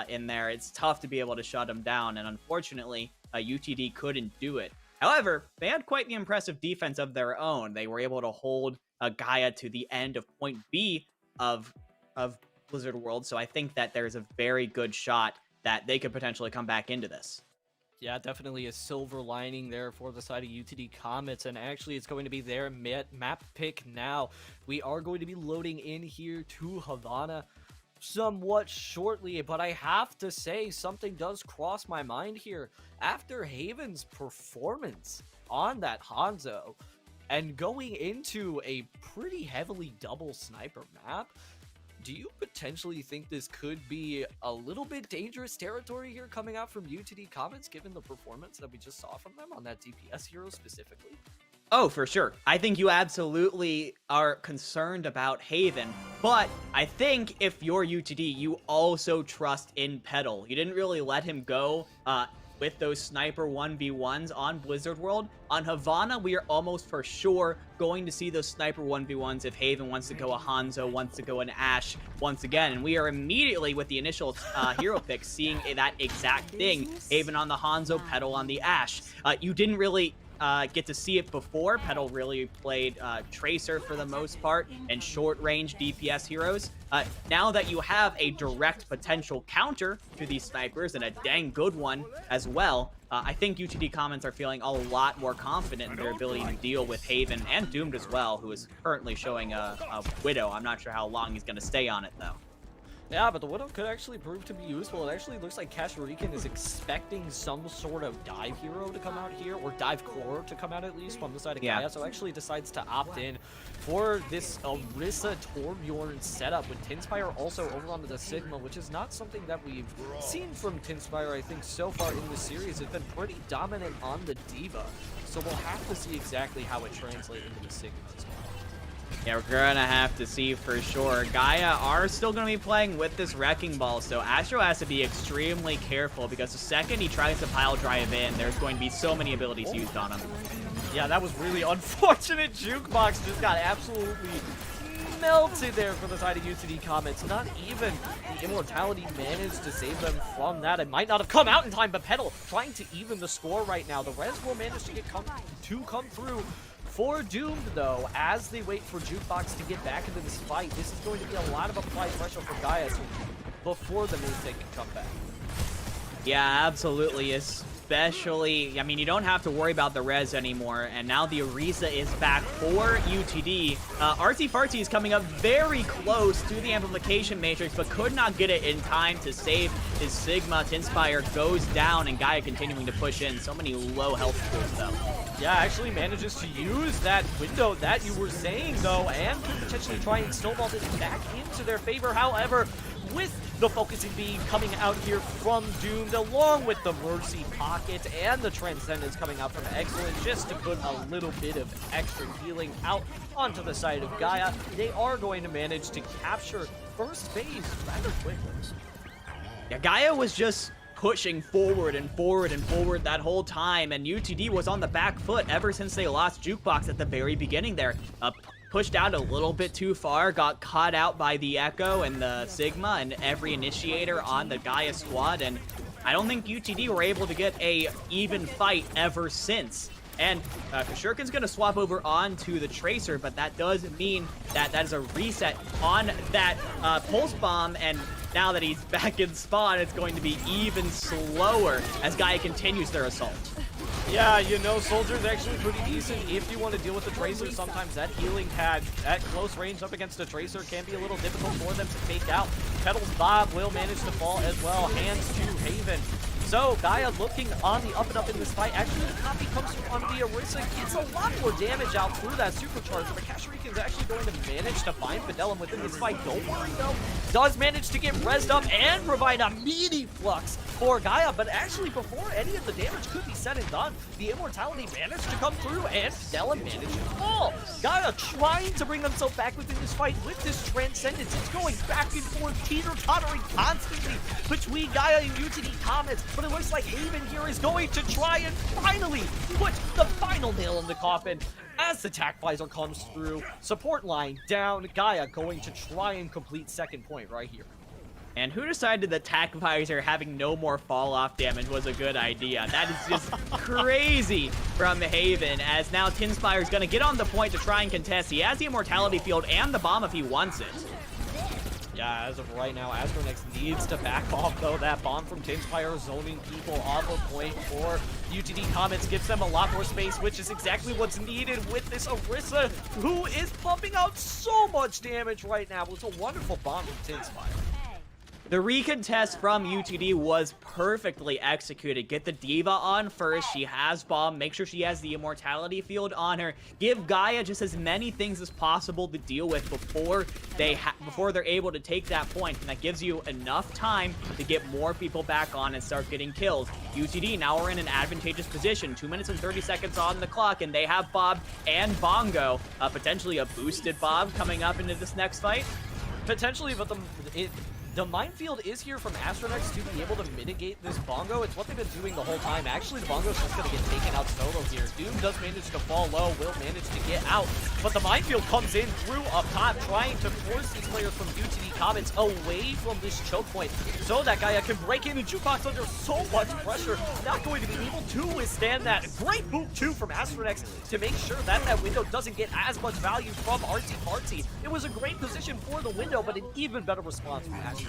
in there. It's tough to be able to shut him down, and unfortunately, UTD couldn't do it. However, they had quite the impressive defense of their own. They were able to hold Gaia to the end of point B of Blizzard World, so I think that there's a very good shot that they could potentially come back into this. Yeah, definitely a silver lining there for the side of UTD Comets, and actually it's going to be their map pick now. We are going to be loading in here to Havana somewhat shortly, but I have to say something does cross my mind here. After Haven's performance on that Hanzo, and going into a pretty heavily double sniper map, do you potentially think this could be a little bit dangerous territory here coming out from UTD Comets, given the performance that we just saw from them on that DPS hero specifically? Oh, for sure. I think you absolutely are concerned about Haven, but I think if you're UTD, you also trust in Petal. You didn't really let him go with those sniper 1v1s on Blizzard World. On Havana, we are almost for sure going to see those sniper 1v1s if Haven wants to go a Hanzo, wants to go an Ashe once again. And we are immediately, with the initial hero pick, seeing that exact thing. Haven on the Hanzo, Petal on the Ashe. You didn't really get to see it before. Petal really played Tracer for the most part and short-range DPS heroes. Now that you have a direct potential counter to these snipers, and a dang good one as well, I think UTD Comets are feeling a lot more confident in their ability to deal with Haven and Doomed as well, who is currently showing a Widow. I'm not sure how long he's going to stay on it, though. Yeah, but the Widow could actually prove to be useful. It actually looks like Kashurikan is expecting some sort of dive hero to come out here, or dive core to come out at least from the side of Gaia, so actually decides to opt in for this Orisa Torbjorn setup with Tinspire also over onto the Sigma, which is not something that we've seen from Tinspire, I think, so far in the series. It's been pretty dominant on the Diva, so we'll have to see exactly how it translates into the Sigma as well. Yeah, we're gonna have to see for sure. Gaia are still gonna be playing with this Wrecking Ball, so Astro has to be extremely careful, because the second he tries to pile drive in, there's going to be so many abilities used on him. Yeah, that was really unfortunate. Jukebox just got absolutely melted there for the side of UTD Comets. Not even the Immortality managed to save them from that. It might not have come out in time, but Petal trying to even the score right now. The Res will manage to come through for Doomed, though, as they wait for Jukebox to get back into this fight. This is going to be a lot of applied pressure for Gaia before the Mistake can come back. Yeah, absolutely. Especially, I mean, you don't have to worry about the res anymore, and now the Orisa is back for UTD. Artsy Fartsy is coming up very close to the amplification matrix, but could not get it in time to save his Sigma. Tinspire goes down, and Gaia continuing to push in. So many low health pools, though. Yeah, actually manages to use that window that you were saying, though, and could potentially try and snowball this back into their favor. However, with the focusing beam coming out here from Doomed, along with the Mercy Pocket and the Transcendence coming out from Excellent, just to put a little bit of extra healing out onto the side of Gaia, they are going to manage to capture first phase rather quickly. Yeah, Gaia was just pushing forward and forward and forward that whole time, and UTD was on the back foot ever since they lost Jukebox at the very beginning there. Pushed out a little bit too far, got caught out by the Echo and the Sigma and every initiator on the Gaia squad, and I don't think UTD were able to get a even fight ever since. And Kashurkan's going to swap over onto the Tracer, but that does mean that that is a reset on that Pulse Bomb, and now that he's back in spawn, it's going to be even slower as Gaia continues their assault. Yeah, you know, Soldier's actually pretty decent if you want to deal with the Tracer. Sometimes that healing pad at close range up against a Tracer can be a little difficult for them to take out. Petal's Bob will manage to fall as well. Hands to Haven. So, Gaia looking on the up and up in this fight. Actually, the copy comes through on the Orisa. Gets a lot more damage out through that supercharge. But Kashirikan's actually going to manage to find Fidelum within this fight. Don't worry, though. Does manage to get rezzed up and provide a meaty flux for Gaia. But actually, before any of the damage could be said and done, the Immortality managed to come through and Fidelum managed to fall. Gaia trying to bring themselves back within this fight with this Transcendence. It's going back and forth, teeter-tottering constantly between Gaia and UTD Comets. But it looks like Haven here is going to try and finally put the final nail in the coffin as the Tac Visor comes through. Support line down. Gaia going to try and complete second point right here. And who decided that Tac Visor having no more fall-off damage was a good idea? That is just crazy from Haven, as now Tinspire is going to get on the point to try and contest. He has the Immortality Field and the bomb if he wants it. Yeah, as of right now, Astronex needs to back off, though. That bomb from Tinspire zoning people off of point for UTD Comets gives them a lot more space, which is exactly what's needed with this Orisa, who is pumping out so much damage right now. It's a wonderful bomb from Tinspire. The recontest from UTD was perfectly executed. Get the Diva on first. She has bomb. Make sure she has the Immortality Field on her. Give Gaia just as many things as possible to deal with before they're able to take that point. And that gives you enough time to get more people back on and start getting kills. UTD now are in an advantageous position. 2 minutes and 30 seconds on the clock, and they have Bob and Bongo. Potentially a boosted Bob coming up into this next fight. Potentially, but the minefield is here from Astronex to be able to mitigate this Bongo. It's what they've been doing the whole time. Actually, the Bongo's just going to get taken out solo here. Doom does manage to fall low, will manage to get out. But the minefield comes in through up top, trying to force these players from UTD Comets away from this choke point so that Gaia can break in. And Jukebox under so much pressure, not going to be able to withstand that. Great move, too, from Astronex to make sure that that window doesn't get as much value from Artsy Fartsy. It was a great position for the window, but an even better response from Astronex.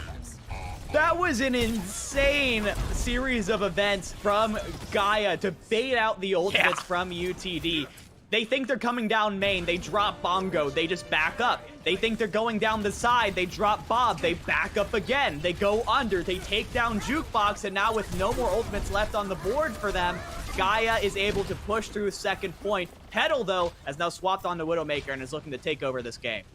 That was an insane series of events from Gaia to bait out the ultimates from UTD. They think they're coming down main, they drop Bongo, they just back up. They think they're going down the side, they drop Bob, they back up again. They go under, they take down Jukebox, and now with no more ultimates left on the board for them, Gaia is able to push through second point. Petal, though, has now swapped on to Widowmaker and is looking to take over this game.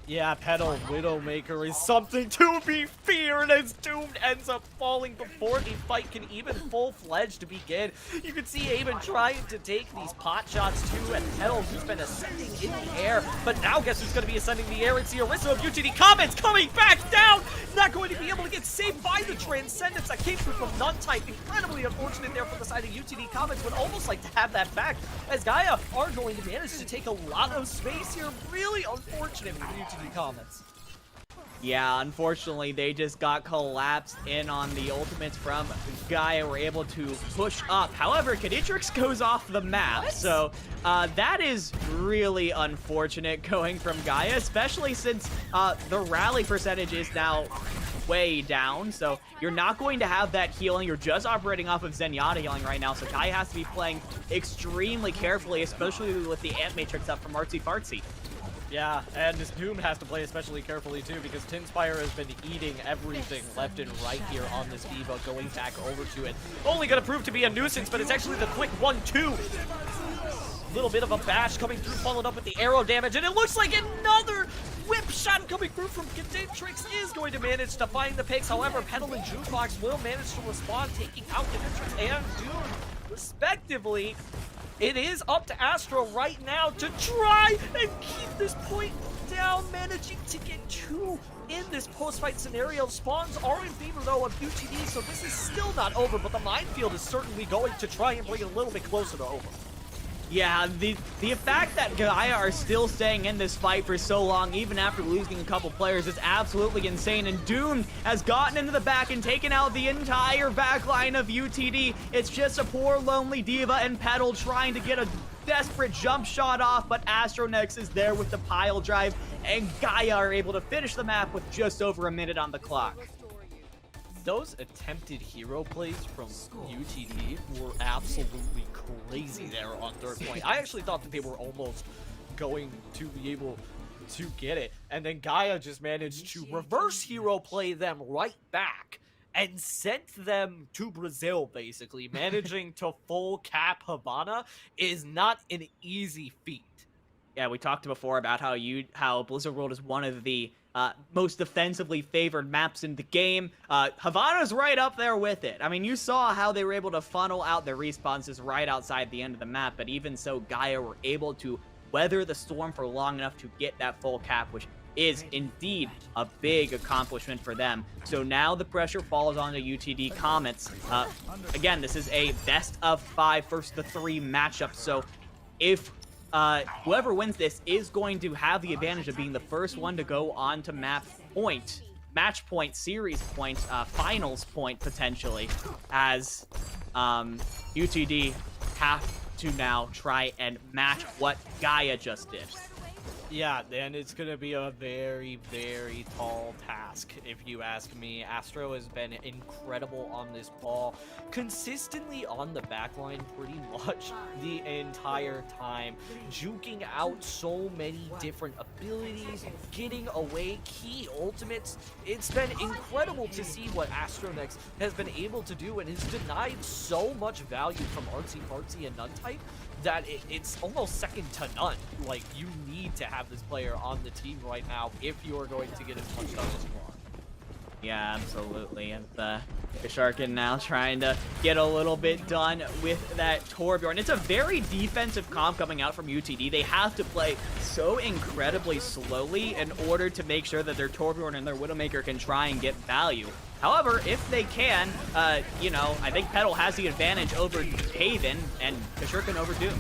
Yeah, Petal Widowmaker is something to be feared as Doom ends up falling before the fight can even full-fledged begin. You can see Haven trying to take these pot shots too, and Petal, who's been ascending in the air, but now guess who's going to be ascending in the air? It's the Orisa of UTD Comets coming back down! Not going to be able to get saved by the Transcendence that came through from Nuntype. Incredibly unfortunate there from the side of UTD Comets. Would almost like to have that back, as Gaia are going to manage to take a lot of space here. Really unfortunate for UTD Comets. Yeah, unfortunately, they just got collapsed in on the ultimates from Gaia. Were able to push up. However, Kaditrix goes off the map, so that is really unfortunate going from Gaia, especially since the rally percentage is now way down, so you're not going to have that healing. You're just operating off of Zenyatta healing right now, so Gaia has to be playing extremely carefully, especially with the Ant Matrix up from Artsy Fartsy. Yeah, and this Doom has to play especially carefully too, because Tinspire has been eating everything left and right here on this Diva, going back over to it. Only going to prove to be a nuisance, but it's actually the quick 1-2. Little bit of a bash coming through, followed up with the arrow damage, and it looks like another whip shot coming through from Kaditrix is going to manage to find the picks. However, Petal and Jukebox will manage to respond, taking out Kaditrix and Doom, respectively. It is up to Astro right now to try and keep this point down, managing to get two in this post-fight scenario. Spawns are in favor, though, of UTD, so this is still not over, but the minefield is certainly going to try and bring it a little bit closer to over. Yeah, the fact that Gaia are still staying in this fight for so long, even after losing a couple players, is absolutely insane. And Doom has gotten into the back and taken out the entire back line of UTD. It's just a poor, lonely Diva and Petal trying to get a desperate jump shot off, but Astronex is there with the pile drive, and Gaia are able to finish the map with just over a minute on the clock. those attempted hero plays from UTD were absolutely crazy there on third point. I actually thought that they were almost going to be able to get it, and then Gaia just managed to reverse hero play them right back and sent them to Brazil, basically. Managing to full cap Havana is not an easy feat. Yeah, we talked before about how Blizzard World is one of the most defensively favored maps in the game. Havana's right up there with it. I mean, you saw how they were able to funnel out their respawns right outside the end of the map, but even so, Gaia were able to weather the storm for long enough to get that full cap, which is indeed a big accomplishment for them. So now the pressure falls onto UTD Comets. Again, this is a best of 5 versus the 3 matchup, so if whoever wins this is going to have the advantage of being the first one to go on to match point, series point, finals point potentially, as UTD have to now try and match what Gaia just did. Yeah, and it's going to be a very, very tall task, if you ask me. Astro has been incredible on this ball, consistently on the backline pretty much the entire time, juking out so many different abilities, getting away key ultimates. It's been incredible to see what Astronex has been able to do, and has denied so much value from Artsy Fartsy and Nuntype that it's almost second to none. Like, you need to have this player on the team right now if you are going to get as much done as you want. Yeah, absolutely. And Kasharkin now trying to get a little bit done with that Torbjorn. It's a very defensive comp coming out from UTD. They have to play so incredibly slowly in order to make sure that their Torbjorn and their Widowmaker can try and get value. However, if they can, you know, I think Petal has the advantage over Haven and Kasharkin over Doom.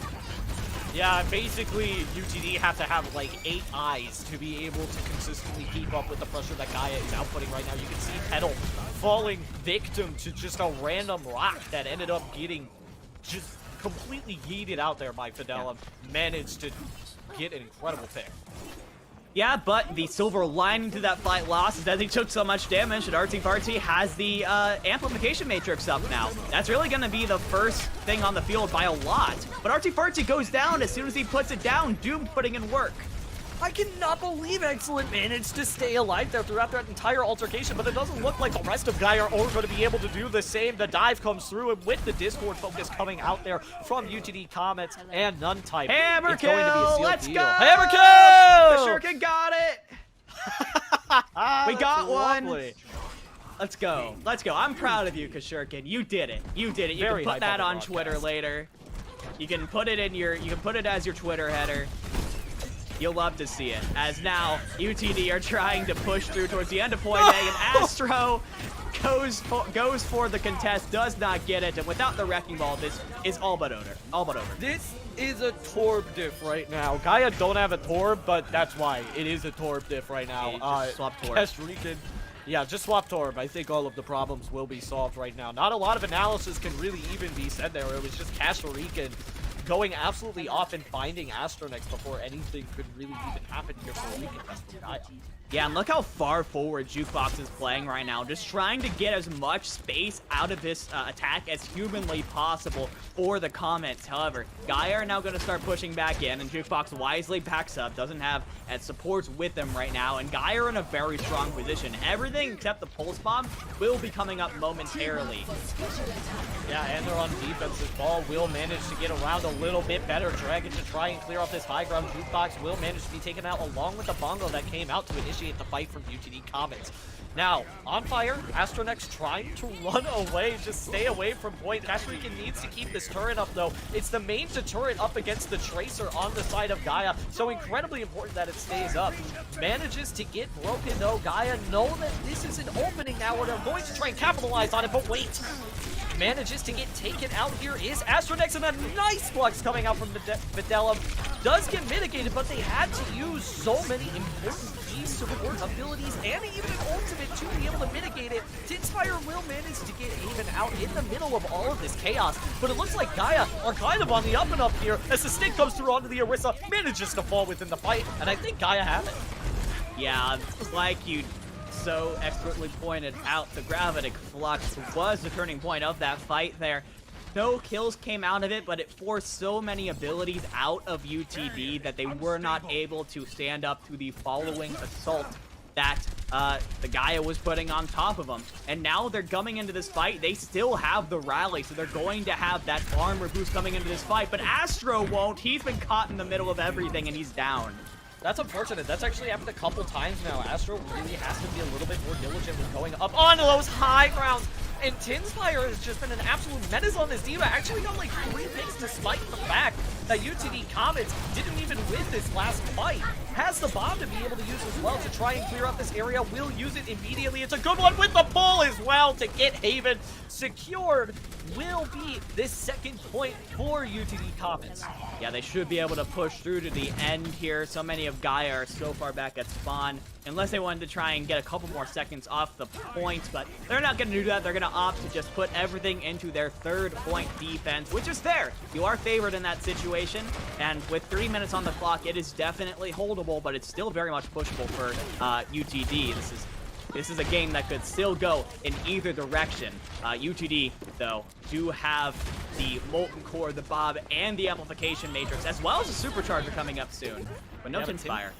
Yeah, basically, UTD have to have like 8 eyes to be able to consistently keep up with the pressure that Gaia is outputting right now. You can see Petal falling victim to just a random rock that ended up getting just completely yeeted out there by Fidelum. Yeah. Managed to get an incredible pick. Yeah, but the silver lining to that fight loss is that he took so much damage that Artsy Fartsy has the amplification matrix up now. That's really going to be the first thing on the field by a lot. But Artsy Fartsy goes down as soon as he puts it down. Doom putting in work. I cannot believe Excellent managed to stay alive there throughout that entire altercation, but it doesn't look like the rest of Gaia are going to be able to do the same. The dive comes through, and with the Discord focus coming out there from UTD Comets and Nuntype, Hammer it's kill! going to be a sealed Let's deal. go! Hammer kill! Kasharkin got it! We got one! Lovely. Let's go. Let's go. I'm proud of you, Kasharkin. You did it. You did it. You Very can put that on broadcast. Twitter later. You can put it in your, you can put it as your Twitter header. You'll love to see it. As now, UTD are trying to push through towards the end of point A, and Astro goes for the contest, does not get it, and without the Wrecking Ball, this is all but over. All but over. This is a Torb diff right now. Gaia don't have a Torb, but that's why it is a Torb diff right now. Okay, just swap Torb. Kestrican, yeah, just swap Torb. I think all of the problems will be solved right now. Not a lot of analysis can really even be said there. It was just Kashtarikan going absolutely off and finding Astronex before anything could really even happen here for Gaia. Yeah, and look how far forward Jukebox is playing right now, just trying to get as much space out of this attack as humanly possible for the Comets. However, Gaia are now going to start pushing back in, and Jukebox wisely backs up, doesn't have supports with them right now, and Gaia are in a very strong position. Everything except the Pulse Bomb will be coming up momentarily. Yeah, and they're on defense. This ball will manage to get around a little bit better. Dragon to try and clear off this high ground. Jukebox will manage to be taken out along with the Bongo that came out to initiate the fight from UTD Comets. Now, on fire, Astronex trying to run away, just stay away from point. Kashtarikan needs to keep this turret up, though. It's the main turret up against the Tracer on the side of Gaia, so incredibly important that it stays up. Manages to get broken, though. Gaia know that this is an opening now where they're going to try and capitalize on it, but wait. Manages to get taken out here is Astronex, and a nice flux coming out from Fidelum. Does get mitigated, but they had to use so many important key support abilities and even an ultimate to be able to mitigate it. Tinspire will manage to get Haven out in the middle of all of this chaos, but it looks like Gaia are kind of on the up and up here as the stick comes through onto the Orisa, manages to fall within the fight, and I think Gaia have it. Yeah, like you so expertly pointed out, the Gravitic Flux was the turning point of that fight there. No kills came out of it, but it forced so many abilities out of UTD that they were not able to stand up to the following assault that the Gaia was putting on top of them. And now they're coming into this fight. They still have the rally, so they're going to have that armor boost coming into this fight. But Astro won't. He's been caught in the middle of everything, and he's down. That's unfortunate. That's actually happened a couple times now. Astro really has to be a little bit more diligent with going up onto those high grounds. And Tinspire has just been an absolute menace on this team. Actually got like 3 picks despite the fact that UTD Comets didn't even win this last fight. Has the bomb to be able to use as well to try and clear up this area. Will use it immediately. It's a good one with the pull as well to get Haven secured. Will be this second point for UTD Comets. Yeah, they should be able to push through to the end here. So many of Gaia are so far back at spawn. Unless they wanted to try and get a couple more seconds off the points, but they're not going to do that. They're going to opt to just put everything into their 3rd point defense, which is fair. You are favored in that situation, and with 3 minutes on the clock, it is definitely holdable, but it's still very much pushable for UTD. This is a game that could still go in either direction. UTD, though, do have the Molten Core, the Bob, and the Amplification Matrix, as well as the Supercharger coming up soon, but no Tinspire.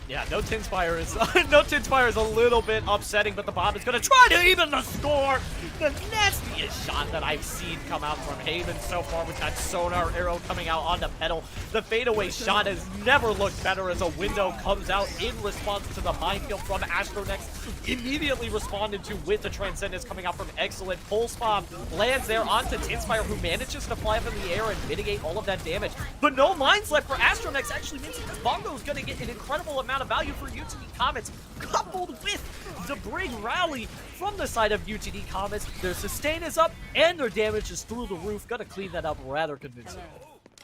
Yeah, no Tinspire is no Tinspire is a little bit upsetting, but the bomb is gonna try to even the score. The nastiest shot that I've seen come out from Haven so far with that sonar arrow coming out on the pedal. The fadeaway shot has never looked better as a window comes out in response to the minefield from Astronex. Immediately responded to with the Transcendence coming out from excellent pulse bomb. Lands there onto Tinspire, who manages to fly up in the air and mitigate all of that damage. But no mines left for Astronex actually means that Bongo is gonna get an incredible amount of value for UTD Comets, coupled with the big rally from the side of UTD Comets. Their sustain is up and their damage is through the roof. Gotta clean that up rather convincingly.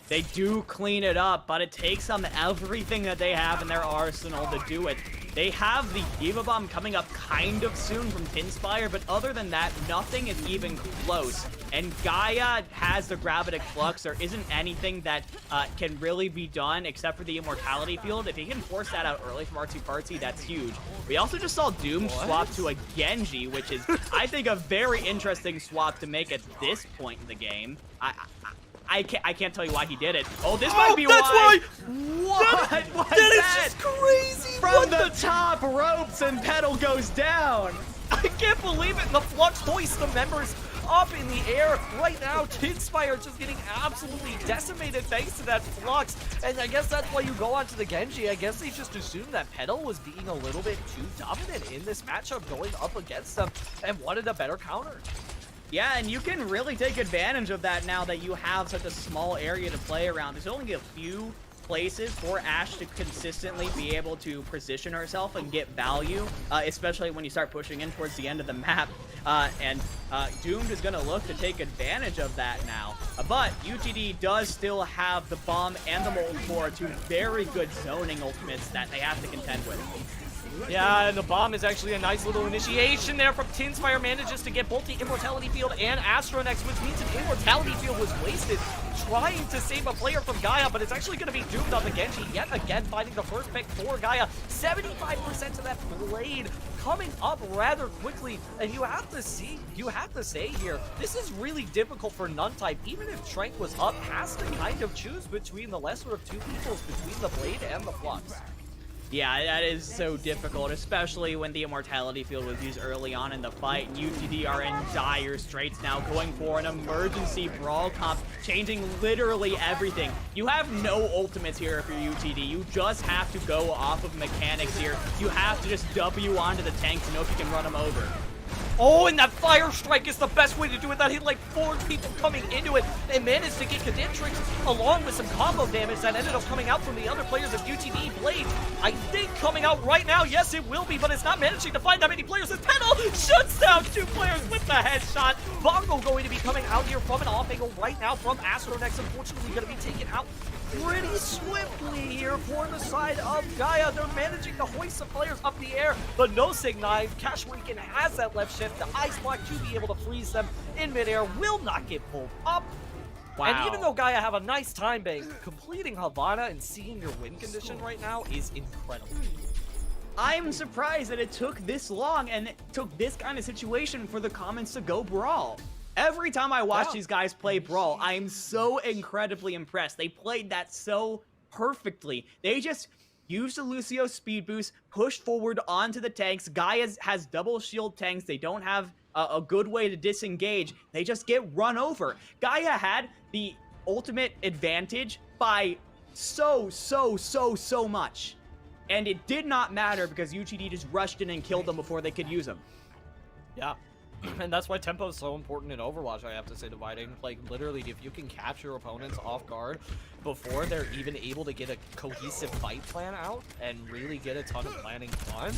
They do clean it up, but it takes them everything that they have in their arsenal to do it. They have the Diva Bomb coming up kind of soon from Tinspire, but other than that, nothing is even close. And Gaia has the Gravitic Flux. There isn't anything that can really be done except for the Immortality Field. If he can force that out early from R2 Partsy, that's huge. We also just saw Doom swap to a Genji, which is, I think, a very interesting swap to make at this point in the game. I can't tell you why he did it. Oh, this might be why. What was that? That is just crazy. From the top, ropes and pedal goes down. I can't believe it. The Flux hoists the members up in the air. Right now, Tinspire just getting absolutely decimated thanks to that Flux. And I guess that's why you go onto the Genji. I guess they just assumed that Pedal was being a little bit too dominant in this matchup going up against them and wanted a better counter. Yeah, and you can really take advantage of that now that you have such a small area to play around. There's only a few places for Ashe to consistently be able to position herself and get value, especially when you start pushing in towards the end of the map. And Doomed is going to look to take advantage of that now. But UTD does still have the Bomb and the Molten Core, two very good zoning ultimates that they have to contend with. Yeah, and the bomb is actually a nice little initiation there from Tinspire. Manages to get both the Immortality Field and Astronex, which means an Immortality Field was wasted trying to save a player from Gaia, but it's actually going to be Doomed on the Genji yet again, finding the first pick for Gaia. 75% of that blade coming up rather quickly, and you have to say here, this is really difficult for Nuntype. Even if Trank was up, has to kind of choose between the lesser of two evils, between the blade and the Flux. Yeah, that is so difficult, especially when the Immortality Field was used early on in the fight. UTD are in dire straits now, going for an emergency brawl comp, changing literally everything. You have no ultimates here if you're UTD. You just have to go off of mechanics here. You have to just W onto the tank to know if you can run them over. Oh, and that Fire Strike is the best way to do it. That hit like 4 people coming into it and managed to get Cadintrix along with some combo damage that ended up coming out from the other players of UTD. Blade, I think, coming out right now. Yes, it will be, but it's not managing to find that many players. As Pedal shuts down 2 players with the headshot. Bongo going to be coming out here from an off angle right now from Astronex. Unfortunately, going to be taken out pretty swiftly here for the side of Gaia. They're managing to hoist some players up in the air, but no Sig-9. Cashwinkin has that left shift. The Ice Block to be able to freeze them in midair will not get pulled up. Wow. And even though Gaia have a nice time bank, completing Havana and seeing your win condition right now is incredible. I'm surprised that it took this long and it took this kind of situation for the comments to go Brawl. Every time I watch these guys play Brawl, I am so incredibly impressed. They played that so perfectly. They just used the Lucio speed boost, pushed forward onto the tanks. Gaia has double shield tanks. They don't have a good way to disengage. They just get run over. Gaia had the ultimate advantage by so much. And it did not matter because UTD just rushed in and killed them before they could use them. Yeah. And that's why tempo is so important in Overwatch, I have to say, Dividing. Like, literally, if you can catch your opponents off guard before they're even able to get a cohesive fight plan out and really get a ton of planning done,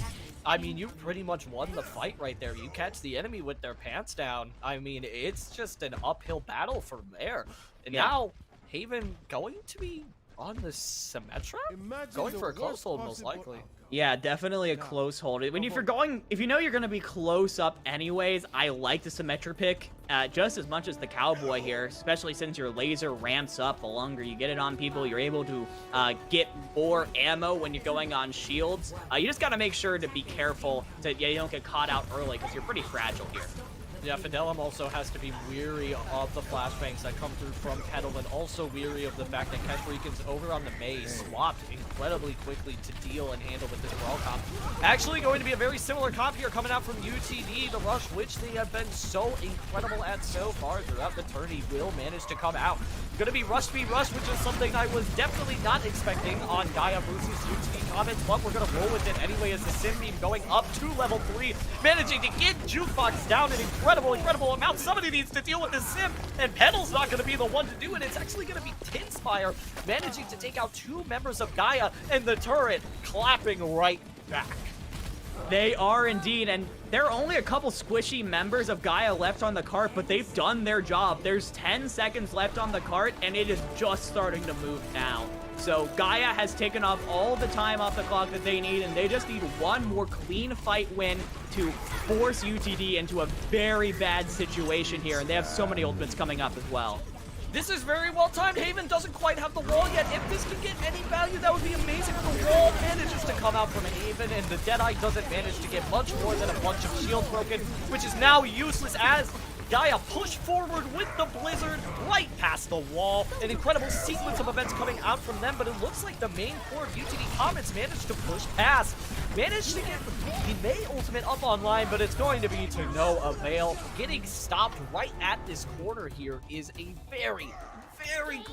I mean, you've pretty much won the fight right there. You catch the enemy with their pants down. I mean, it's just an uphill battle from there. And now, Haven going to be on the Symmetra? Going for a close hold, most likely. Yeah, definitely a close hold. If you know you're going to be close up anyways, I like the Symmetra pick just as much as the Cowboy here, especially since your laser ramps up. The longer you get it on people, you're able to get more ammo when you're going on shields. You just got to make sure to be careful so you don't get caught out early because you're pretty fragile here. Yeah, Fidelum also has to be weary of the flashbangs that come through from Petal, and also weary of the fact that Keshrikan's over on the Maze swapped incredibly quickly to deal and handle with this Brawl comp. Actually going to be a very similar comp here coming out from UTD, the rush which they have been so incredible at so far throughout the tourney will manage to come out. Going to be rush speed rush, which is something I was definitely not expecting on Gaia versus UTD comments, but we're going to roll with it anyway as the Sim Beam going up to level 3, managing to get Jukebox down an incredible amount. Somebody needs to deal with this Sim, and Petal's not going to be the one to do it. It's actually going to be Tinspire managing to take out 2 members of Gaia, and the turret clapping right back. They are indeed, and there are only a couple squishy members of Gaia left on the cart, but they've done their job. There's 10 seconds left on the cart, and it is just starting to move now. So Gaia has taken off all the time off the clock that they need, and they just need one more clean fight win to force UTD into a very bad situation here, and they have so many ultimates coming up as well. This is very well timed. Haven doesn't quite have the wall yet. If this can get any value, that would be amazing. The wall manages to come out from Haven, and the Deadeye doesn't manage to get much more than a bunch of shields broken, which is now useless as Gaia push forward with the Blizzard right past the wall. An incredible sequence of events coming out from them, but it looks like the main core of UTD Comets managed to push past. Managed to get the May ultimate up online, but it's going to be to no avail. Getting stopped right at this corner here is a very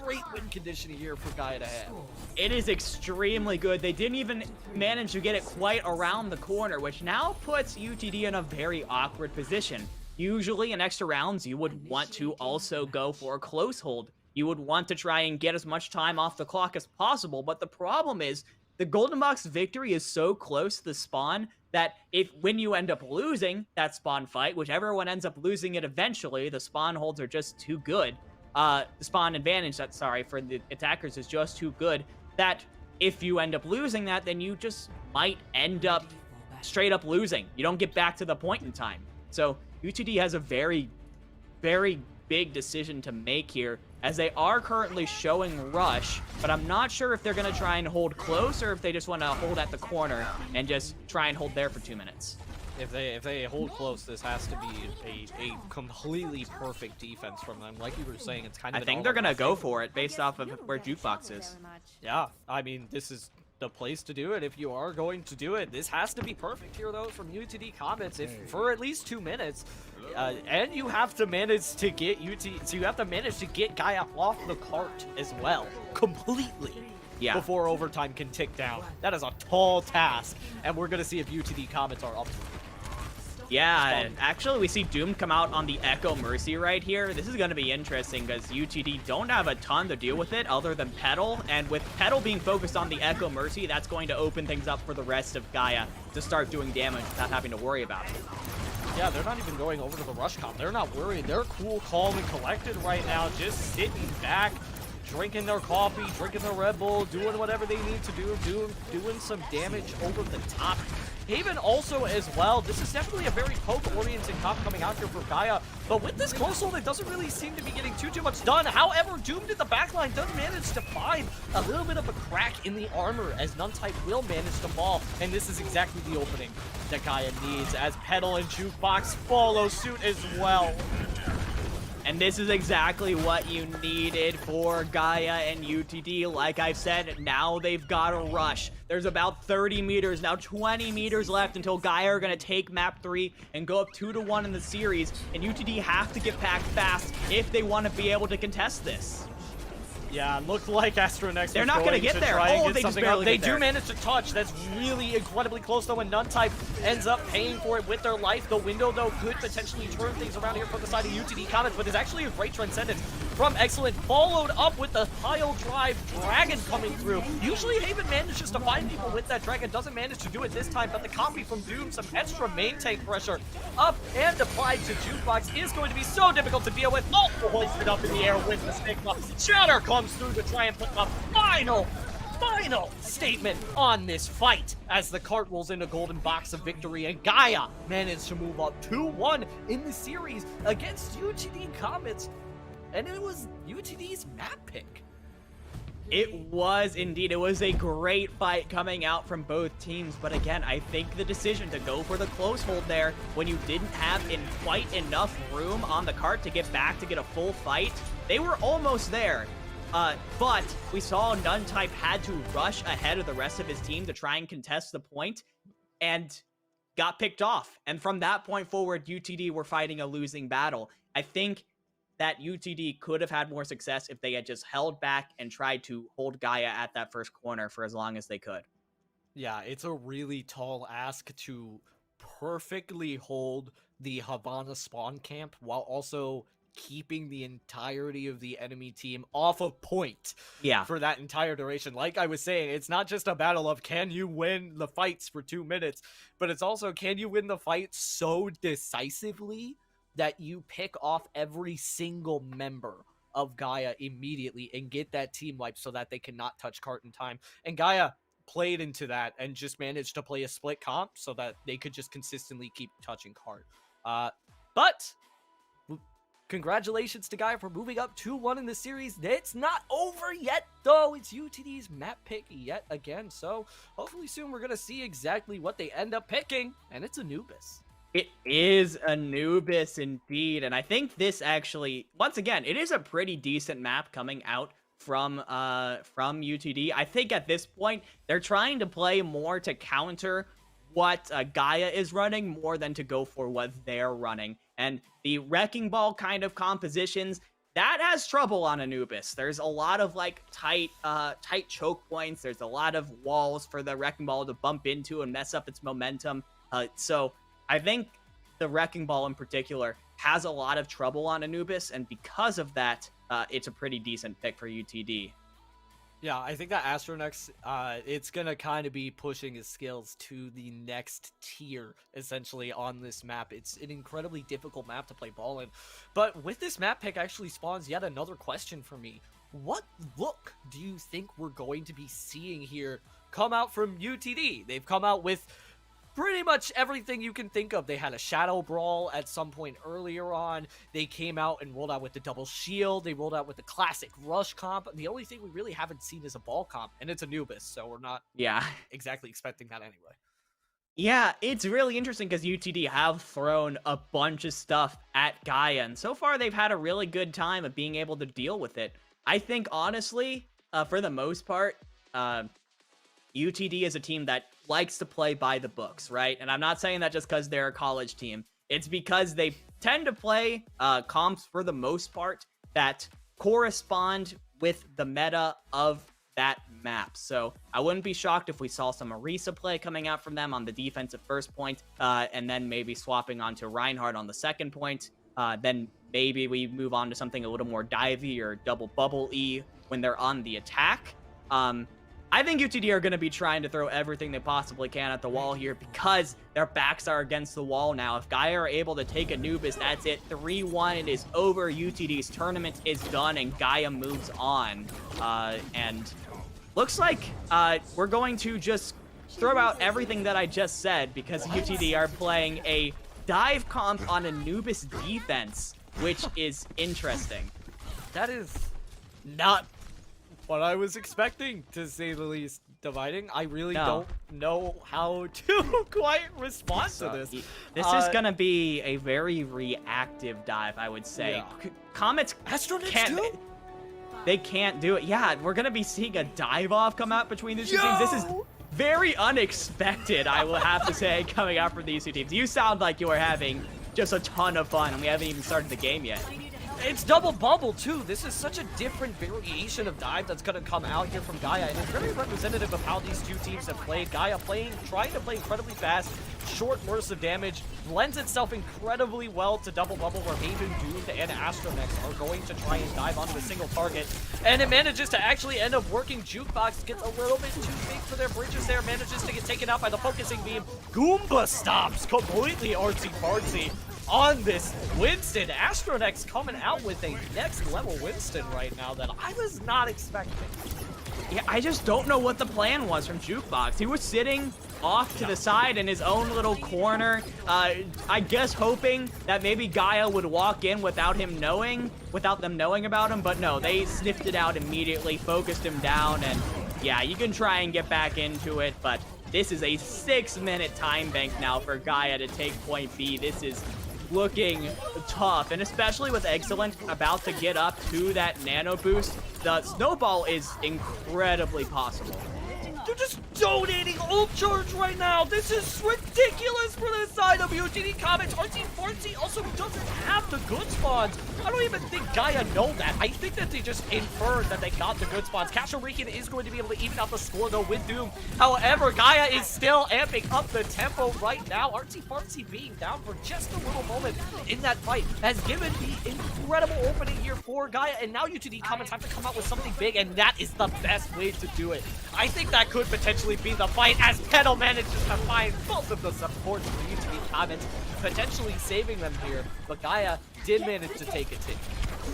great win condition here for Gaia to have. It is extremely good. They didn't even manage to get it quite around the corner, which now puts UTD in a very awkward position. Usually in extra rounds, you would want to also go for a close hold. You would want to try and get as much time off the clock as possible, but the problem is the Golden Box victory is so close to the spawn that when you end up losing that spawn fight, which everyone ends up losing it eventually, the spawn holds are just too good. The spawn advantage, for the attackers is just too good that if you end up losing that, then you just might end up straight up losing. You don't get back to the point in time. So UTD has a very big decision to make here, as they are currently showing rush, but I'm not sure if they're going to try and hold close or if they just want to hold at the corner and just try and hold there for 2 minutes. If they hold close, this has to be a completely perfect defense from them. Like you were saying, it's kind of I think they're going to go for it based off of where Jukebox is. Yeah, I mean, this is the place to do it if you are going to do it. This has to be perfect here, though, from UTD Comets for at least 2 minutes. And you have to manage to get so you have to manage to get Gaia off the cart as well, completely. Yeah. Before overtime can tick down. That is a tall task, and we're gonna see if UTD Comets are up to it. Yeah, actually we see Doom come out on the Echo Mercy right here. This is going to be interesting because UTD don't have a ton to deal with it other than Petal, and with Petal being focused on the Echo Mercy, that's going to open things up for the rest of Gaia to start doing damage without having to worry about it. Yeah, they're not even going over to the rush comp. They're not worried. They're cool, calm, and collected right now, just sitting back, drinking their coffee, drinking their Red Bull, doing whatever they need to do, doing some damage over the top. Haven also as well. This is definitely a very poke-oriented comp coming out here for Gaia, but with this close hold, it doesn't really seem to be getting too much done. However, Doomed in the backline does manage to find a little bit of a crack in the armor as Nuntype will manage to fall, and this is exactly the opening that Gaia needs as Petal and Jukebox follow suit as well. And this is exactly what you needed for Gaia and UTD. Like I've said, now they've got to rush. There's about 30 meters, now 20 meters left until Gaia are going to take map 3 and go up 2-1 in the series. And UTD have to get back fast if they want to be able to contest this. Yeah, looked like Astronex. They're not going to get there. Oh, they just barely They get there. do manage to touch. That's really incredibly close, though, and Nuntype ends up paying for it with their life. The window, though, could potentially turn things around here from the side of UTD Comets, but it's actually a great Transcendence from Excellent, followed up with the pile drive Dragon coming through. Usually Haven manages to find people with that Dragon, doesn't manage to do it this time, but the copy from Doom, some extra main tank pressure up and applied to Jukebox is going to be so difficult to deal with. Also hoisted up in the air with the Stigma. Shatter comes through to try and put a final statement on this fight as the cart rolls in a golden box of victory, and Gaia managed to move up 2-1 in the series against UTD Comets, and it was UTD's map pick. It was indeed. It was a great fight coming out from both teams, but again, I think the decision to go for the close hold there when you didn't have quite enough room on the cart to get back to get a full fight, they were almost there. But we saw Nuntype had to rush ahead of the rest of his team to try and contest the point and got picked off. And from that point forward, UTD were fighting a losing battle. I think that UTD could have had more success if they had just held back and tried to hold Gaia at that first corner for as long as they could. Yeah, it's a really tall ask to perfectly hold the Havana spawn camp while also keeping the entirety of the enemy team off of point for that entire duration. Like I was saying, it's not just a battle of can you win the fights for 2 minutes, but it's also can you win the fight so decisively that you pick off every single member of Gaia immediately and get that team wiped so that they cannot touch cart in time. And Gaia played into that and just managed to play a split comp so that they could just consistently keep touching cart. But congratulations to Gaia for moving up 2-1 in the series. It's not over yet, though. It's UTD's map pick yet again. So hopefully soon we're going to see exactly what they end up picking. And it's Anubis. It is Anubis indeed. And I think this actually, once again, it is a pretty decent map coming out from UTD. I think at this point, they're trying to play more to counter what Gaia is running more than to go for what they're running. And the Wrecking Ball kind of compositions, that has trouble on Anubis. There's a lot of like tight choke points. There's a lot of walls for the Wrecking Ball to bump into and mess up its momentum. So I think the Wrecking Ball in particular has a lot of trouble on Anubis, and because of that, it's a pretty decent pick for UTD. Yeah, I think that Astronex, it's going to kind of be pushing his skills to the next tier, essentially, on this map. It's an incredibly difficult map to play ball in. But with this map pick actually spawns yet another question for me. What look do you think we're going to be seeing here come out from UTD? They've come out with pretty much everything you can think of. They had a Shadow Brawl at some point earlier on. They came out and rolled out with the double shield. They rolled out with the classic rush comp. The only thing we really haven't seen is a ball comp, and it's Anubis, so we're not exactly expecting that anyway. Yeah, it's really interesting because UTD have thrown a bunch of stuff at Gaia, and so far they've had a really good time of being able to deal with it. I think, honestly, for the most part, UTD is a team that likes to play by the books, right? And I'm not saying that just because they're a college team. It's because they tend to play comps for the most part that correspond with the meta of that map. So I wouldn't be shocked if we saw some Orisa play coming out from them on the defensive first point, and then maybe swapping onto Reinhardt on the second point. Then maybe we move on to something a little more divey or double bubble E when they're on the attack. I think UTD are going to be trying to throw everything they possibly can at the wall here because their backs are against the wall now. If Gaia are able to take Anubis, that's it. 3-1, it is over. UTD's tournament is done, and Gaia moves on. And looks like we're going to just throw out everything that I just said because UTD are playing a dive comp on Anubis defense, which is interesting. That is not what I was expecting, to say the least. Dividing, I really don't know how to quite respond to this. This is gonna be a very reactive dive, I would say. Yeah. Comets can't. They can't do it. Yeah, we're gonna be seeing a dive off come out between these two teams. This is very unexpected, I will have to say, coming out from these two teams. You sound like you are having just a ton of fun, and we haven't even started the game yet. It's double bubble too. This is such a different variation of dive that's gonna come out here from Gaia, and it's very representative of how these two teams have played. Gaia trying to play incredibly fast, short bursts of damage, lends itself incredibly well to double bubble, where Haven, Doomed, and Astronex are going to try and dive onto a single target, and it manages to actually end up working. Jukebox gets a little bit too big for their bridges there, manages to get taken out by the focusing beam. Goomba stops completely artsy-fartsy on this Winston. Astronex coming out with a next level Winston right now that I was not expecting. Yeah, I just don't know what the plan was from Jukebox. He was sitting off to the side in his own little corner, I guess hoping that maybe Gaia would walk in without them knowing about him, but no, they sniffed it out immediately, focused him down, and yeah, you can try and get back into it, but this is a 6-minute time bank now for Gaia to take point B. This is looking tough, and especially with Excellent about to get up to that nano boost, the snowball is incredibly possible. They're just donating ult charge right now. This is ridiculous for the side of UTD Comets. RT40 also doesn't have the good spawns. I don't even think Gaia know that. I think that they just inferred that they got the good spawns. Kasharikan is going to be able to even out the score though with Doom. However, Gaia is still amping up the tempo right now. RT40 being down for just a little moment in that fight has given the incredible opening here for Gaia, and now UTD Comets have to come out with something big, and that is the best way to do it. I think that could potentially be the fight as Petal manages to find both of the supports for the UTD Comets, potentially saving them here, but Gaia did manage to take a tick.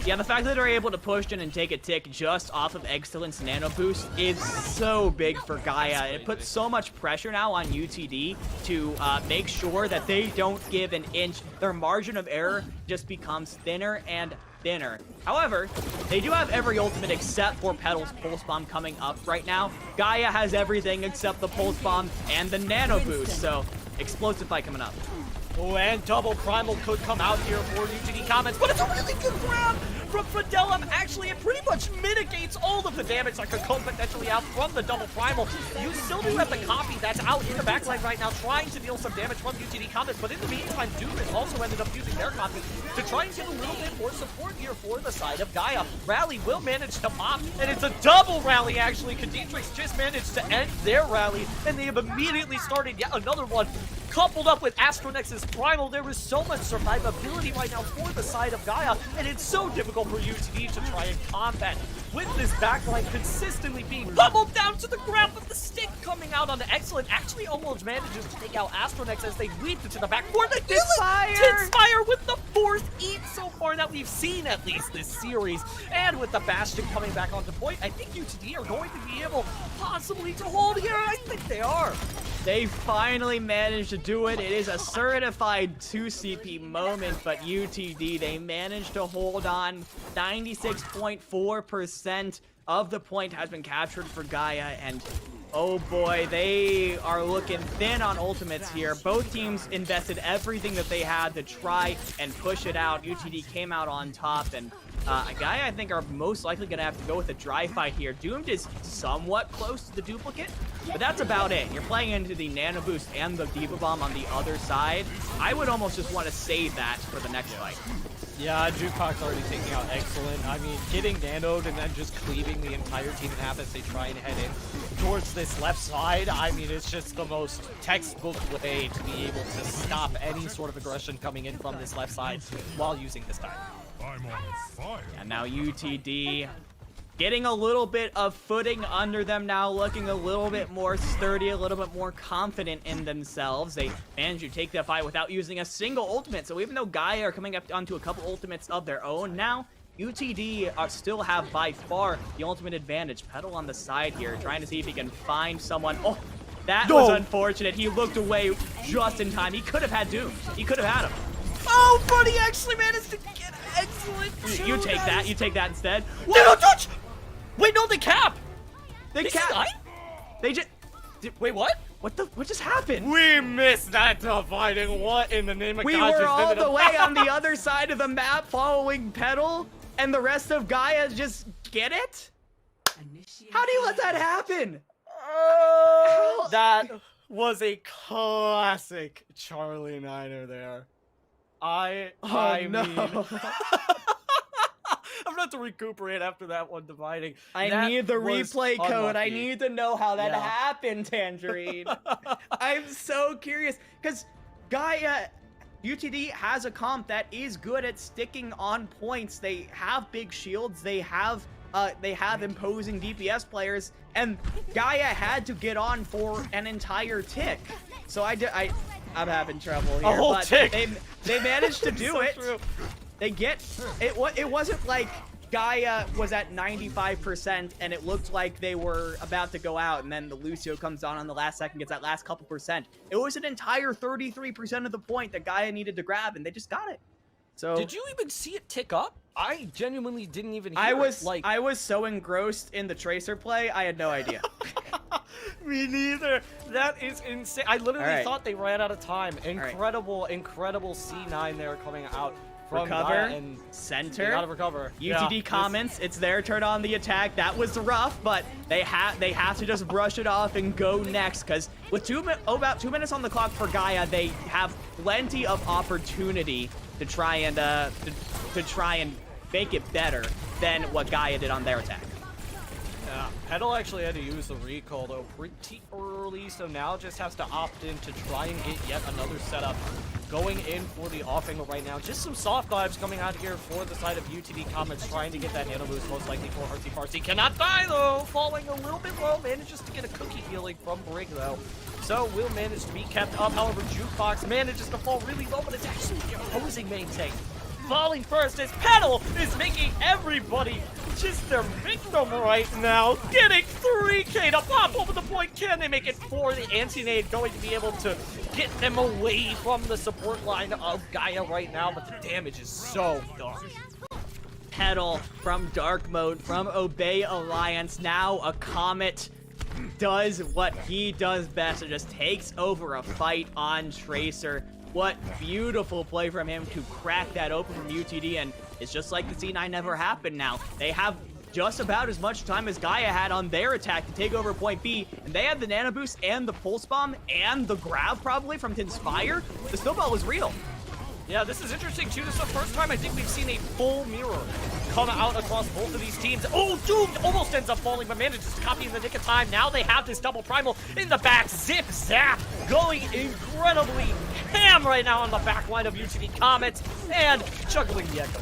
Yeah, the fact that they're able to push in and take a tick just off of Excellence Nano Boost is so big for Gaia. It puts so much pressure now on UTD to make sure that they don't give an inch. Their margin of error just becomes thinner and thinner. However, they do have every ultimate except for Petal's Pulse Bomb coming up right now. Gaia has everything except the Pulse Bomb and the Nano Boost, so explosive fight coming up. Oh, and double primal could come out here for UTD Comets, but it's a really good grab from Fidelum. Actually, it pretty much mitigates all of the damage that could come potentially out from the double primal. You still do have the copy that's out in the backline right now, trying to deal some damage from UTD Comets, but in the meantime, Doom has also ended up using their copy to try and get a little bit more support here for the side of Gaia. Rally will manage to pop, and it's a double rally, actually. Kha'Zix just managed to end their rally, and they have immediately started yet another one. Coupled up with Astronex's Primal, there is so much survivability right now for the side of Gaia, and it's so difficult for UTD to try and combat with this backline consistently being bubbled down to the ground, with the stick coming out on the Excellent. Actually almost manages to take out Astronex as they leaped into the back for the Tinspire with the 4th eat so far that we've seen, at least this series. And with the Bastion coming back onto point, I think UTD are going to be able possibly to hold here. I think they are. They finally managed to do it. It is a certified 2 CP moment, but UTD, they managed to hold on. 96.4% of the point has been captured for Gaia, and oh boy, they are looking thin on ultimates here. Both teams invested everything that they had to try and push it out. UTD came out on top, and Gaia, I think, are most likely going to have to go with a dry fight here. Doomed is somewhat close to the duplicate, but that's about it. You're playing into the Nano Boost and the Diva Bomb on the other side. I would almost just want to save that for the next fight. Yeah, Jukebox already taking out Excellent. I mean, getting nanoed and then just cleaving the entire team in half as they try and head in towards this left side. I mean, it's just the most textbook way to be able to stop any sort of aggression coming in from this left side while using this time. I'm on fire. And now UTD getting a little bit of footing under them now, looking a little bit more sturdy, a little bit more confident in themselves. They managed to take that fight without using a single ultimate. So even though Gaia are coming up onto a couple ultimates of their own now, UTD still have by far the ultimate advantage. Petal on the side here, trying to see if he can find someone. Oh, That was unfortunate. He looked away just in time. He could have had Doom. He could have had him. Oh, but he actually managed to get excellent. You take that. You take that instead. They don't touch. Wait, no, they cap. They They cap. die? They just. Wait, what? What just happened? We missed that dividing. What in the name of We God were just all ended the up- way on the other side of the map following Petal, and the rest of Gaia just get it? How do you let that happen? That was a classic Charlie Niner there. I mean, I'm gonna have to recuperate after that one dividing. I That need the was replay code. I unlucky. need to know how that Yeah. happened, Tangerine. I'm so curious because Gaia UTD has a comp that is good at sticking on points. They have big shields. They have imposing DPS players, and Gaia had to get on for an entire tick. So I'm having trouble here. A whole but tick. They managed to do So it. true. They get it. It wasn't like Gaia was at 95% and it looked like they were about to go out, and then the Lucio comes on the last second, gets that last couple percent. It was an entire 33% of the point that Gaia needed to grab, and they just got it. So Did you even see it tick up? I genuinely didn't even hear I it. Like, I was so engrossed in the Tracer play, I had no idea. me neither. That is insane. I literally All right. thought they ran out of time. right. Incredible C9 there coming out from Recover, Gaia, and they center. gotta recover. UTD Yeah, comments, it's their turn on the attack. That was rough, but they have to just brush it off and go next, because with about 2 minutes on the clock for Gaia, they have plenty of opportunity to try and to try and make it better than what Gaia did on their attack. Yeah, Petal actually had to use the recall though pretty early, so now just has to opt in to try and get yet another setup going in for the off angle right now. Just some soft dives coming out here for the side of UTD Comets, trying to get that nano boost, most likely for Artsy Farsi. Cannot die though, falling a little bit low, manages to get a cookie healing from Brig though. So will manage to be kept up, however Jukebox manages to fall really low, but it's actually the opposing main tank falling first as Petal is making everybody just their victim right now. Getting 3K to pop over the point. Can they make it for the anti-nade? Going to be able to get them away from the support line of Gaia right now, but the damage is so dark. Petal from Dark Mode, from Obey Alliance, now a Comet does what he does best. It just takes over a fight on Tracer. What beautiful play from him to crack that open from UTD, and it's just like the C9 never happened now. They have just about as much time as Gaia had on their attack to take over point B, and they had the nano boost and the pulse bomb and the grab probably from Tinspire. The snowball was real. Yeah, this is interesting too. This is the first time I think we've seen a full mirror come out across both of these teams. Oh, Doomed almost ends up falling, but manages to copy in the nick of time. Now they have this double primal in the back. Zip, zap, going incredibly ham right now on the back line of UTD Comets, and juggling the echo.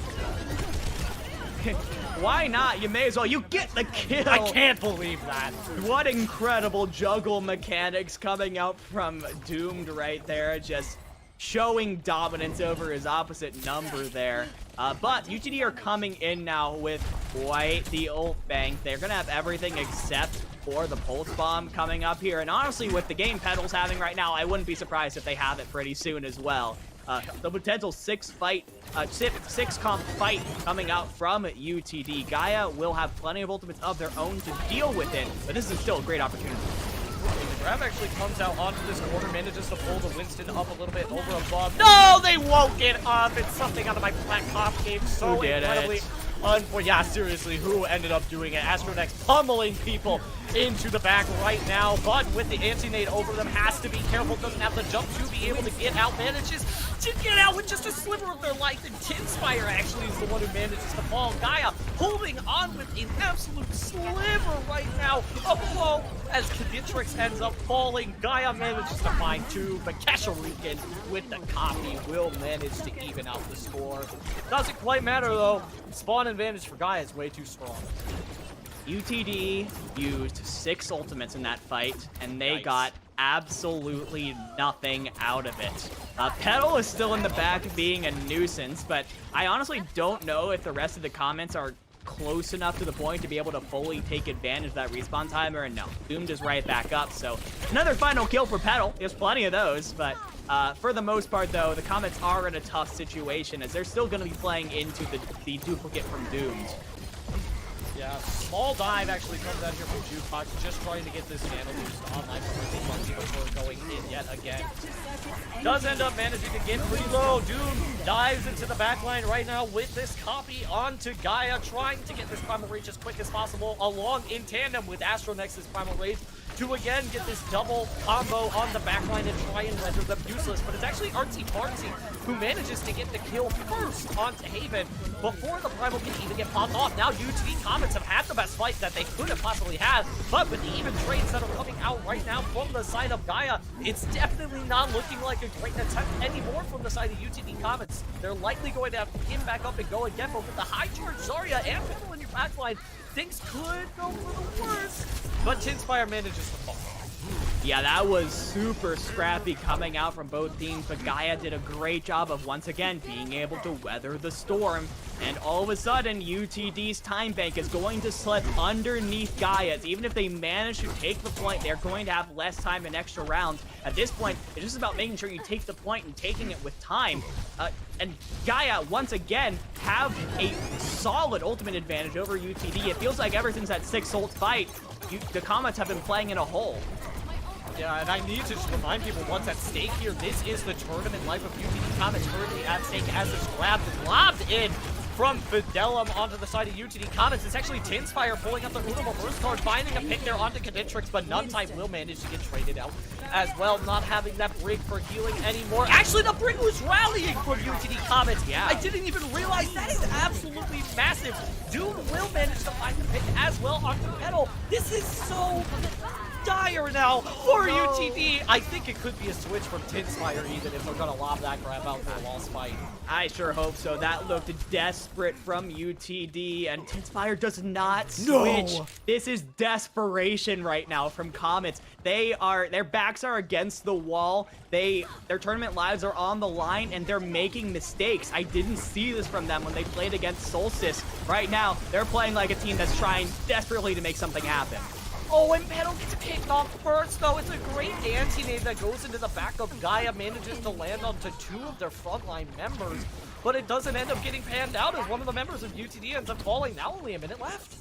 Why not? You may as well. You get the kill. I can't believe that. What incredible juggle mechanics coming out from Doomed right there. Just showing dominance over his opposite number there. But UTD are coming in now with quite the ult bank. They're going to have everything except for the pulse bomb coming up here. And honestly, with the game Petal's having right now, I wouldn't be surprised if they have it pretty soon as well. The potential six comp fight coming out from UTD. Gaia will have plenty of ultimates of their own to deal with it, but this is still a great opportunity. The grab actually comes out onto this corner, manages to pull the Winston up a little bit over above. No, they won't get up. It's something out of my Black Ops game. So Who did incredibly unfortunate. Yeah, seriously, who ended up doing it? Astronex pummeling people into the back right now, but with the anti-nade over them, has to be careful, doesn't have the jump to be able to get out, manages to get out with just a sliver of their life, and Tinspire actually is the one who manages to fall. Gaia holding on with an absolute sliver right now of hope as Knitrix ends up falling. Gaia manages to find two, but Kasharikan with the copy will manage to even out the score. Doesn't quite matter though, spawn advantage for Gaia is way too strong. UTD used 6 ultimates in that fight, and they Nice. got absolutely nothing out of it. Petal is still in the back being a nuisance, but I honestly don't know if the rest of the comments are close enough to the point to be able to fully take advantage of that respawn timer, and no, Doom just right back up. So another final kill for Petal. There's plenty of those, but for the most part, though, the Comets are in a tough situation as they're still going to be playing into the duplicate from Doomed. Yeah, small dive actually comes out here from Jukebox, just trying to get this mana boost online for Monkey before going in yet again. Does end up managing to get pretty low. Doom dives into the backline right now with this copy onto Gaia, trying to get this Primal Rage as quick as possible, along in tandem with Astronex's Primal Rage, to again get this double combo on the backline and try and render them useless. But it's actually Artsy Fartsy who manages to get the kill first onto Haven before the Primal can even get popped off. Now UTD Comets have had the best fight that they could have possibly had, but with the even trades that are coming out right now from the side of Gaia, it's definitely not looking like a great attempt anymore from the side of UTD Comets. They're likely going to have to get back up and go again, but with the high charge Zarya and Fiddle in your backline, things could go for the worst, but Tinspire manages to fall. Yeah, that was super scrappy coming out from both teams, but Gaia did a great job of once again being able to weather the storm. And all of a sudden, UTD's time bank is going to slip underneath Gaia's. Even if they manage to take the point, they're going to have less time in extra rounds. At this point, it's just about making sure you take the point and taking it with time. And Gaia, once again, have a solid ultimate advantage over UTD. It feels like ever since that 6 ult fight, the Comets have been playing in a hole. Yeah, and I need to just remind people what's at stake here. This is the tournament life of UTD Comets currently at stake as it's lobbed in from Fidelum onto the side of UTD Comets. It's actually Tinspire pulling up the Uno first card, finding a pick there onto Canitrix, but Nuntime will manage to get traded out as well, not having that Brig for healing anymore. Actually, the Brig was rallying from UTD Comets. Yeah. I didn't even realize that is absolutely massive. Doom will manage to find the pick as well onto Petal. This is so dire now for UTD. I think it could be a switch from Tinspire even if they're gonna lob that grab out for a lost fight. I sure hope so. That looked desperate from UTD, and Tinspire does not switch. No. This is desperation right now from Comets. Their backs are against the wall. Their tournament lives are on the line, and they're making mistakes. I didn't see this from them when they played against Solstice. Right now, they're playing like a team that's trying desperately to make something happen. Oh, and Petal gets kicked off first, though. It's a great anti-nade that goes into the back of Gaia, manages to land onto 2 of their frontline members, but it doesn't end up getting panned out as one of the members of UTD ends up falling. Now only a minute left.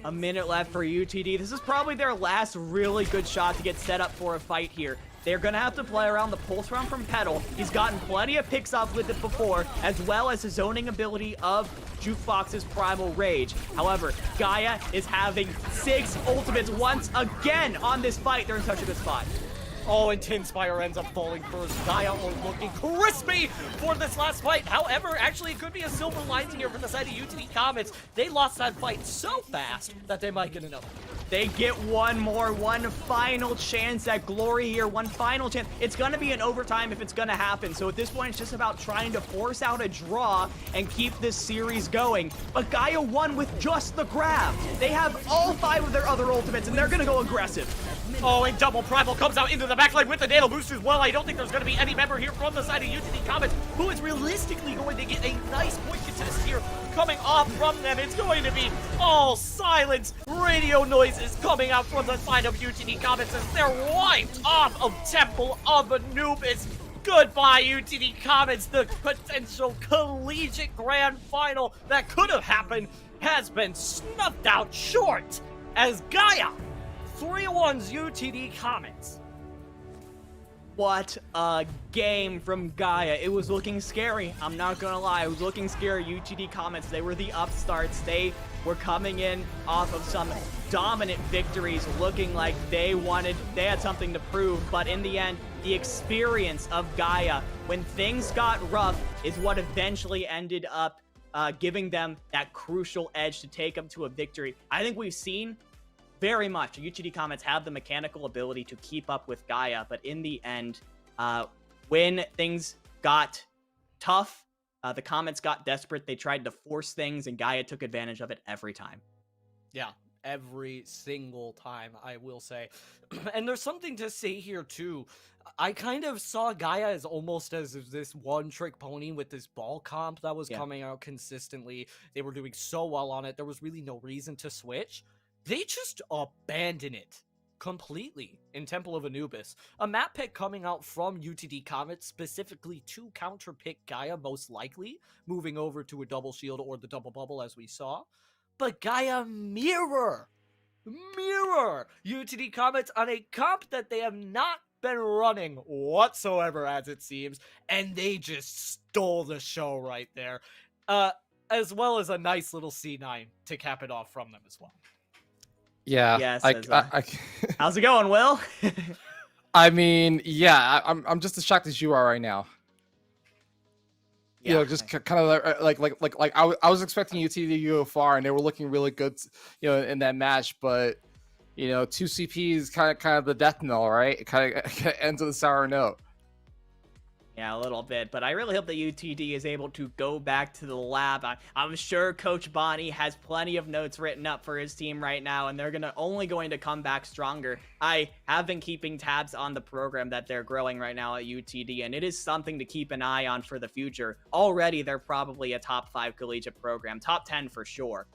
A minute left for UTD. This is probably their last really good shot to get set up for a fight here. They're going to have to play around the pulse round from Petal. He's gotten plenty of picks off with it before, as well as the zoning ability of Jukebox's Primal Rage. However, Gaia is having 6 ultimates once again on this fight. They're in such a good spot. Oh, and Tinspire ends up falling first. Gaia are looking crispy for this last fight. However, actually, it could be a silver lining here for the side of UTD Comets. They lost that fight so fast that they might get another. They get one final chance at glory here. One final chance. It's going to be an overtime if it's going to happen. So at this point, it's just about trying to force out a draw and keep this series going. But Gaia won with just the grab. They have all 5 of their other ultimates, and they're going to go aggressive. Oh, and Double Primal comes out into the backline with the Nano Boost as well. I don't think there's going to be any member here from the side of UTD Comets who is realistically going to get a nice point contest here coming off from them. It's going to be all silence. Radio noises coming out from the side of UTD Comets as they're wiped off of Temple of Anubis. Goodbye, UTD Comets. The potential collegiate grand final that could have happened has been snuffed out short as Gaia 3-1's UTD Comets. What a game from Gaia. It was looking scary. I'm not gonna lie. It was looking scary. UTD Comets, they were the upstarts. They were coming in off of some dominant victories, looking like they had something to prove. But in the end, the experience of Gaia, when things got rough, is what eventually ended up giving them that crucial edge to take them to a victory. I think we've seen very much UTD Comets have the mechanical ability to keep up with Gaia, but in the end, when things got tough, the Comets got desperate. They tried to force things, and Gaia took advantage of it every time. Yeah, every single time, I will say. And there's something to say here too. I kind of saw Gaia as almost as this one-trick pony with this ball comp that was coming out consistently. They were doing so well on it. There was really no reason to switch. They just abandon it completely in Temple of Anubis. A map pick coming out from UTD Comet specifically to counterpick Gaia, most likely, moving over to a double shield or the double bubble as we saw. But Gaia mirror UTD Comets on a comp that they have not been running whatsoever, as it seems, and they just stole the show right there. As well as a nice little C9 to cap it off from them as well. Yeah. Yes. I How's it going, Will? I mean, yeah, I'm just as shocked as you are right now. You know, just kind of like I was expecting UT to go far, and they were looking really good, you know, in that match. But you know, 2 CPs kind of the death knell, right? It kind of ends with a sour note. Yeah, a little bit, but I really hope that UTD is able to go back to the lab. I'm sure Coach Bonnie has plenty of notes written up for his team right now, and they're only going to come back stronger. I have been keeping tabs on the program that they're growing right now at UTD, and it is something to keep an eye on for the future. Already, they're probably a top 5 collegiate program, top 10 for sure,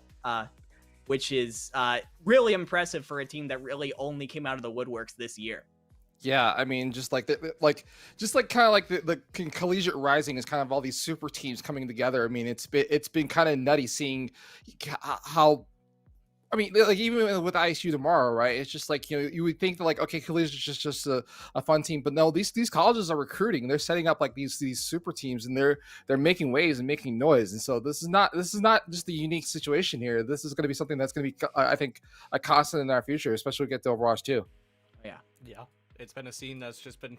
which is really impressive for a team that really only came out of the woodworks this year. Yeah, I mean, just like kind of like the collegiate rising is kind of all these super teams coming together. I mean, it's been kind of nutty seeing how. I mean, like even with ISU tomorrow, right? It's just like, you know, you would think that like, okay, collegiate is just a fun team, but no, these colleges are recruiting. They're setting up like these super teams, and they're making waves and making noise. And so this is not just a unique situation here. This is going to be something that's going to be, I think, a constant in our future, especially when we get to Overwatch 2. Yeah. It's been a scene that's just been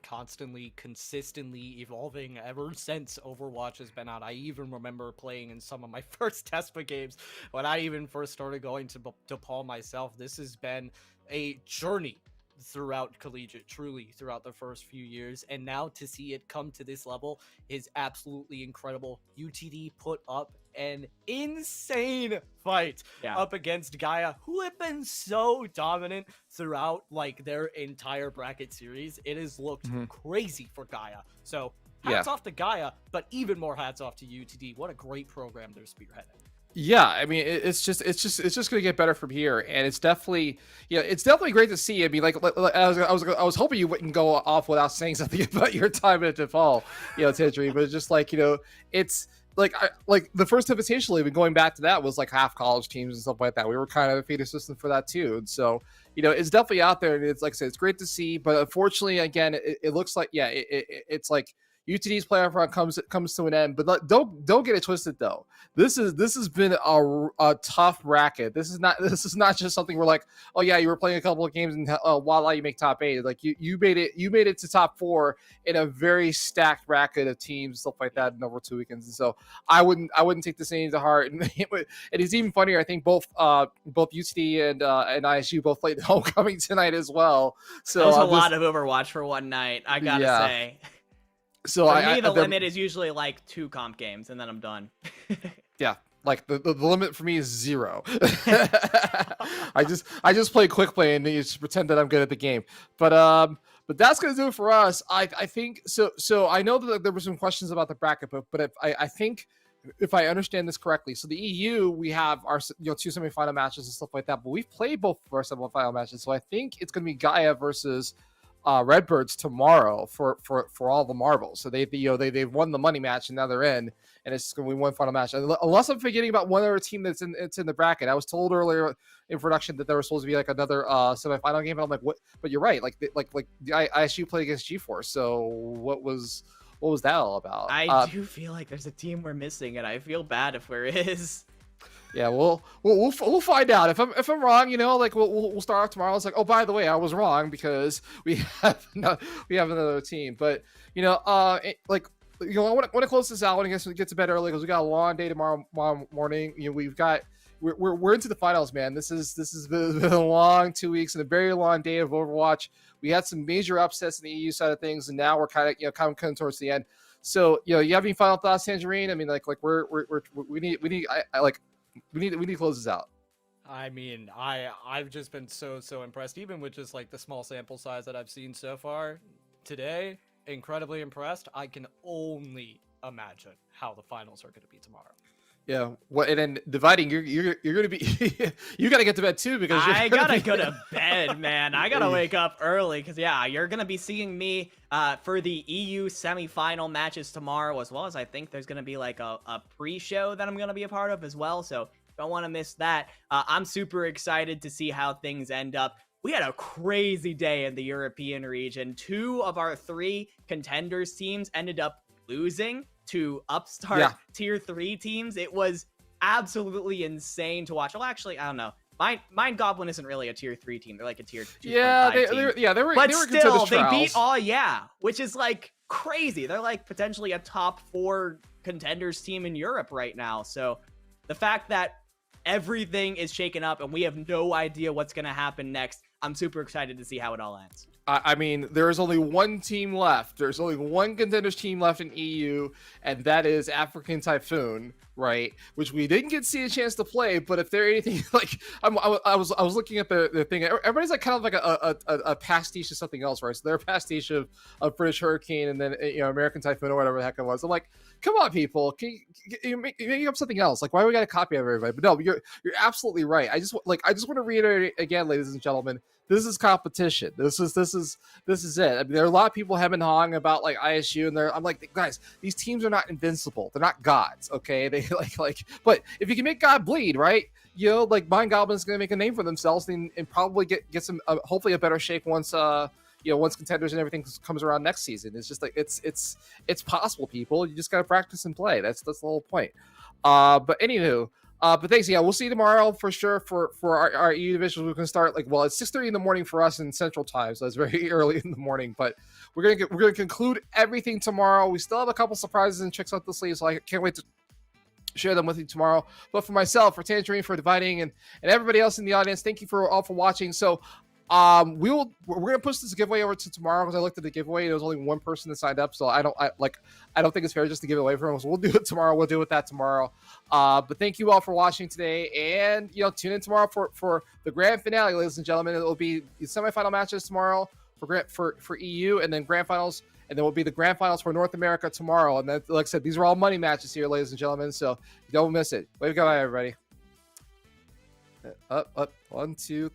consistently evolving ever since Overwatch has been out. I even remember playing in some of my first TESPA games when I even first started going to DePaul myself. This has been a journey throughout collegiate, truly throughout the first few years, and now to see it come to this level is absolutely incredible. UTD put up an insane fight up against Gaia, who have been so dominant throughout like their entire bracket series. It has looked crazy for Gaia. So hats off to Gaia, but even more hats off to UTD. What a great program they're spearheading. Yeah, I mean, it's just going to get better from here, and it's definitely great to see. I mean, like I was hoping you wouldn't go off without saying something about your time at DePaul, you know, Tidri, but it's just like, you know, it's like the first Invitational, even going back to that, was like half college teams and stuff like that. We were kind of a feeder system for that too, and so, you know, it's definitely out there, and it's like I said, it's great to see. But unfortunately, again, it looks like it's like UTD's playoff run comes to an end, but don't get it twisted though. This has been a tough bracket. This is not just something where like, oh yeah, you were playing a couple of games and voila, you make top 8. Like you made it to top 4 in a very stacked bracket of teams, stuff like that, in over 2 weekends. And so I wouldn't take this any to heart. And it's even funnier. I think both UTD and ISU both played homecoming tonight as well. So there's a lot of Overwatch for one night, I gotta say. So for me, the limit is usually like 2 comp games, and then I'm done. Yeah, like the limit for me is 0. I just play quick play and you just pretend that I'm good at the game. But that's gonna do it for us. I think so. So I know that there were some questions about the bracket, but I think if I understand this correctly, so the EU, we have our 2 semifinal matches and stuff like that, but we've played both of our semifinal matches. So I think it's gonna be Gaia versus Redbirds tomorrow for all the marbles. So they've won the money match and now they're in, and it's going to be one final match. Unless I'm forgetting about one other team that's in the bracket. I was told earlier in production that there was supposed to be like another semifinal game, and I'm like, what? But you're right. Like the ISU played against G4. So what was that all about? I do feel like there's a team we're missing, and I feel bad if there is. Yeah, we'll find out. If I'm wrong, you know, like we'll start off tomorrow. It's like, oh, by the way, I was wrong because we have another team. But you know, I want to close this out. I want to get to bed early because we got a long day tomorrow morning. You know, we're into the finals, man. This has been a long 2 weeks and a very long day of Overwatch. We had some major upsets in the EU side of things, and now we're kind of coming towards the end. So you know, you have any final thoughts, Tangerine? I mean, like we need to close this out. I mean, I've just been so impressed, even with just like the small sample size that I've seen so far today. Incredibly impressed. I can only imagine how the finals are going to be tomorrow. Yeah. What? And then dividing, you're gonna be you gotta get to bed too because you're I gonna gotta be- go to bed, man. I gotta wake up early because yeah, you're gonna be seeing me for the EU semifinal matches tomorrow, as well as I think there's gonna be like a pre-show that I'm gonna be a part of as well. So don't want to miss that. I'm super excited to see how things end up. We had a crazy day in the European region. 2 of our 3 contenders teams ended up losing to upstart tier 3 teams. It was absolutely insane to watch. Well, actually, I don't know. Mind Goblin isn't really a tier 3 team. They're like a tier 2. yeah, team. they were. But they were still, contenders they beat trials. all yeah, which is like crazy. They're like potentially a top 4 contenders team in Europe right now. So the fact that everything is shaken up and we have no idea what's going to happen next, I'm super excited to see how it all ends. I mean, there is only one team left. There's only one contenders team left in EU, and that is African Typhoon, right? Which we didn't get to see a chance to play. But if they're anything like, I was looking at the thing. Everybody's like kind of like a pastiche of something else, right? So they're a pastiche of British Hurricane, and then American Typhoon or whatever the heck it was. I'm like, come on, people, you're making up something else. Like, why do we got a copy of everybody? But no, you're absolutely right. I just want to reiterate again, ladies and gentlemen. This is competition. This is it. I mean, there are a lot of people hemming and hawing about like ISU, and I'm like, guys, these teams are not invincible. They're not gods, okay? They like. But if you can make God bleed, right? Like Mind Goblin's going to make a name for themselves and probably get some hopefully a better shape once once contenders and everything comes around next season. It's just like it's possible, people. You just got to practice and play. That's the whole point. But anywho. But thanks. Yeah, we'll see you tomorrow for sure for our EU divisions. We're gonna start it's 6:30 in the morning for us in Central Time, so it's very early in the morning. But we're gonna conclude everything tomorrow. We still have a couple surprises and tricks up the sleeve, so I can't wait to share them with you tomorrow. But for myself, for Tangerine, for Dividing, and everybody else in the audience, thank you all for watching. So we're gonna push this giveaway over to tomorrow because I looked at the giveaway. There was only one person that signed up, so I don't think it's fair just to give it away for them. So we'll do it tomorrow. We'll deal with that tomorrow. But thank you all for watching today, and tune in tomorrow for the grand finale, ladies and gentlemen. It will be the semifinal matches tomorrow for EU, and then grand finals, and then will be the grand finals for North America tomorrow. And then, like I said, these are all money matches here, ladies and gentlemen. So don't miss it. Way to go, everybody. Up, 1, 2.